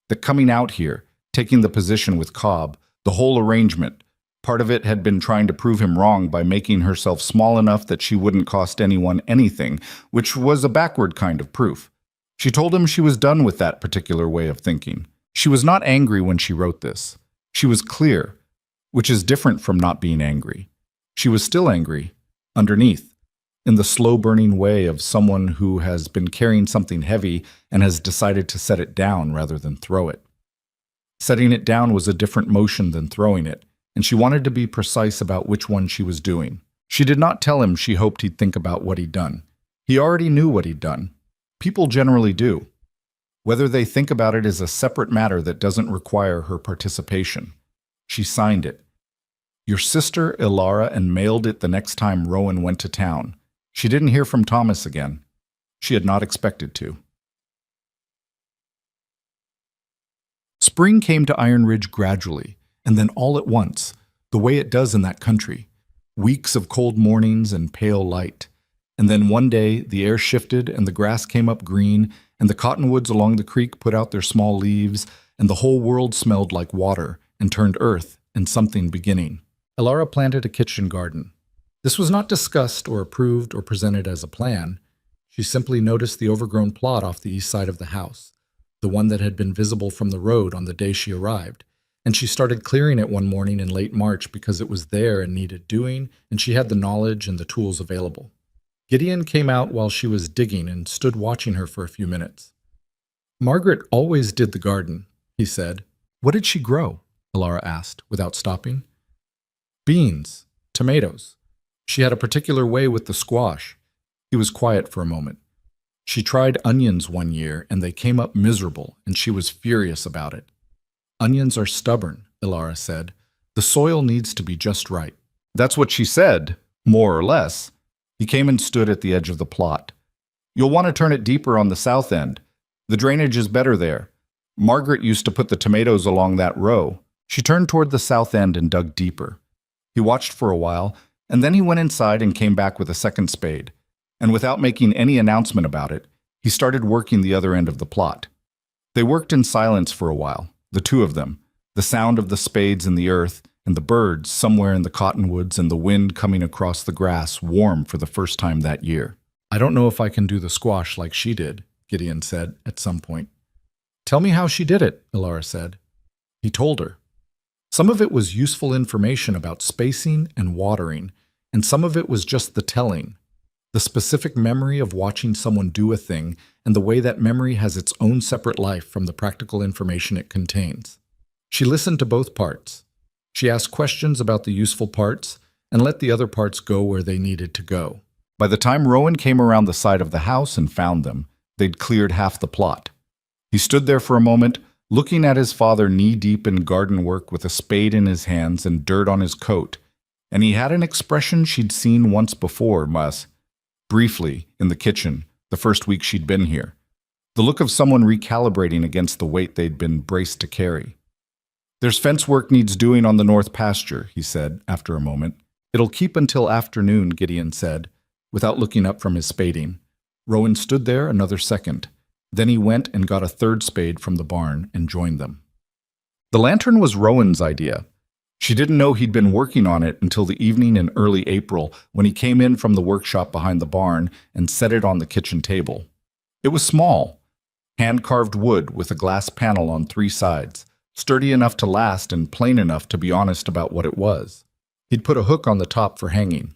S1: that coming out here, taking the position with Cobb, the whole arrangement, part of it had been trying to prove him wrong by making herself small enough that she wouldn't cost anyone anything, which was a backward kind of proof. She told him she was done with that particular way of thinking. She was not angry when she wrote this. She was clear, which is different from not being angry. She was still angry, underneath, in the slow-burning way of someone who has been carrying something heavy and has decided to set it down rather than throw it. Setting it down was a different motion than throwing it, and she wanted to be precise about which one she was doing. She did not tell him she hoped he'd think about what he'd done. He already knew what he'd done. People generally do. Whether they think about it is a separate matter that doesn't require her participation. She signed it. Your sister, Elara, and mailed it the next time Rowan went to town. She didn't hear from Thomas again. She had not expected to. Spring came to Iron Ridge gradually, and then all at once, the way it does in that country. Weeks of cold mornings and pale light. And then one day, the air shifted and the grass came up green, and the cottonwoods along the creek put out their small leaves, and the whole world smelled like water and turned earth and something beginning. Elara planted a kitchen garden. This was not discussed or approved or presented as a plan. She simply noticed the overgrown plot off the east side of the house, the one that had been visible from the road on the day she arrived, and she started clearing it one morning in late March because it was there and needed doing, and she had the knowledge and the tools available. Gideon came out while she was digging and stood watching her for a few minutes. "Margaret always did the garden," he said. "What did she grow?" Elara asked, without stopping. "Beans, tomatoes. She had a particular way with the squash." He was quiet for a moment. "She tried onions one year, and they came up miserable, and she was furious about it." "Onions are stubborn," Elara said. "The soil needs to be just right." "That's what she said, more or less." He came and stood at the edge of the plot. "You'll want to turn it deeper on the south end. The drainage is better there. Margaret used to put the tomatoes along that row." She turned toward the south end and dug deeper. He watched for a while, and then he went inside and came back with a second spade. And without making any announcement about it, he started working the other end of the plot. They worked in silence for a while, the two of them, the sound of the spades in the earth, and the birds somewhere in the cottonwoods and the wind coming across the grass warm for the first time that year. "I don't know if I can do the squash like she did," Gideon said at some point. "Tell me how she did it," Elara said. He told her. Some of it was useful information about spacing and watering, and some of it was just the telling, the specific memory of watching someone do a thing and the way that memory has its own separate life from the practical information it contains. She listened to both parts. She asked questions about the useful parts and let the other parts go where they needed to go. By the time Rowan came around the side of the house and found them, they'd cleared half the plot. He stood there for a moment, looking at his father knee-deep in garden work with a spade in his hands and dirt on his coat, and he had an expression she'd seen once before, briefly, in the kitchen, the first week she'd been here. The look of someone recalibrating against the weight they'd been braced to carry. "There's fence work needs doing on the north pasture," he said after a moment. "It'll keep until afternoon," Gideon said, without looking up from his spading. Rowan stood there another second. Then he went and got a third spade from the barn and joined them. The lantern was Rowan's idea. She didn't know he'd been working on it until the evening in early April when he came in from the workshop behind the barn and set it on the kitchen table. It was small, hand-carved wood with a glass panel on 3 sides, sturdy enough to last and plain enough to be honest about what it was. He'd put a hook on the top for hanging.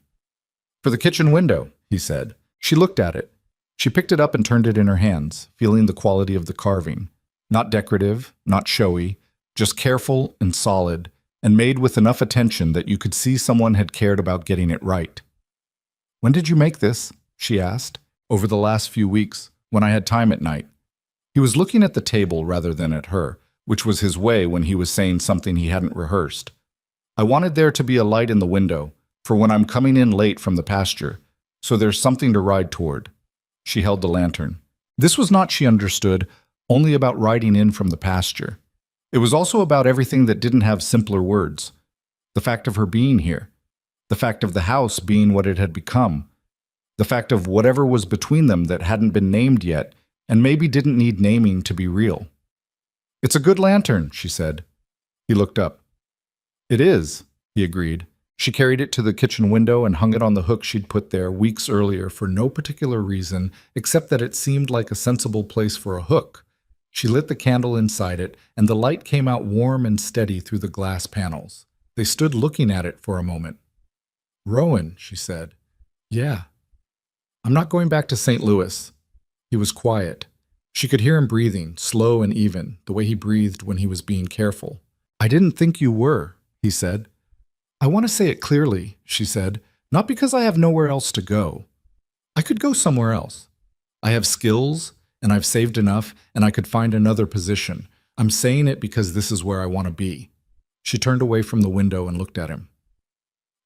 S1: "For the kitchen window," he said. She looked at it. She picked it up and turned it in her hands, feeling the quality of the carving. Not decorative, not showy, just careful and solid, and made with enough attention that you could see someone had cared about getting it right. "When did you make this?" she asked. "Over the last few weeks, when I had time at night." He was looking at the table rather than at her, which was his way when he was saying something he hadn't rehearsed. "I wanted there to be a light in the window, for when I'm coming in late from the pasture, so there's something to ride toward." She held the lantern. This was not, she understood, only about riding in from the pasture. It was also about everything that didn't have simpler words. The fact of her being here. The fact of the house being what it had become. The fact of whatever was between them that hadn't been named yet, and maybe didn't need naming to be real. "It's a good lantern," she said. He looked up. "It is," he agreed. She carried it to the kitchen window and hung it on the hook she'd put there weeks earlier for no particular reason, except that it seemed like a sensible place for a hook. She lit the candle inside it, and the light came out warm and steady through the glass panels. They stood looking at it for a moment. "Rowan," she said. "Yeah. I'm not going back to St. Louis." He was quiet. She could hear him breathing, slow and even, the way he breathed when he was being careful. "I didn't think you were," he said. "I want to say it clearly," she said, "not because I have nowhere else to go. I could go somewhere else. I have skills, and I've saved enough, and I could find another position. I'm saying it because this is where I want to be." She turned away from the window and looked at him.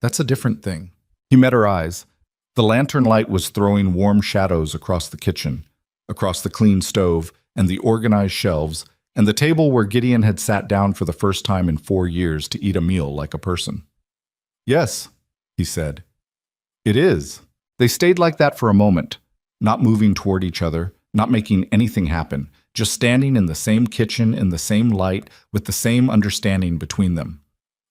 S1: "That's a different thing." He met her eyes. The lantern light was throwing warm shadows across the kitchen, across the clean stove, and the organized shelves, and the table where Gideon had sat down for the first time in 4 years to eat a meal like a person. "Yes," he said. "It is." They stayed like that for a moment, not moving toward each other, not making anything happen, just standing in the same kitchen in the same light with the same understanding between them.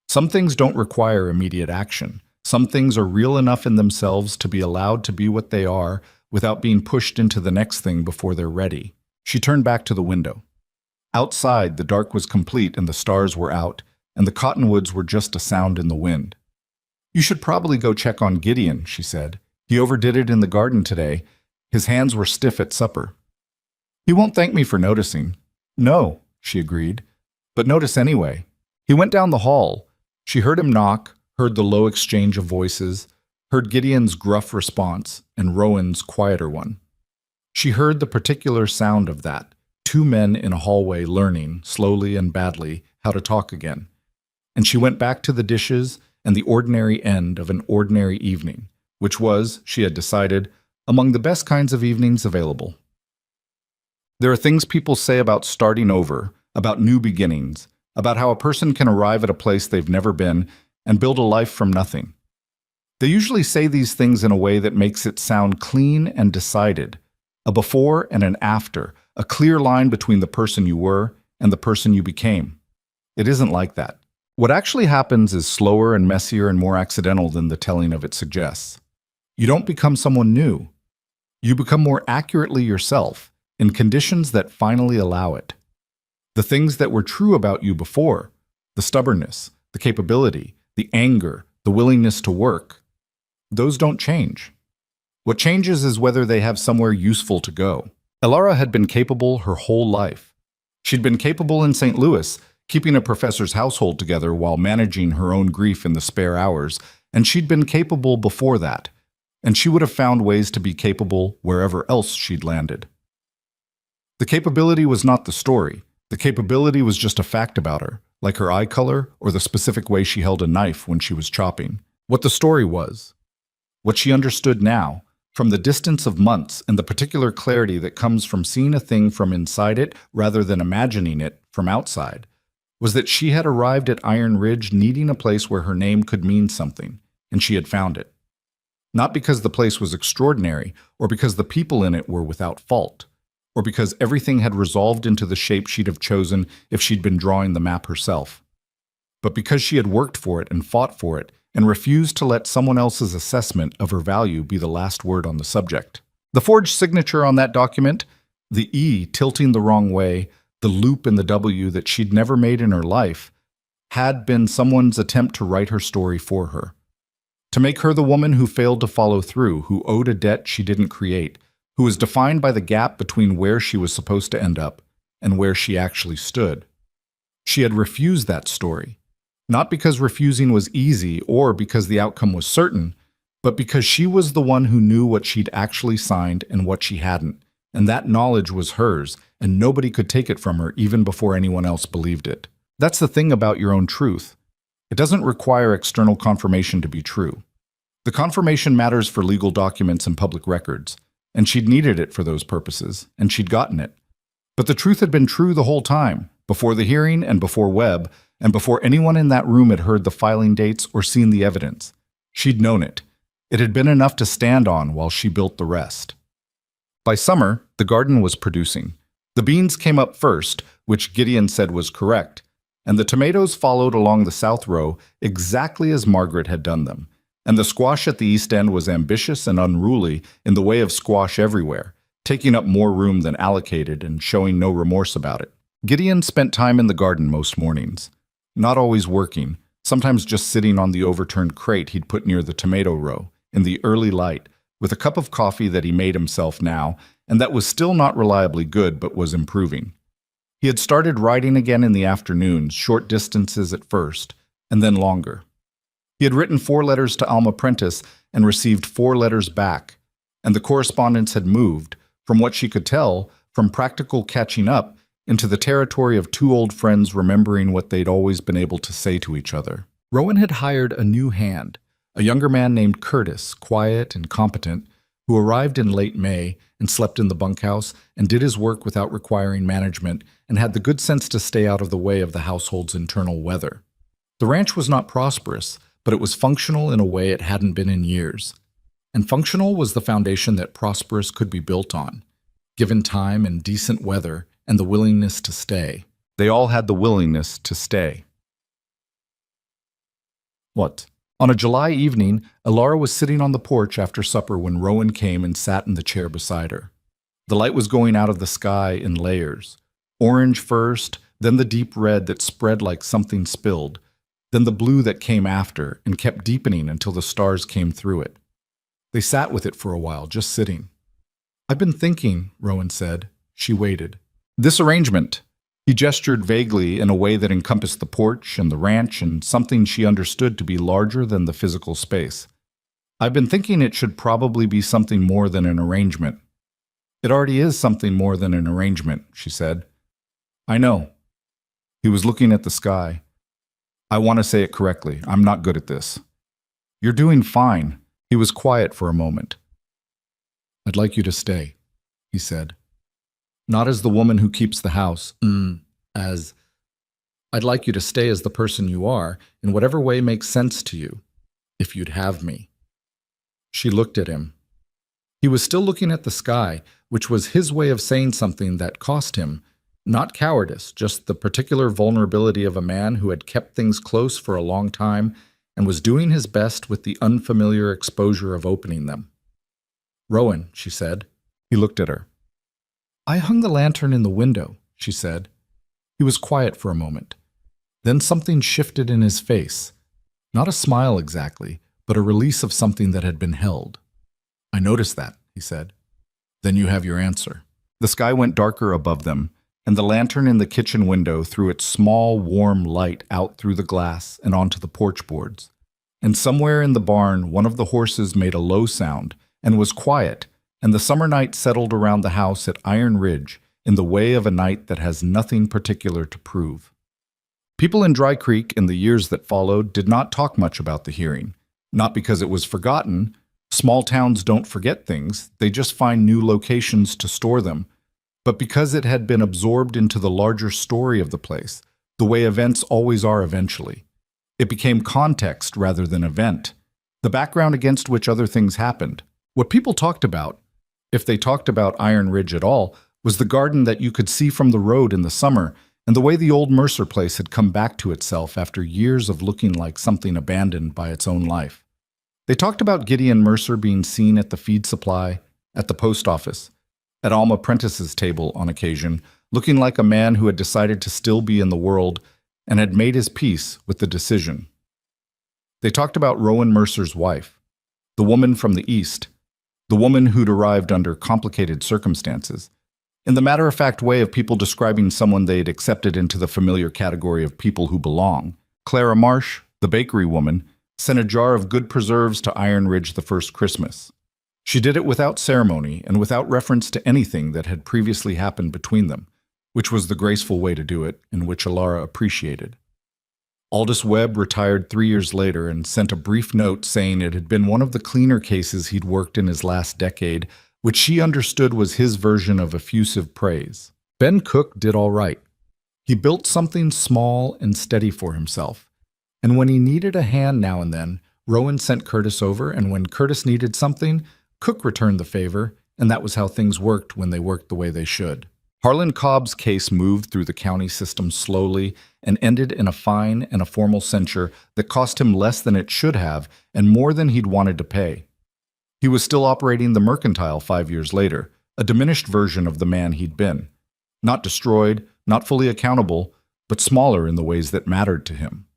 S1: Some things don't require immediate action. Some things are real enough in themselves to be allowed to be what they are without being pushed into the next thing before they're ready. She turned back to the window. Outside, the dark was complete and the stars were out, and the cottonwoods were just a sound in the wind. "You should probably go check on Gideon," she said. "He overdid it in the garden today. His hands were stiff at supper." "He won't thank me for noticing." "No," she agreed, "but notice anyway." He went down the hall. She heard him knock, heard the low exchange of voices, heard Gideon's gruff response and Rowan's quieter one. She heard the particular sound of that, two men in a hallway learning, slowly and badly, how to talk again. And she went back to the dishes and the ordinary end of an ordinary evening, which was, she had decided, among the best kinds of evenings available. There are things people say about starting over, about new beginnings, about how a person can arrive at a place they've never been and build a life from nothing. They usually say these things in a way that makes it sound clean and decided, a before and an after, a clear line between the person you were and the person you became. It isn't like that. What actually happens is slower and messier and more accidental than the telling of it suggests. You don't become someone new. You become more accurately yourself in conditions that finally allow it. The things that were true about you before, the stubbornness, the capability, the anger, the willingness to work, those don't change. What changes is whether they have somewhere useful to go. Elara had been capable her whole life. She'd been capable in St. Louis, keeping a professor's household together while managing her own grief in the spare hours, and she'd been capable before that, and she would have found ways to be capable wherever else she'd landed. The capability was not the story. The capability was just a fact about her, like her eye color or the specific way she held a knife when she was chopping. What the story was, what she understood now, from the distance of months and the particular clarity that comes from seeing a thing from inside it rather than imagining it from outside, was that she had arrived at Iron Ridge needing a place where her name could mean something, and she had found it. Not because the place was extraordinary, or because the people in it were without fault, or because everything had resolved into the shape she'd have chosen if she'd been drawing the map herself, but because she had worked for it and fought for it and refused to let someone else's assessment of her value be the last word on the subject. The forged signature on that document, the E tilting the wrong way, the loop in the W that she'd never made in her life, had been someone's attempt to write her story for her, to make her the woman who failed to follow through, who owed a debt she didn't create, who was defined by the gap between where she was supposed to end up and where she actually stood. She had refused that story, not because refusing was easy or because the outcome was certain, but because she was the one who knew what she'd actually signed and what she hadn't, and that knowledge was hers, and nobody could take it from her even before anyone else believed it. That's the thing about your own truth. It doesn't require external confirmation to be true. The confirmation matters for legal documents and public records, and she'd needed it for those purposes, and she'd gotten it. But the truth had been true the whole time, before the hearing and before Webb, and before anyone in that room had heard the filing dates or seen the evidence. She'd known it. It had been enough to stand on while she built the rest. By summer, the garden was producing. The beans came up first, which Gideon said was correct, and the tomatoes followed along the south row exactly as Margaret had done them. And the squash at the east end was ambitious and unruly in the way of squash everywhere, taking up more room than allocated and showing no remorse about it. Gideon spent time in the garden most mornings, not always working, sometimes just sitting on the overturned crate he'd put near the tomato row, in the early light, with a cup of coffee that he made himself now, and that was still not reliably good but was improving. He had started riding again in the afternoons, short distances at first, and then longer. He had written 4 letters to Alma Prentice and received 4 letters back, and the correspondence had moved, from what she could tell, from practical catching up into the territory of 2 old friends remembering what they'd always been able to say to each other. Rowan had hired a new hand, a younger man named Curtis, quiet and competent, who arrived in late May and slept in the bunkhouse and did his work without requiring management and had the good sense to stay out of the way of the household's internal weather. The ranch was not prosperous, but it was functional in a way it hadn't been in years. And functional was the foundation that prosperous could be built on. Given time and decent weather, and the willingness to stay. They all had the willingness to stay. What? On a July evening, Elara was sitting on the porch after supper when Rowan came and sat in the chair beside her. The light was going out of the sky in layers. Orange first, then the deep red that spread like something spilled, then the blue that came after and kept deepening until the stars came through it. They sat with it for a while, just sitting. "I've been thinking," Rowan said. She waited. "This arrangement." He gestured vaguely in a way that encompassed the porch and the ranch and something she understood to be larger than the physical space. "I've been thinking it should probably be something more than an arrangement." "It already is something more than an arrangement," she said. "I know." He was looking at the sky. "I want to say it correctly. I'm not good at this." "You're doing fine." He was quiet for a moment. "I'd like you to stay," he said. "Not as the woman who keeps the house, as... I'd like you to stay as the person you are, in whatever way makes sense to you, if you'd have me." She looked at him. He was still looking at the sky, which was his way of saying something that cost him, not cowardice, just the particular vulnerability of a man who had kept things close for a long time and was doing his best with the unfamiliar exposure of opening them. "Rowan," she said. He looked at her. "I hung the lantern in the window," she said. He was quiet for a moment. Then something shifted in his face. Not a smile exactly, but a release of something that had been held. "I noticed that," he said. "Then you have your answer." The sky went darker above them, and the lantern in the kitchen window threw its small, warm light out through the glass and onto the porch boards. And somewhere in the barn, one of the horses made a low sound and was quiet, and the summer night settled around the house at Iron Ridge in the way of a night that has nothing particular to prove. People in Dry Creek in the years that followed did not talk much about the hearing, not because it was forgotten. Small towns don't forget things, they just find new locations to store them, but because it had been absorbed into the larger story of the place, the way events always are eventually. It became context rather than event, the background against which other things happened. What people talked about, if they talked about Iron Ridge at all, was the garden that you could see from the road in the summer, and the way the old Mercer place had come back to itself after years of looking like something abandoned by its own life. They talked about Gideon Mercer being seen at the feed supply, at the post office, at Alma Prentice's table on occasion, looking like a man who had decided to still be in the world and had made his peace with the decision. They talked about Rowan Mercer's wife, the woman from the East, the woman who'd arrived under complicated circumstances, in the matter-of-fact way of people describing someone they'd accepted into the familiar category of people who belong. Clara Marsh, the bakery woman, sent a jar of good preserves to Iron Ridge the first Christmas. She did it without ceremony and without reference to anything that had previously happened between them, which was the graceful way to do it, and which Elara appreciated. Aldous Webb retired 3 years later and sent a brief note saying it had been one of the cleaner cases he'd worked in his last decade, which she understood was his version of effusive praise. Ben Cook did all right. He built something small and steady for himself, and when he needed a hand now and then, Rowan sent Curtis over, and when Curtis needed something, Cook returned the favor, and that was how things worked when they worked the way they should. Harlan Cobb's case moved through the county system slowly and ended in a fine and a formal censure that cost him less than it should have and more than he'd wanted to pay. He was still operating the mercantile 5 years later, a diminished version of the man he'd been. Not destroyed, not fully accountable, but smaller in the ways that mattered to him.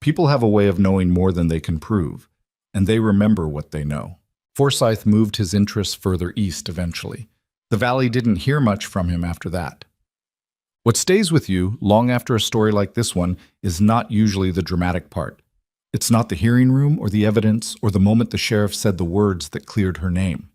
S1: People have a way of knowing more than they can prove, and they remember what they know. Forsyth moved his interests further east eventually. The Valley didn't hear much from him after that. What stays with you, long after a story like this one, is not usually the dramatic part. It's not the hearing room or the evidence or the moment the sheriff said the words that cleared her name.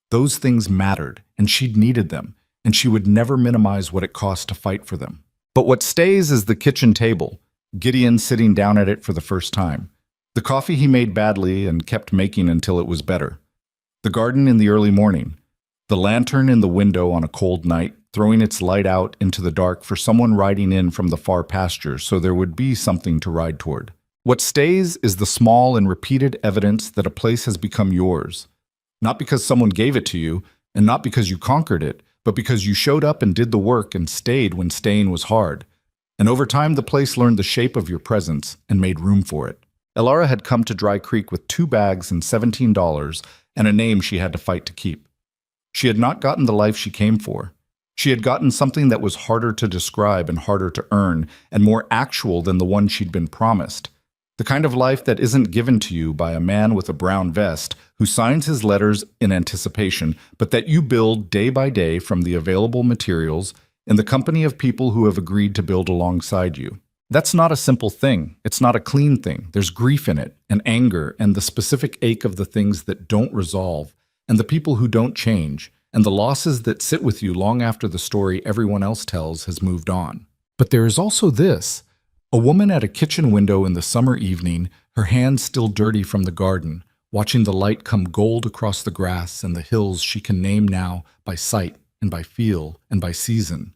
S1: Those things mattered, and she'd needed them, and she would never minimize what it cost to fight for them. But what stays is the kitchen table, Gideon sitting down at it for the first time. The coffee he made badly and kept making until it was better. The garden in the early morning. The lantern in the window on a cold night, throwing its light out into the dark for someone riding in from the far pasture so there would be something to ride toward. What stays is the small and repeated evidence that a place has become yours. Not because someone gave it to you, and not because you conquered it, but because you showed up and did the work and stayed when staying was hard. And over time, the place learned the shape of your presence and made room for it. Elara had come to Dry Creek with 2 bags and $17 and a name she had to fight to keep. She had not gotten the life she came for. She had gotten something that was harder to describe and harder to earn, and more actual than the one she'd been promised. The kind of life that isn't given to you by a man with a brown vest who signs his letters in anticipation, but that you build day by day from the available materials in the company of people who have agreed to build alongside you. That's not a simple thing. It's not a clean thing. There's grief in it, and anger, and the specific ache of the things that don't resolve, and the people who don't change, and the losses that sit with you long after the story everyone else tells has moved on. But there is also this. A woman at a kitchen window in the summer evening, her hands still dirty from the garden, watching the light come gold across the grass and the hills she can name now by sight and by feel and by season,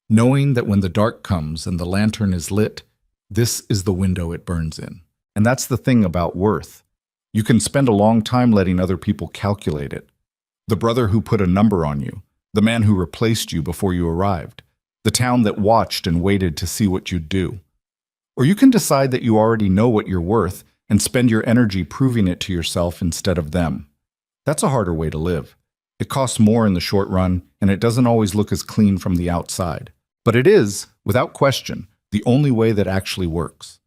S1: knowing that when the dark comes and the lantern is lit, this is the window it burns in. And that's the thing about worth. You can spend a long time letting other people calculate it. The brother who put a number on you, the man who replaced you before you arrived, the town that watched and waited to see what you'd do. Or you can decide that you already know what you're worth and spend your energy proving it to yourself instead of them. That's a harder way to live. It costs more in the short run, and it doesn't always look as clean from the outside. But it is, without question, the only way that actually works.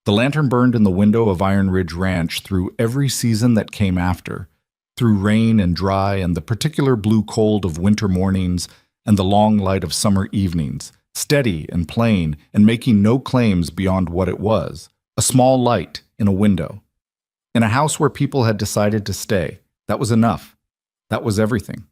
S1: The lantern burned in the window of Iron Ridge Ranch through every season that came after, through rain and dry and the particular blue cold of winter mornings and the long light of summer evenings, steady and plain and making no claims beyond what it was, a small light in a window. In a house where people had decided to stay, that was enough. That was everything.